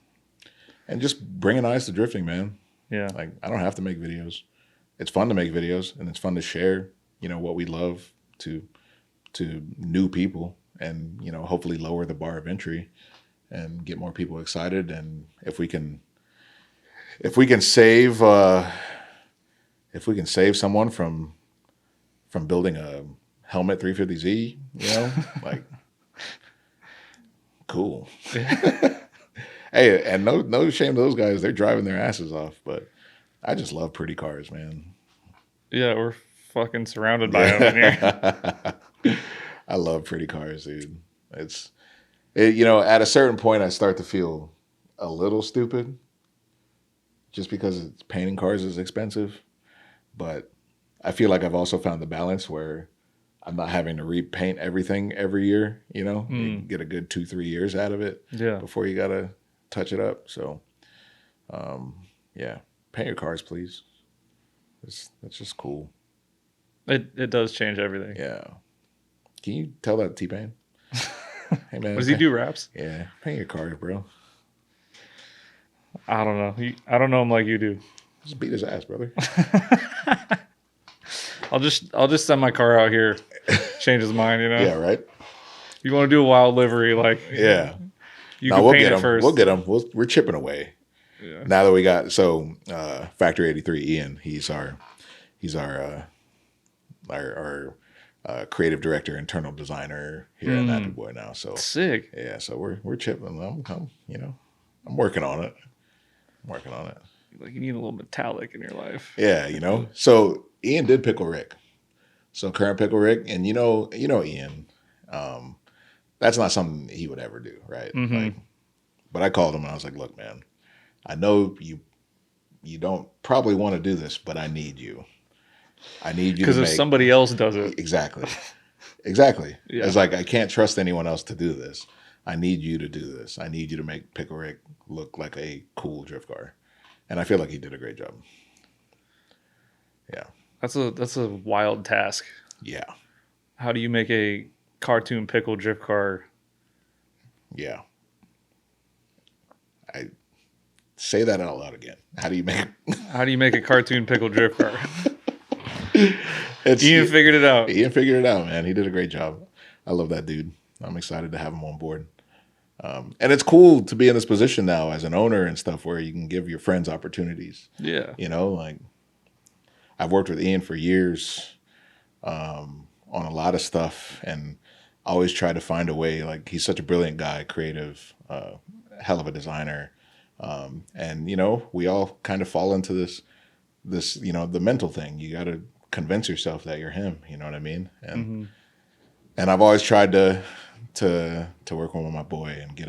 just bringing eyes to drifting, man. Yeah. Like, I don't have to make videos. It's fun to make videos, and it's fun to share, what we love to new people, and, hopefully lower the bar of entry and get more people excited. And if we can save someone from building a helmet 350Z, like, cool. Hey, and no shame to those guys. They're driving their asses off, but I just love pretty cars, man. Yeah, we're fucking surrounded by them in here. I love pretty cars, dude. At a certain point, I start to feel a little stupid just because painting cars is expensive. But I feel like I've also found the balance where I'm not having to repaint everything every year, You can get a good 2-3 years out of it before you got to touch it up. So, paint your cars, please. That's just cool. It does change everything. Yeah. Can you tell that to T-Pain? Hey, man. Does he do raps? Yeah. Paint your cars, bro. I don't know. I don't know him like you do. Just beat his ass, brother. I'll just send my car out here, change his mind, Yeah, right? If you want to do a wild livery, like, yeah. you can paint it first. We'll get him. We're chipping away. Yeah. Now that we got Factory 83 Ian, he's our creative director, internal designer here at Nappy Boy now. So sick. Yeah, so we're chipping. I'm working on it. Like, you need a little metallic in your life. Yeah, So Ian did Pickle Rick. So current Pickle Rick, and you know Ian. That's not something he would ever do, right? Mm-hmm. Like, but I called him and I was like, "Look, man, I know you don't probably want to do this, but I need you. Because if somebody else does it, exactly. Yeah. It's like I can't trust anyone else to do this. I need you to do this. I need you to make Pickle Rick look like a cool drift car." And I feel like he did a great job. Yeah. That's a wild task. Yeah. How do you make a cartoon pickle drift car? Yeah. I say that out loud again. How do you make a cartoon pickle drift car? Ian figured it out. Ian figured it out, man. He did a great job. I love that dude. I'm excited to have him on board. And it's cool to be in this position now as an owner and stuff where you can give your friends opportunities. Yeah. Like I've worked with Ian for years on a lot of stuff and always try to find a way. Like, he's such a brilliant guy, creative, hell of a designer. And, we all kind of fall into this, the mental thing. You got to convince yourself that you're him. You know what I mean? And and I've always tried to work with my boy and get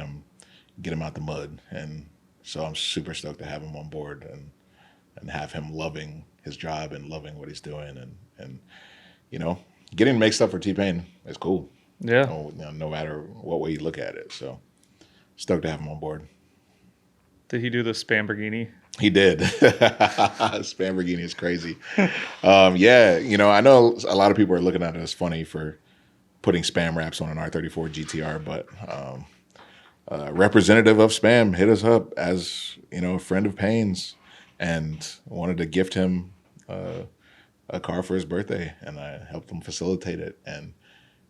him out the mud. And so I'm super stoked to have him on board and have him loving his job and loving what he's doing. And getting to make stuff for T-Pain is cool. Yeah. No matter what way you look at it. So stoked to have him on board. Did he do the Spamborghini? He did. Spamborghini is crazy. I know a lot of people are looking at it as funny for putting Spam wraps on an R34 GTR, but representative of Spam hit us up as, a friend of Payne's and wanted to gift him a car for his birthday, and I helped him facilitate it. And,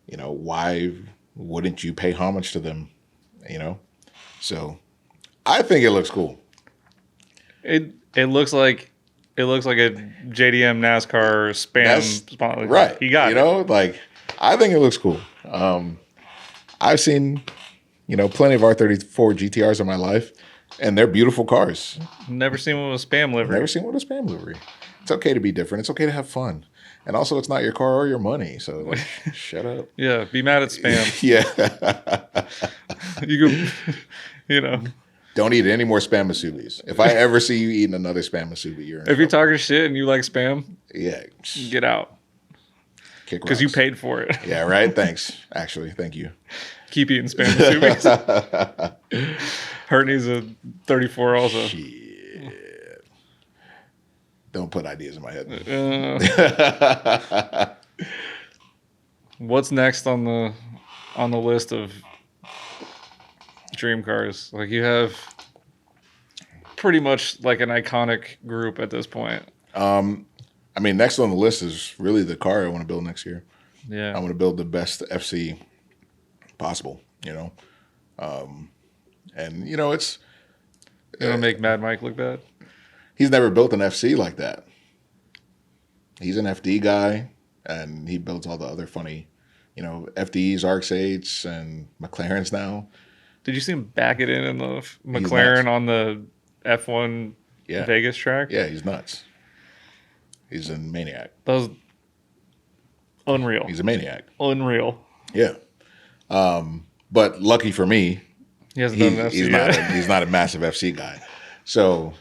why wouldn't you pay homage to them, So I think it looks cool. It looks like a JDM NASCAR Spam spot. Right. He got it. Like, I think it looks cool. I've seen, plenty of R34 GTRs in my life. And they're beautiful cars. Never seen one with spam livery. Never seen one with a spam livery. It's okay to be different. It's okay to have fun. And also, it's not your car or your money. So like, shut up. Yeah, be mad at spam. Yeah. You go, you know. Don't eat any more spam masubis. If I ever see you eating another spam masubi, you're in If you're trouble. talking shit and you like spam, Yeah. get out. Kick Because you rocks. paid for it. Yeah, right? Thanks. Actually, thank you. Keep eating spam masubis. Hert needs a 34 also. Shit. Don't put ideas in my head. What's next on the list of dream cars? Like, you have pretty much like an iconic group at this point. I mean, next on the list is really the car I want to build next year. Yeah. I want to build the best FC possible, you know? And, you know, it's... It'll make Mad Mike look bad. He's never built an FC like that. He's an FD guy, and he builds all the other funny, you know, FDs, RX-8s, and McLarens now. Did you see him back it in the nuts. McLaren on the F1 Yeah. Vegas track? Yeah, he's nuts. He's a maniac. That was unreal. He's a maniac. Unreal. Yeah. But lucky for me, He hasn't done an FC yet. he's not a massive FC guy. So,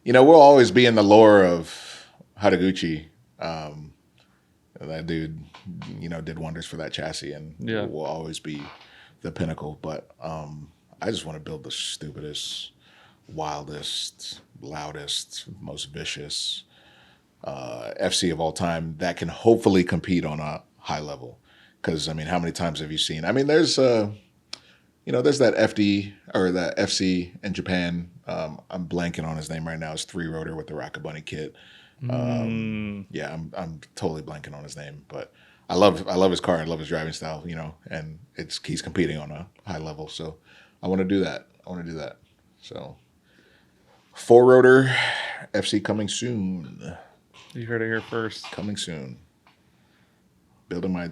you know, we'll always be in the lore of Haraguchi. That dude, you know, did wonders for that chassis, and Yeah. will always be the pinnacle. But I just want to build the stupidest, wildest, loudest, most vicious FC of all time that can hopefully compete on a high level. Because, I mean, how many times have you seen? I mean, there's you know, there's that FD or that FC in Japan. I'm blanking on his name right now. It's 3-rotor with the Rocket Bunny kit. Yeah, I'm totally blanking on his name, but I love his car. I love his driving style, you know, and he's competing on a high level. So I want to do that. So 4-rotor FC coming soon. You heard it here first. Coming soon. Building my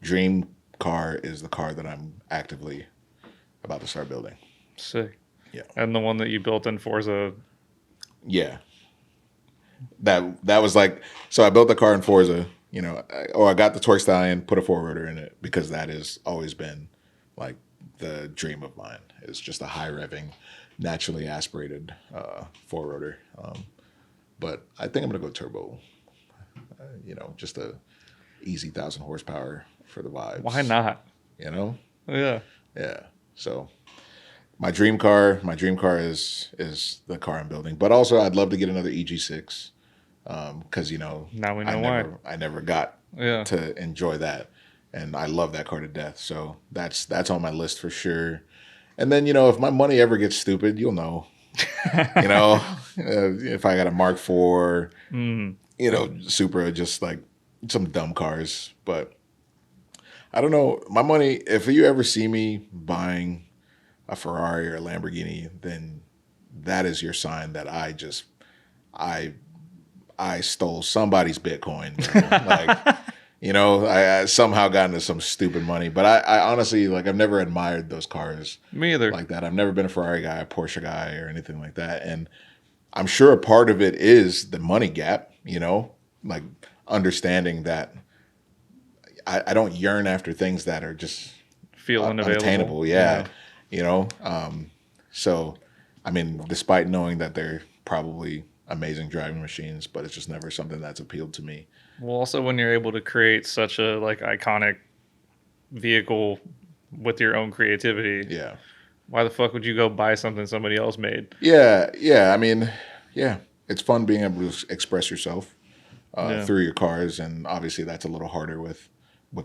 dream car is the car that I'm actively about to start building. Sick. Yeah. And the one that you built in Forza. Yeah. That was like, so I built the car in Forza, you know, I got the Torque Stallion, put a 4-rotor in it, because that has always been like the dream of mine. It's just a high revving, naturally aspirated 4-rotor. But I think I'm gonna go turbo. You know, just a easy 1,000 horsepower for the vibes. Why not? You know? Yeah. Yeah. So my dream car is the car I'm building. But also I'd love to get another EG6. Because, you know, Now we know why. I never got to enjoy that. And I love that car to death. So that's on my list for sure. And then, you know, if my money ever gets stupid, you'll know. You know, if I got a Mark IV, you know, Supra, just like some dumb cars. But I don't know. My money, if you ever see me buying a Ferrari or a Lamborghini, then that is your sign that I stole somebody's Bitcoin. Like, you know, I somehow got into some stupid money. But I honestly, like, I've never admired those cars. Me either. Like that. I've never been a Ferrari guy, a Porsche guy, or anything like that. And I'm sure a part of it is the money gap, you know, like understanding that I don't yearn after things that are just Feel unavailable. unattainable. Yeah. You know, so, I mean, despite knowing that they're probably amazing driving machines, but it's just never something that's appealed to me. Well, also when you're able to create such a like iconic vehicle with your own creativity, Yeah. why the fuck would you go buy something somebody else made? Yeah. Yeah. I mean, yeah, it's fun being able to express yourself through your cars. And obviously that's a little harder with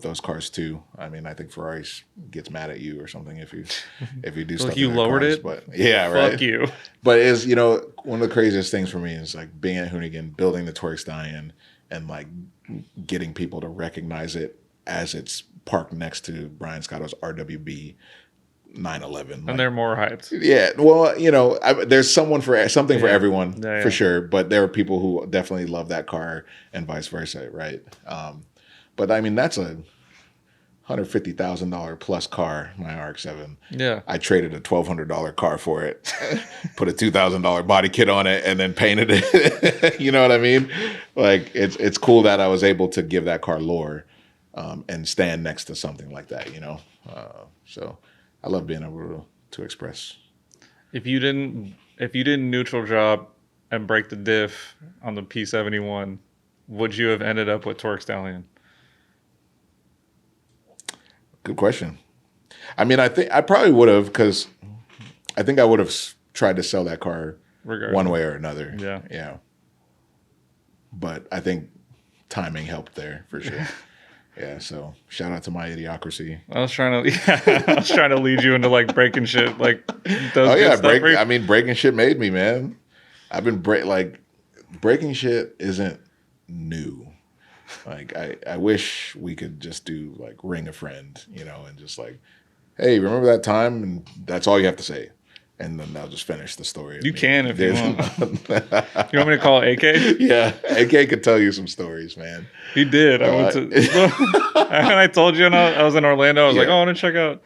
those cars too. I mean, I think Ferrari gets mad at you or something if you do stuff. Like you in their lowered cars, it? But yeah, right. Fuck you. But is, you know, one of the craziest things for me is like being at Hoonigan, building the Torque Stallion, and like getting people to recognize it as it's parked next to Brian Scotto's RWB 911. And they're more hyped. Yeah, well, you know, there's something for everyone, Yeah. for sure. But there are people who definitely love that car, and vice versa, right? But I mean, that's a $150,000 plus car, my RX-7. Yeah. I traded a $1,200 car for it, put a $2,000 body kit on it, and then painted it. You know what I mean? Like it's cool that I was able to give that car lore and stand next to something like that. You know, so I love being able to express. If you didn't neutral drop and break the diff on the P71, would you have ended up with Torque Stallion? Good question. I mean, I think I probably would have, because I think I would have tried to sell that car Regardless. one way or another. Yeah. Yeah. But I think timing helped there for sure. Yeah. So shout out to my idiocracy. I was trying to lead you into like breaking shit, like those. Oh yeah, stuff, right? I mean, breaking shit made me, man. I've been breaking shit isn't new. Like I wish we could just do like ring a friend, you know, and just like, hey, remember that time? And that's all you have to say. And then they'll just finish the story. You can if you want. You want me to call AK? Yeah, AK could tell you some stories, man. He did. I went to and I told you I was in Orlando. I was like, oh, I want to check out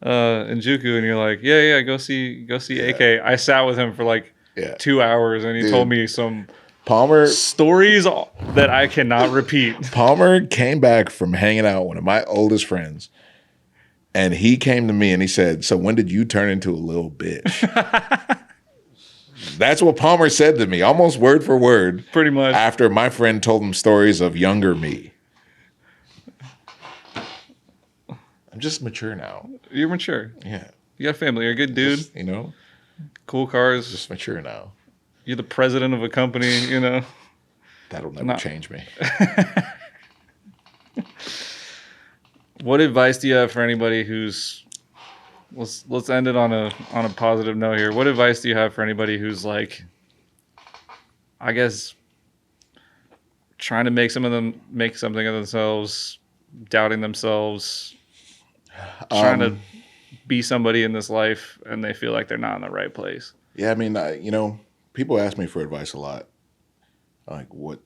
Njuku, and you're like, yeah, go see AK. I sat with him for like 2 hours, and he told me some Palmer stories that I cannot repeat. Palmer came back from hanging out with one of my oldest friends, and he came to me and he said, so when did you turn into a little bitch? That's what Palmer said to me, almost word for word. Pretty much. After my friend told him stories of younger me. I'm just mature now. You're mature. Yeah. You got family. You're a good dude. Just, you know? Cool cars. Just mature now. You're the president of a company, you know? That'll never change me. What advice do you have for anybody who's let's end it on a positive note here. What advice do you have for anybody who's like, I guess, trying to make something of themselves, doubting themselves, trying to be somebody in this life, and they feel like they're not in the right place? Yeah, I mean, you know, people ask me for advice a lot. Like, what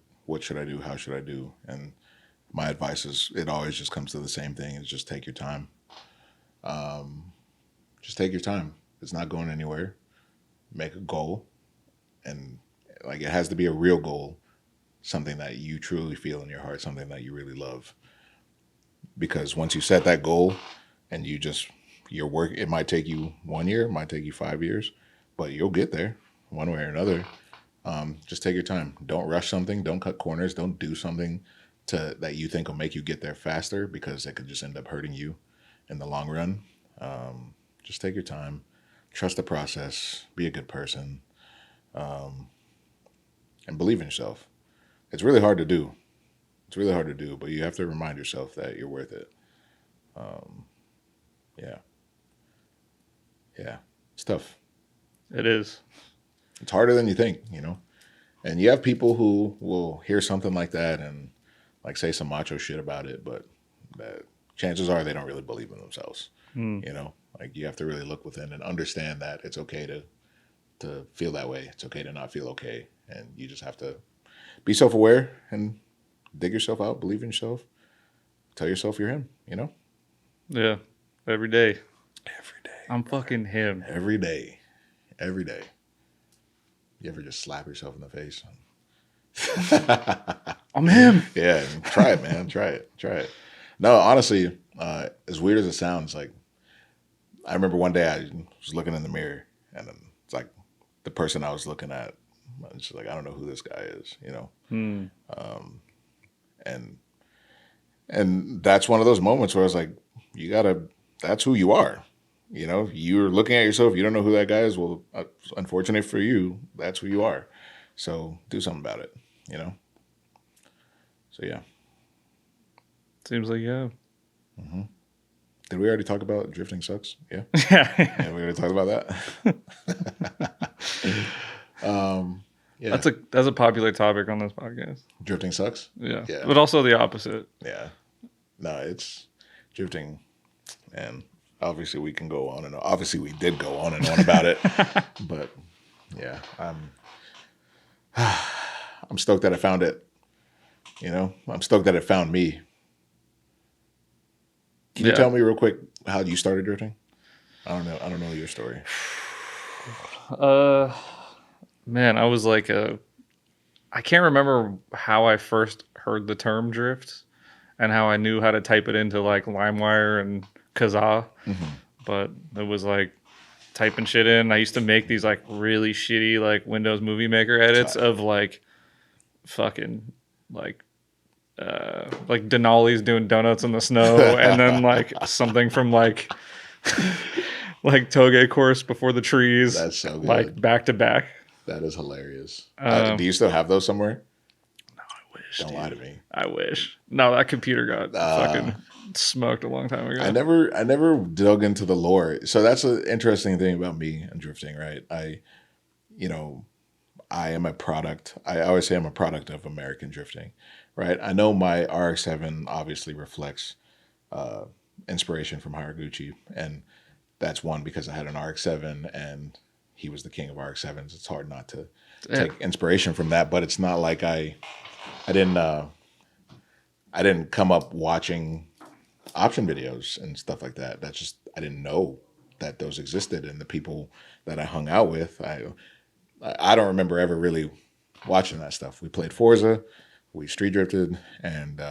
should I do? How should I do? And my advice is, it always just comes to the same thing. Is just take your time. Just take your time. It's not going anywhere. Make a goal. And like, it has to be a real goal. Something that you truly feel in your heart, something that you really love. Because once you set that goal and your work, it might take you 1 year, it might take you 5 years, but you'll get there one way or another. Just take your time. Don't rush something. Don't cut corners. Don't do something that you think will make you get there faster, because it could just end up hurting you in the long run. Just take your time. Trust the process. Be a good person. And believe in yourself. It's really hard to do. But you have to remind yourself that you're worth it. Yeah. It's tough. It is. It's harder than you think, you know? And you have people who will hear something like that and like say some macho shit about it, but chances are they don't really believe in themselves. You know, like, you have to really look within and understand that it's okay to feel that way. It's okay to not feel okay. And you just have to be self-aware and dig yourself out, believe in yourself, tell yourself you're him, you know? Yeah. Every day. Every day. I'm fucking him. Every day. Every day. You ever just slap yourself in the face? I'm him. Yeah. Try it, man. Try it. No, honestly, as weird as it sounds, like, I remember one day I was looking in the mirror, and then it's like the person I was looking at, it's just like, I don't know who this guy is, you know? And that's one of those moments where I was like, that's who you are. You know, you're looking at yourself, you don't know who that guy is. Well, unfortunate for you, that's who you are. So do something about it, you know? So, yeah. Seems like, yeah. Mm-hmm. Did we already talk about drifting sucks? Yeah. Yeah, we already talked about that. Yeah. That's a popular topic on this podcast. Drifting sucks? Yeah. But also the opposite. Yeah. No, it's drifting, and obviously we can go on and on. Obviously we did go on and on about it. But yeah, I'm stoked that I found it. You know, I'm stoked that it found me. Can you tell me real quick how you started drifting? I don't know your story. Man, I was like I can't remember how I first heard the term drift and how I knew how to type it into like LimeWire and Kazaa. But it was like typing shit in. I used to make these like really shitty like Windows Movie Maker edits of like fucking like Denali's doing donuts in the snow and then like something from like like Toge Course Before the Trees. That's so good. Like back to back. That is hilarious. Do you still have those somewhere? No, I wish. Don't lie to me. I wish. No, that computer got fucking smoked a long time ago. I never dug into the lore. So that's an interesting thing about me and drifting, right? I am a product. I always say I'm a product of American drifting, right? I know my RX-7 obviously reflects inspiration from Haraguchi, and that's one because I had an RX-7 and he was the king of RX-7s. It's hard not to take inspiration from that, but it's not like I didn't come up watching option videos and stuff like that. That's just, I didn't know that those existed, and the people that I hung out with, I don't remember ever really watching that stuff. We played Forza, we street drifted, and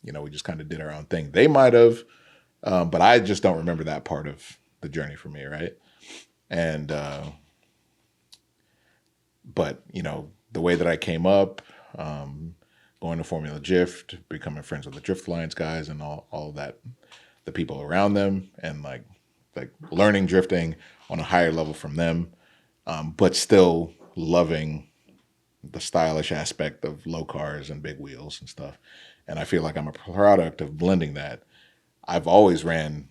we just kind of did our own thing. They might have, but I just don't remember that part of the journey for me, right? And but the way that I came up, going to Formula Drift, becoming friends with the Drift Alliance guys and all that, the people around them, and like learning drifting on a higher level from them, but still loving the stylish aspect of low cars and big wheels and stuff. And I feel like I'm a product of blending that. I've always ran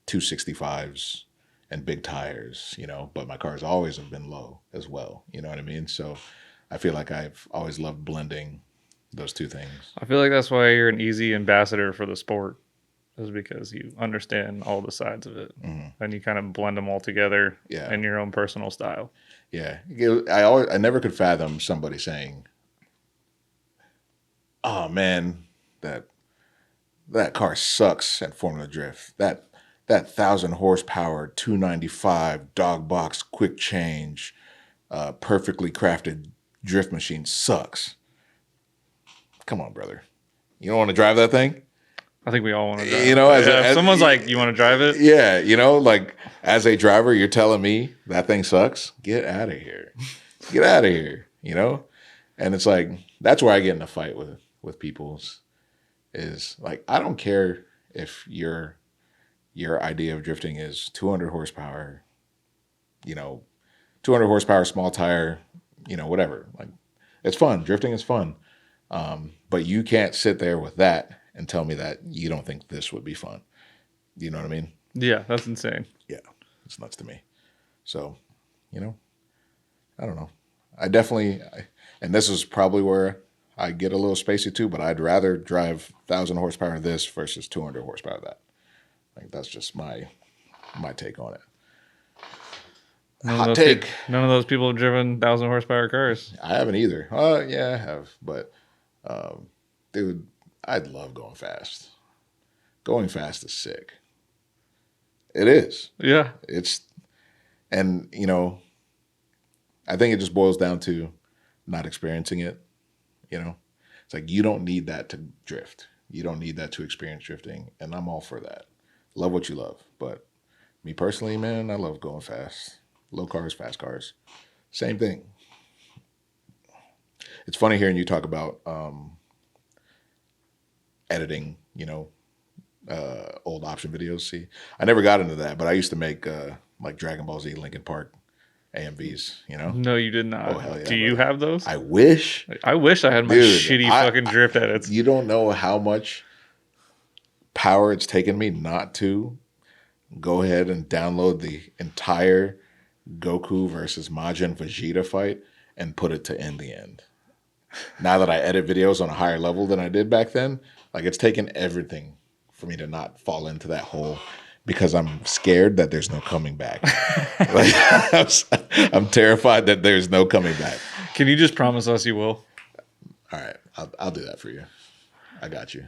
265s and big tires, but my cars always have been low as well. You know what I mean? So I feel like I've always loved blending those two things. I feel like that's why you're an easy ambassador for the sport, is because you understand all the sides of it, and you kind of blend them all together in your own personal style. Yeah, I never could fathom somebody saying, "Oh man, that car sucks at Formula Drift. That 1,000 horsepower 295 dog box quick change, perfectly crafted drift machine sucks." Come on, brother. You don't want to drive that thing? I think we all want to drive. If someone's like, "You want to drive it?" Yeah, like as a driver, you're telling me that thing sucks? Get out of here. Get out of here, And it's like, that's where I get in a fight with people is like, I don't care if your idea of drifting is 200 horsepower, 200 horsepower, small tire, whatever. Like, it's fun. Drifting is fun. But you can't sit there with that and tell me that you don't think this would be fun. You know what I mean? Yeah, that's insane. Yeah, it's nuts to me. So, I don't know. I definitely, and this is probably where I get a little spacey too, but I'd rather drive 1,000 horsepower this versus 200 horsepower that. Like, that's just my take on it. Hot take. None of those people have driven 1,000 horsepower cars. I haven't either. Yeah, I have. But, dude, I'd love going fast. Going fast is sick. It is. Yeah. And I think it just boils down to not experiencing it. It's like, you don't need that to drift. You don't need that to experience drifting. And I'm all for that. Love what you love. But me personally, man, I love going fast. Low cars, fast cars. Same thing. It's funny hearing you talk about editing, old option videos. See, I never got into that, but I used to make like Dragon Ball Z Linkin Park AMVs, No, you did not. Oh, hell yeah, Do you have those? I wish. I wish I had my shitty fucking drift edits. You don't know how much power it's taken me not to go ahead and download the entire Goku versus Majin Vegeta fight and put it to in the end. Now that I edit videos on a higher level than I did back then, like, it's taken everything for me to not fall into that hole because I'm scared that there's no coming back. Like, I'm terrified that there's no coming back. Can you just promise us you will? All right, I'll do that for you. I got you.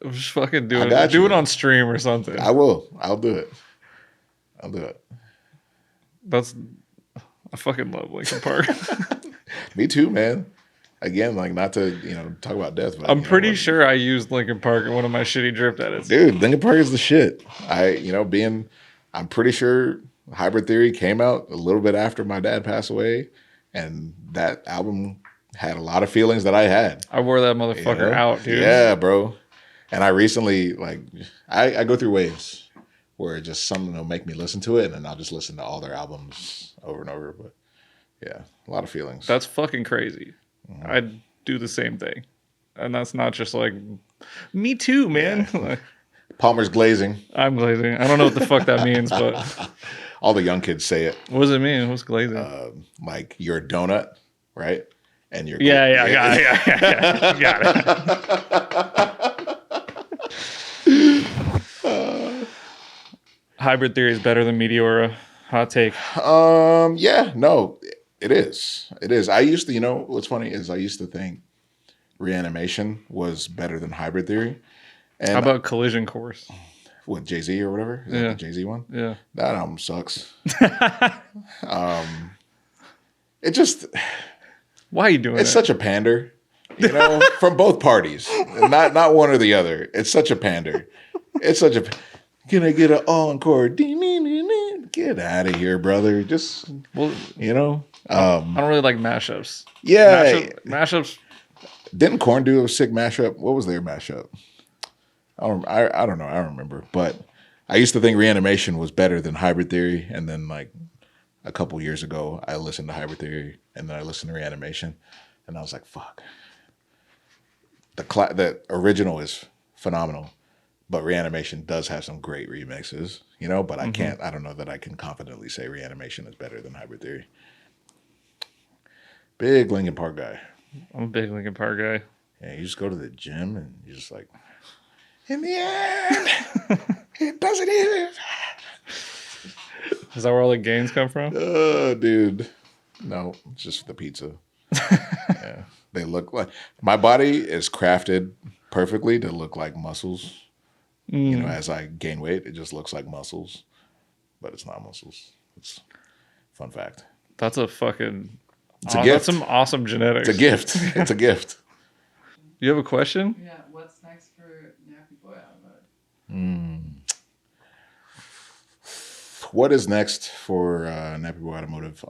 Just fucking I do got it. Do you. it on stream or something. I will. I'll do it. I fucking love Linkin Park. Me too, man. Again, like not to talk about death, but I'm pretty sure I used Linkin Park in one of my shitty drift edits. dude, Linkin Park is the shit. I'm pretty sure Hybrid Theory came out a little bit after my dad passed away, and that album had a lot of feelings that I had. I wore that motherfucker out, dude. Yeah, bro. And I recently, I go through waves where just something will make me listen to it, and then I'll just listen to all their albums over and over. But yeah, a lot of feelings. That's fucking crazy. I'd do the same thing. And that's not just like, me too, man. Yeah. Palmer's glazing. I'm glazing. I don't know what the fuck that means, but all the young kids say it. What does it mean? What's glazing? Like you're a donut, right? And you're Yeah, got it. Hybrid Theory is better than Meteora. Hot take. Yeah, no, it is. It is. I used to, what's funny is I used to think Reanimation was better than Hybrid Theory. And how about Collision Course? What, Jay-Z or whatever? Is that the Jay-Z one? Yeah. That album sucks. It just... Why are you doing It's that? such a pander, from both parties. Not one or the other. It's such a pander. It's such a... Can I get an encore? Get out of here, brother. Just, well, I don't really like mashups. Yeah. Mashups. Didn't Korn do a sick mashup? What was their mashup? I don't know. I don't remember. But I used to think Reanimation was better than Hybrid Theory. And then like a couple years ago, I listened to Hybrid Theory and then I listened to Reanimation. And I was like, fuck. The original is phenomenal. But Reanimation does have some great remixes, but I don't know that I can confidently say Reanimation is better than Hybrid Theory. Big Linkin Park guy. I'm a big Linkin Park guy. Yeah, you just go to the gym and you're just like, in the end, it doesn't even. Is that where all the gains come from? Oh, dude. No, it's just the pizza. Yeah. They look like, my body is crafted perfectly to look like muscles. As I gain weight, it just looks like muscles, but it's not muscles. It's fun fact. That's a fucking... It's a gift. That's some awesome genetics. It's a gift. It's a gift. You have a question? Yeah, what's next for Nappy Boy Automotive? What is next for Nappy Boy Automotive?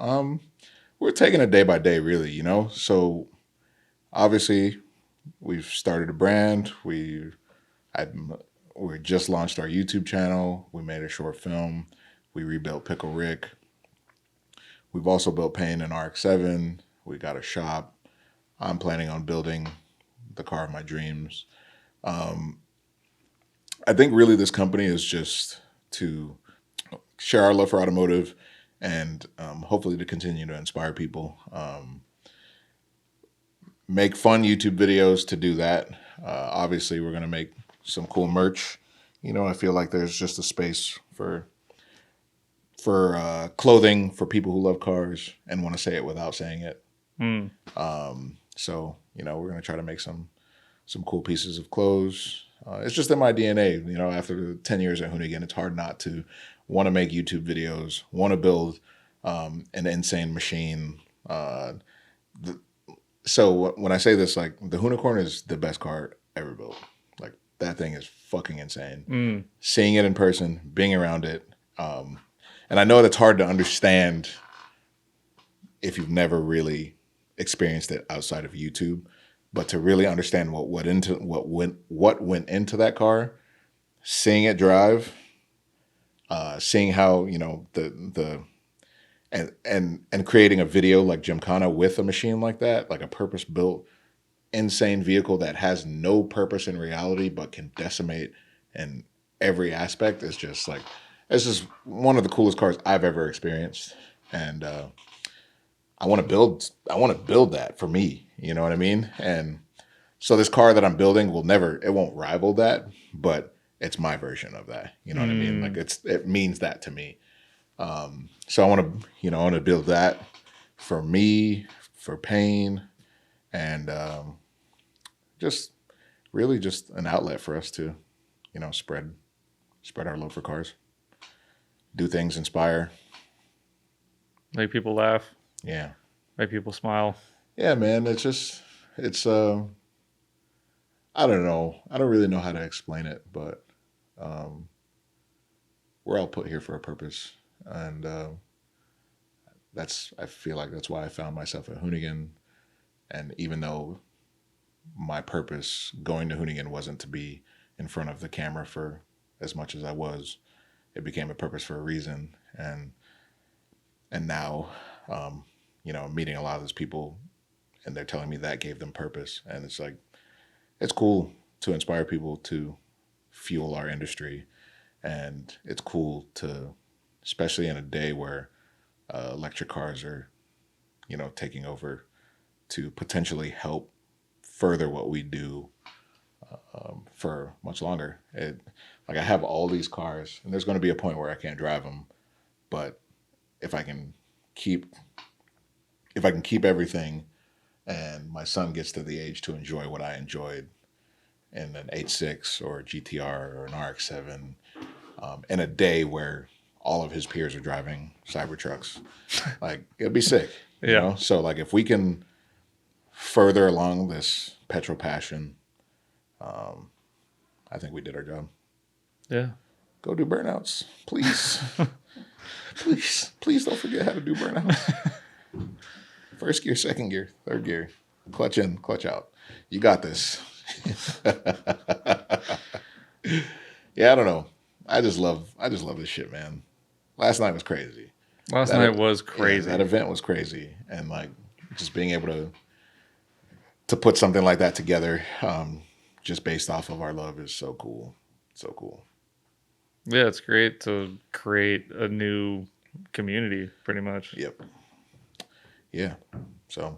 We're taking it day by day, really, So obviously, we've started a brand. We just launched our YouTube channel. We made a short film. We rebuilt Pickle Rick. We've also built Payne and RX-7. We got a shop. I'm planning on building the car of my dreams. I think really this company is just to share our love for automotive and hopefully to continue to inspire people. Make fun YouTube videos to do that. Obviously, we're going to make some cool merch. I feel like there's just a space for clothing for people who love cars and want to say it without saying it. So, we're going to try to make some cool pieces of clothes. It's just in my DNA. After 10 years at Hoonigan, it's hard not to want to make YouTube videos, want to build an insane machine. So when I say this, like the Hoonicorn is the best car ever built. Like that thing is fucking insane. Seeing it in person, being around it. And I know that's hard to understand if you've never really experienced it outside of YouTube, but to really understand what went into that car, seeing it drive, seeing how and creating a video like Gymkhana with a machine like that, like a purpose-built, insane vehicle that has no purpose in reality but can decimate in every aspect is just like, it's just one of the coolest cars I've ever experienced. And I want to build that for me, you know what I mean? And so this car that I'm building it won't rival that, but it's my version of that. You know what I mean? Like it means that to me. So I want to build that for me, for Payne, and just really just an outlet for us to, spread our love for cars, do things, inspire. Make people laugh. Yeah. Make people smile. Yeah, man. It's I don't know. I don't really know how to explain it, but we're all put here for a purpose. And I feel like that's why I found myself at Hoonigan. And even though my purpose going to Hoonigan wasn't to be in front of the camera for as much as I was, it became a purpose for a reason. And now, meeting a lot of those people, and they're telling me that gave them purpose. And it's like, it's cool to inspire people to fuel our industry. And it's cool to, especially in a day where electric cars are, taking over, to potentially help further what we do for much longer. I have all these cars, and there's going to be a point where I can't drive them. But if I can keep everything, and my son gets to the age to enjoy what I enjoyed in an 8.6 or a GTR or an RX-7, in a day where all of his peers are driving Cybertrucks, like, it'd be sick. Yeah. So like, if we can further along this petrol passion, I think we did our job. Yeah. Go do burnouts, please. Please don't forget how to do burnouts. First gear, second gear, third gear, clutch in, clutch out. You got this. Yeah, I don't know. I just love this shit, man. Last night was crazy. Last night was crazy. Yeah, that event was crazy, and like, just being able to put something like that together, just based off of our love, is so cool. So cool. Yeah, it's great to create a new community, pretty much. Yep. Yeah. So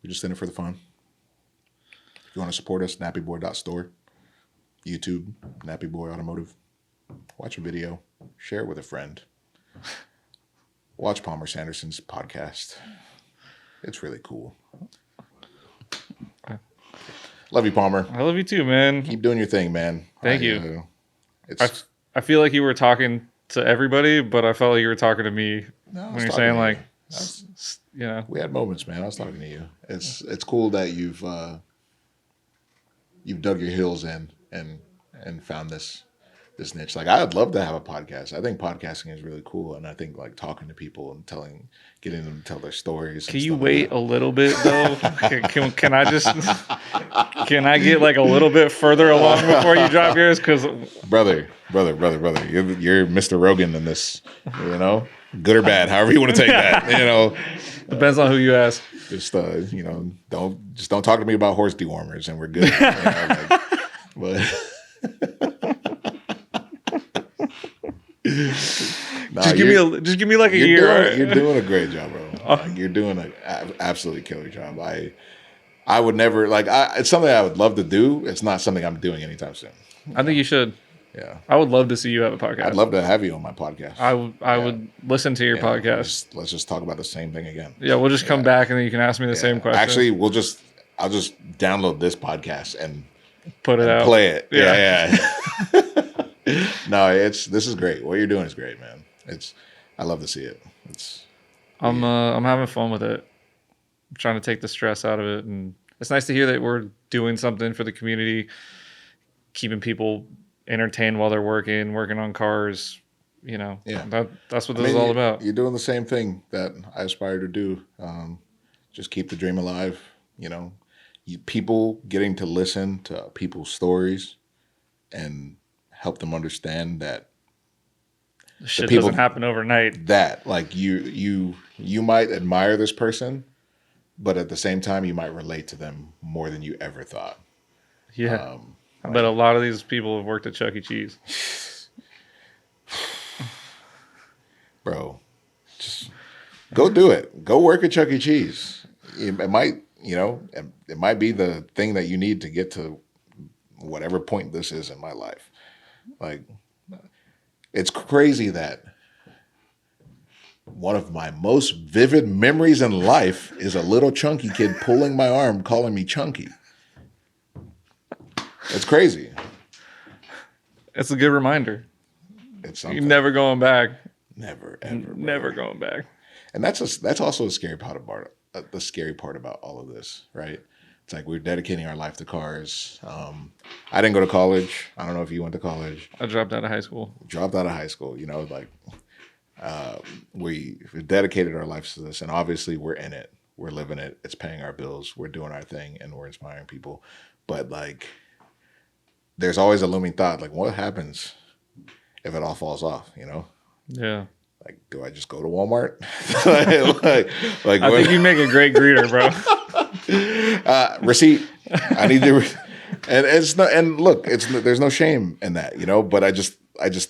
we're just in it for the fun. If you want to support us, nappyboy.store, YouTube, Nappy Boy Automotive. Watch a video, share it with a friend. Watch Palmer Sanderson's podcast. It's really cool. Love you, Palmer. I love you too, man. Keep doing your thing, man. Thank you. I feel like you were talking to everybody, but I felt like you were talking to me when you're saying, like, we had moments, man. I was talking to you. It's cool that you've dug your heels in and found this niche. Like, I'd love to have a podcast. I think podcasting is really cool, and I think like talking to people and getting them to tell their stories. Can you wait a little bit though? Can I get like a little bit further along before you drop yours? Because brother, you're Mr. Rogan in this. Good or bad, however you want to take that. Depends on who you ask. Just don't talk to me about horse dewormers, and we're good. Just give me like a year. You're doing a great job, bro. Like, you're doing an absolutely killer job. I would never it's something I would love to do. It's not something I'm doing anytime soon. I think you should. Yeah, I would love to see you have a podcast. I'd love to have you on my podcast. I would listen to your podcast. Let's just talk about the same thing again. Yeah, we'll just come back and then you can ask me the same question. Actually, I'll just download this podcast and put it out, play it. Yeah. No, this is great. What you're doing is great, man. I love to see it. I'm having fun with it. I'm trying to take the stress out of it, and it's nice to hear that we're doing something for the community, keeping people entertained while they're working on cars. Yeah. That's what this is all about. You're doing the same thing that I aspire to do. Just keep the dream alive. People getting to listen to people's stories and help them understand that shit doesn't happen overnight. That like you might admire this person, but at the same time you might relate to them more than you ever thought. Yeah. I bet a lot of these people have worked at Chuck E. Cheese. Bro, just go do it. Go work at Chuck E. Cheese. It might be the thing that you need to get to whatever point this is in my life. Like, it's crazy that one of my most vivid memories in life is a little chunky kid pulling my arm, calling me chunky. It's crazy. It's a good reminder. It's something. You're never going back. Never, ever. Bro. Never going back. And that's also a scary part about the scary part about all of this, right? It's like we're dedicating our life to cars. I didn't go to college. I don't know if you went to college. I dropped out of high school. Dropped out of high school. You know, like we dedicated our lives to this, and obviously we're in it. We're living it. It's paying our bills. We're doing our thing, and we're inspiring people. But like, there's always a looming thought, like, what happens if it all falls off? You know? Yeah. Like, do I just go to Walmart? like I think you make a great greeter, bro. Receipt. I need to. And it's not. And look, there's no shame in that, you know. But I just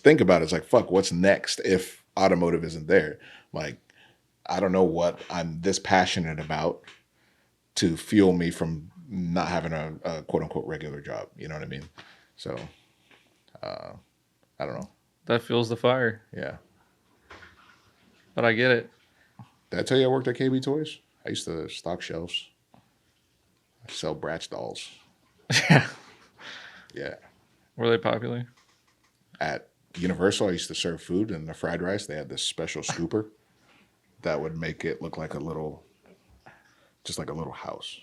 think about it. It's like, fuck, what's next if automotive isn't there? Like, I don't know what I'm this passionate about to fuel me from not having a quote unquote regular job. You know what I mean? So, I don't know. That fuels the fire. Yeah. But I get it. Did I tell you I worked at KB Toys? I used to stock shelves. I sell Bratz dolls. Yeah. Yeah. Were they popular? At Universal, I used to serve food and the fried rice. They had this special scooper that would make it look like just like a little house.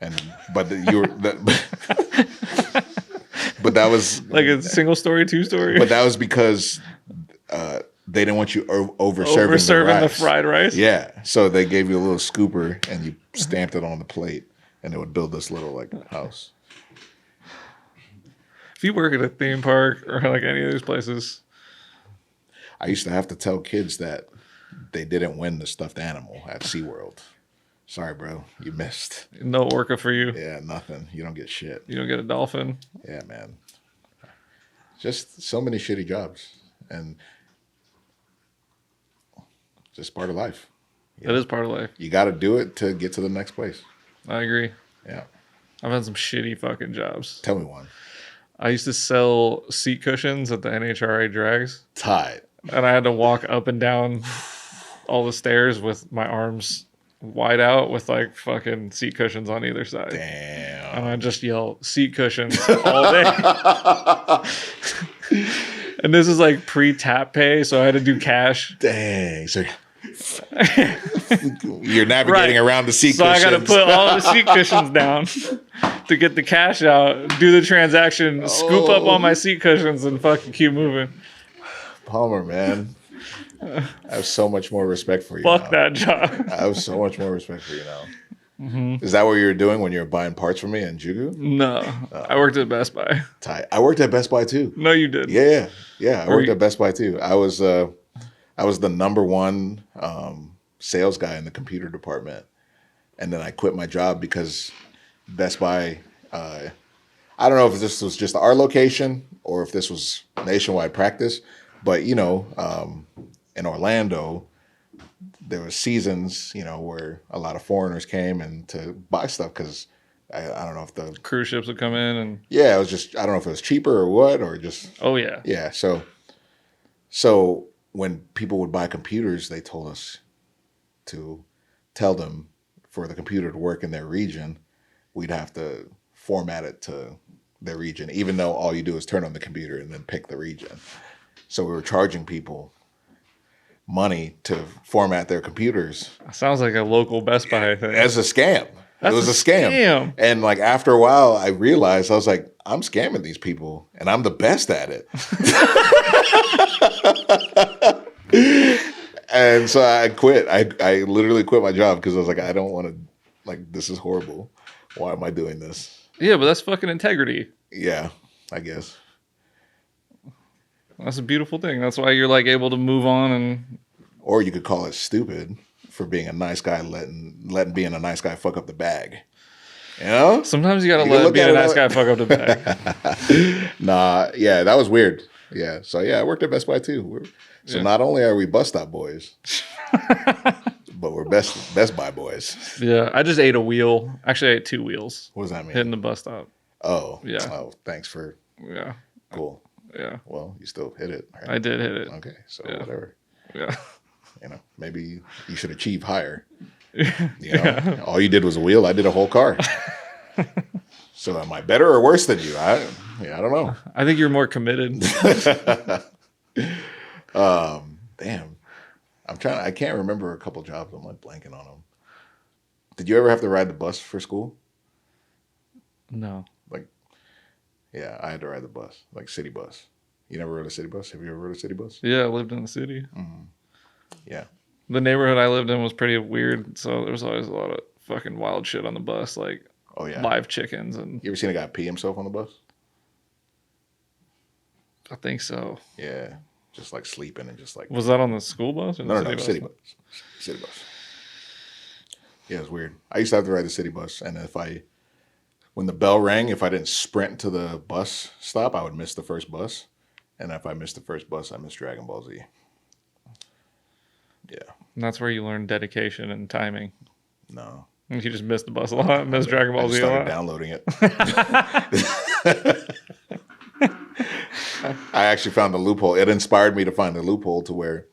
But that was like a single story, two story. But that was because they didn't want you over serving the fried rice. Yeah, so they gave you a little scooper and you stamped it on the plate, and it would build this little like house. If you work at a theme park or like any of those places, I used to have to tell kids that they didn't win the stuffed animal at SeaWorld. Sorry, bro, you missed. No orca for you. Yeah, nothing. You don't get shit. You don't get a dolphin. Yeah, man. Just so many shitty jobs, and just part of life. That is part of life. You got to do it to get to the next place. I agree. Yeah. I've had some shitty fucking jobs. Tell me one. I used to sell seat cushions at the NHRA drags. Tight. And I had to walk up and down all the stairs with my arms wide out with like fucking seat cushions on either side. Damn. And I just yell seat cushions all day. And this is like pre-tap pay, so I had to do cash. Dang. So you're navigating around the seat cushions. So I got to put all the seat cushions down to get the cash out, do the transaction, scoop up all my seat cushions, and fucking keep moving. Palmer, man. I have so much more respect for you. Fuck that job. I have so much more respect for you now. Mm-hmm. Is that what you were doing when you were buying parts from me in Jugu? No, I worked at Best Buy. Tight. I worked at Best Buy too. No, you didn't. Yeah. I worked at Best Buy too. I was the number one sales guy in the computer department, and then I quit my job because Best Buy. I don't know if this was just our location or if this was nationwide practice, but you know, in Orlando, there were seasons, you know, where a lot of foreigners came and to buy stuff because I don't know if the cruise ships would come in and it was just I don't know if it was cheaper or what or just yeah. So when people would buy computers, they told us to tell them for the computer to work in their region, we'd have to format it to their region, even though all you do is turn on the computer and then pick the region. So we were charging people money to format their computers. Sounds like a local Best Buy thing. As a scam. It was a scam. And like after a while, I realized, I was like, I'm scamming these people and I'm the best at it. And so I quit. I literally quit my job because I was like, I don't want to, like, this is horrible. Why am I doing this? Yeah, but that's fucking integrity. Yeah, I guess. That's a beautiful thing. That's why you're like able to move on and. Or you could call it stupid for being a nice guy, letting being a nice guy fuck up the bag. You know? Sometimes you gotta let being a nice guy fuck up the bag. Nah, yeah, that was weird. Yeah, so yeah, I worked at Best Buy too. Not only are we bus stop boys, but we're Best Buy boys. Yeah, I just ate a wheel. Actually, I ate 2 wheels. What does that mean? Hitting the bus stop. Oh, yeah. Oh, thanks for. Yeah. Cool. Yeah. Well, you still hit it. Right? I did hit it. Okay, so whatever. Yeah. You know, maybe you should achieve higher. You know, all you did was a wheel. I did a whole car. So am I better or worse than you? I don't know. I think you're more committed. Damn. I can't remember a couple jobs. I'm like blanking on them. Did you ever have to ride the bus for school? No. Yeah, I had to ride the bus, like city bus. You never rode a city bus? Have you ever rode a city bus? Yeah, I lived in the city. Mm-hmm. Yeah. The neighborhood I lived in was pretty weird, so there was always a lot of fucking wild shit on the bus, like live chickens. And you ever seen a guy pee himself on the bus? I think so. Yeah, just like sleeping and just like. Was that on the school bus? Or No, city bus. City bus. Yeah, it was weird. I used to have to ride the city bus, and when the bell rang, if I didn't sprint to the bus stop, I would miss the first bus. And if I missed the first bus, I missed Dragon Ball Z. Yeah. And that's where you learn dedication and timing. No. You just missed the bus a lot, missed Dragon Ball Z a lot. I started downloading it. I actually found the loophole. It inspired me to find the loophole to where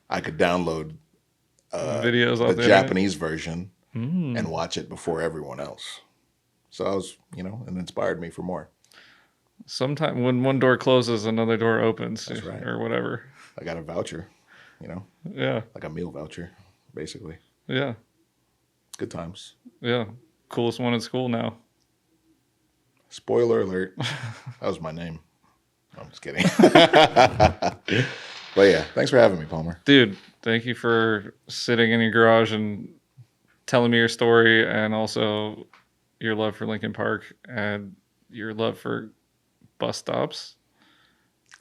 I could download videos off the Japanese version and watch it before everyone else. So I was, it inspired me for more. Sometime when one door closes, another door opens. That's right. Or whatever. I got a voucher, Yeah. like a meal voucher, basically. Yeah. Good times. Yeah. Coolest one in school now. Spoiler alert. That was my name. I'm just kidding. But yeah, thanks for having me, Palmer. Dude, thank you for sitting in your garage and telling me your story, and also your love for Lincoln Park and your love for bus stops.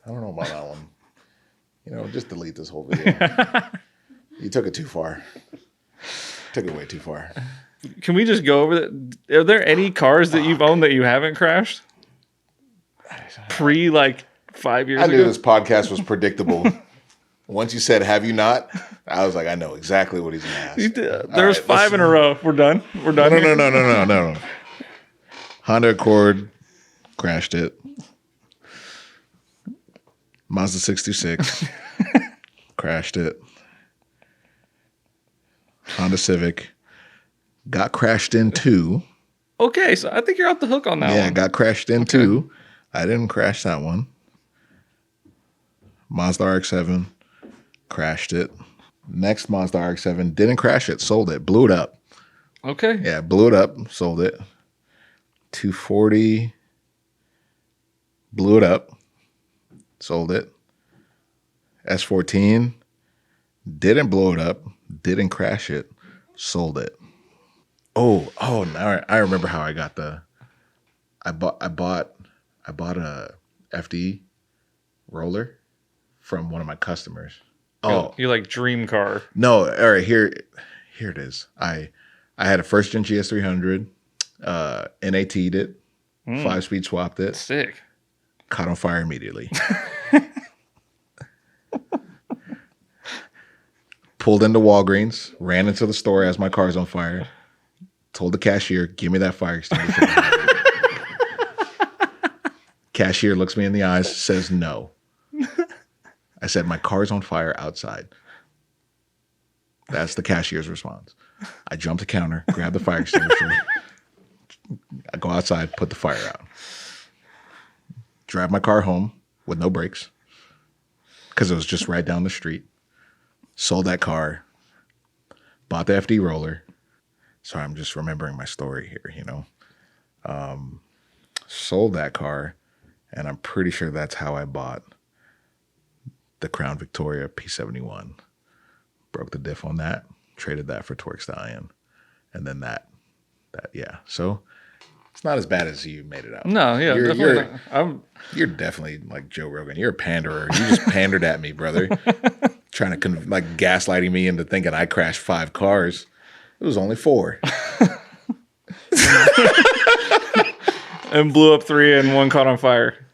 I don't know about that one. Just delete this whole video. You took it too far. Took it way too far. Can we just go over that? Are there any cars that you've owned that you haven't crashed? 5 years ago? I knew this podcast was predictable. Once you said, have you not? I was like, I know exactly what he's going to ask. There's right, 5 in a row. We're done. No. Honda Accord, crashed it. Mazda 626, crashed it. Honda Civic, got crashed into. Okay, so I think you're off the hook on that one. Yeah, got crashed into. I didn't crash that one. Mazda RX-7, crashed it. Next Mazda RX-7, didn't crash it, sold it, blew it up. Okay. Yeah, blew it up, sold it. 240, blew it up, sold it. S14, didn't blow it up, didn't crash it, sold it. Oh, now I remember how I got I bought a FD roller from one of my customers. Oh, you like dream car? No, all right, here it is. I had a first gen GS300, NAT'd it, 5-speed swapped it. Sick. Caught on fire immediately. Pulled into Walgreens, ran into the store as my car's on fire. Told the cashier, give me that fire extinguisher. Cashier looks me in the eyes, says no. I said, my car's on fire outside. That's the cashier's response. I jump the counter, grab the fire extinguisher. I go outside, put the fire out. Drive my car home with no brakes because it was just right down the street. Sold that car. Bought the FD roller. So I'm just remembering my story here, Sold that car, and I'm pretty sure that's how I bought the Crown Victoria P71. Broke the diff on that, traded that for Torque Stallion, and then that, yeah. So it's not as bad as you made it out. No, yeah, you're definitely like Joe Rogan. You're a panderer. You just pandered at me, brother. Trying to gaslighting me into thinking I crashed 5 cars. It was only 4. And blew up 3 and 1 caught on fire.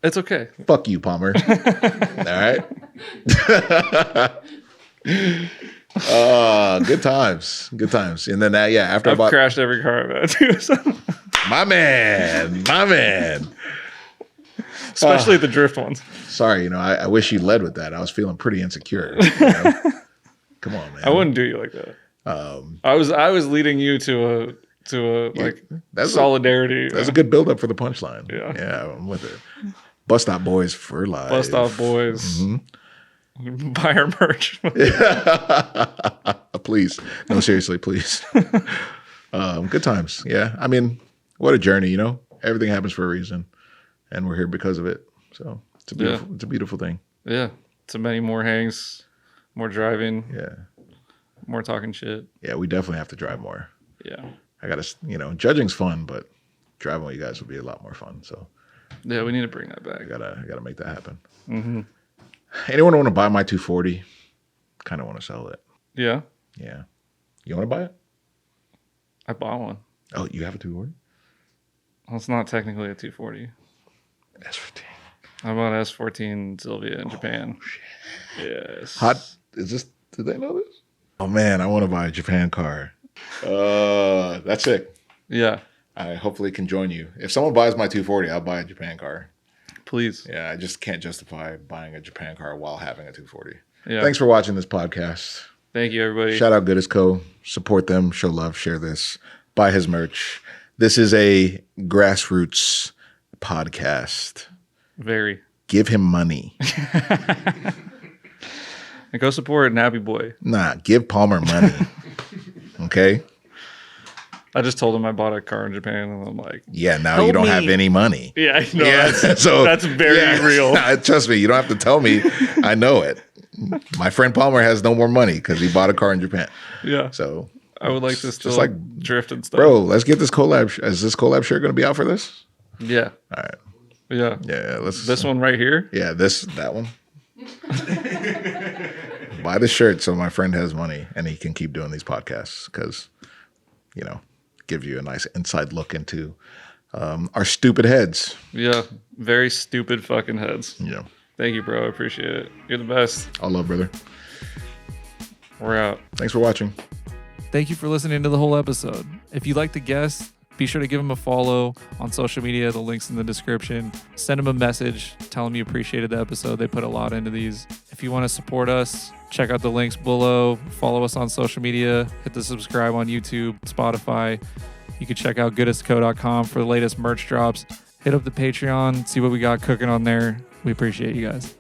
It's okay. Fuck you, Palmer. All right. Good times. And then after I've crashed every car I've had too. So. My man. Especially the drift ones. Sorry, I wish you led with that. I was feeling pretty insecure. Come on, man. I wouldn't do you like that. I was leading you to to a That's solidarity. That's a good build up for the punchline. Yeah. I'm with it. Bus Stop Boys for life. Bus Stop Boys. Mm-hmm. Buy our merch. Please. No, seriously, please. Good times. Yeah. I mean, what a journey, you know? Everything happens for a reason. And we're here because of it. So it's a beautiful thing. Yeah. So many more hangs, more driving. Yeah. More talking shit. Yeah, we definitely have to drive more. Yeah. I gotta, judging's fun, but driving with you guys would be a lot more fun. So yeah, we need to bring that back. I gotta make that happen. Mm-hmm. Anyone want to buy my 240? Kind of want to sell it. Yeah. Yeah. You want to buy it? I bought one. Oh, you have a 240? Well, it's not technically a 240. S15. I bought S14 Sylvia in Japan. Shit. Yes. Hot. Did they know this? Oh man, I want to buy a Japan car. That's it. Yeah. I hopefully can join you. If someone buys my 240, I'll buy a Japan car. Please. Yeah, I just can't justify buying a Japan car while having a 240. Yeah. Thanks for watching this podcast. Thank you, everybody. Shout out Goodest Co. Support them, show love, share this, buy his merch. This is a grassroots podcast. Very. Give him money. And go support Nappy Boy. Nah, give Palmer money. Okay? I just told him I bought a car in Japan, and I'm like, Yeah, now Help you don't me. have any money. yeah, I know. Yeah, That's very real. Trust me, you don't have to tell me. I know it. My friend Palmer has no more money because he bought a car in Japan. Yeah. So I would like to just still like- drift and stuff. bro, let's get this collab. Is this collab shirt going to be out for this? Yeah. All right. Yeah. Yeah, let's. This one right here. Yeah, that one. Buy the shirt so my friend has money and he can keep doing these podcasts because, gives you a nice inside look into our stupid heads. Yeah. Very stupid fucking heads. Yeah. Thank you, bro. I appreciate it. You're the best. All love, brother. We're out. Thanks for watching. Thank you for listening to the whole episode. If you like the guest, be sure to give him a follow on social media. The link's in the description. Send him a message. Tell him you appreciated the episode. They put a lot into these. If you want to support us, check out the links below. Follow us on social media. Hit the subscribe on YouTube, Spotify. You can check out goodestco.com for the latest merch drops. Hit up the Patreon. See what we got cooking on there. We appreciate you guys.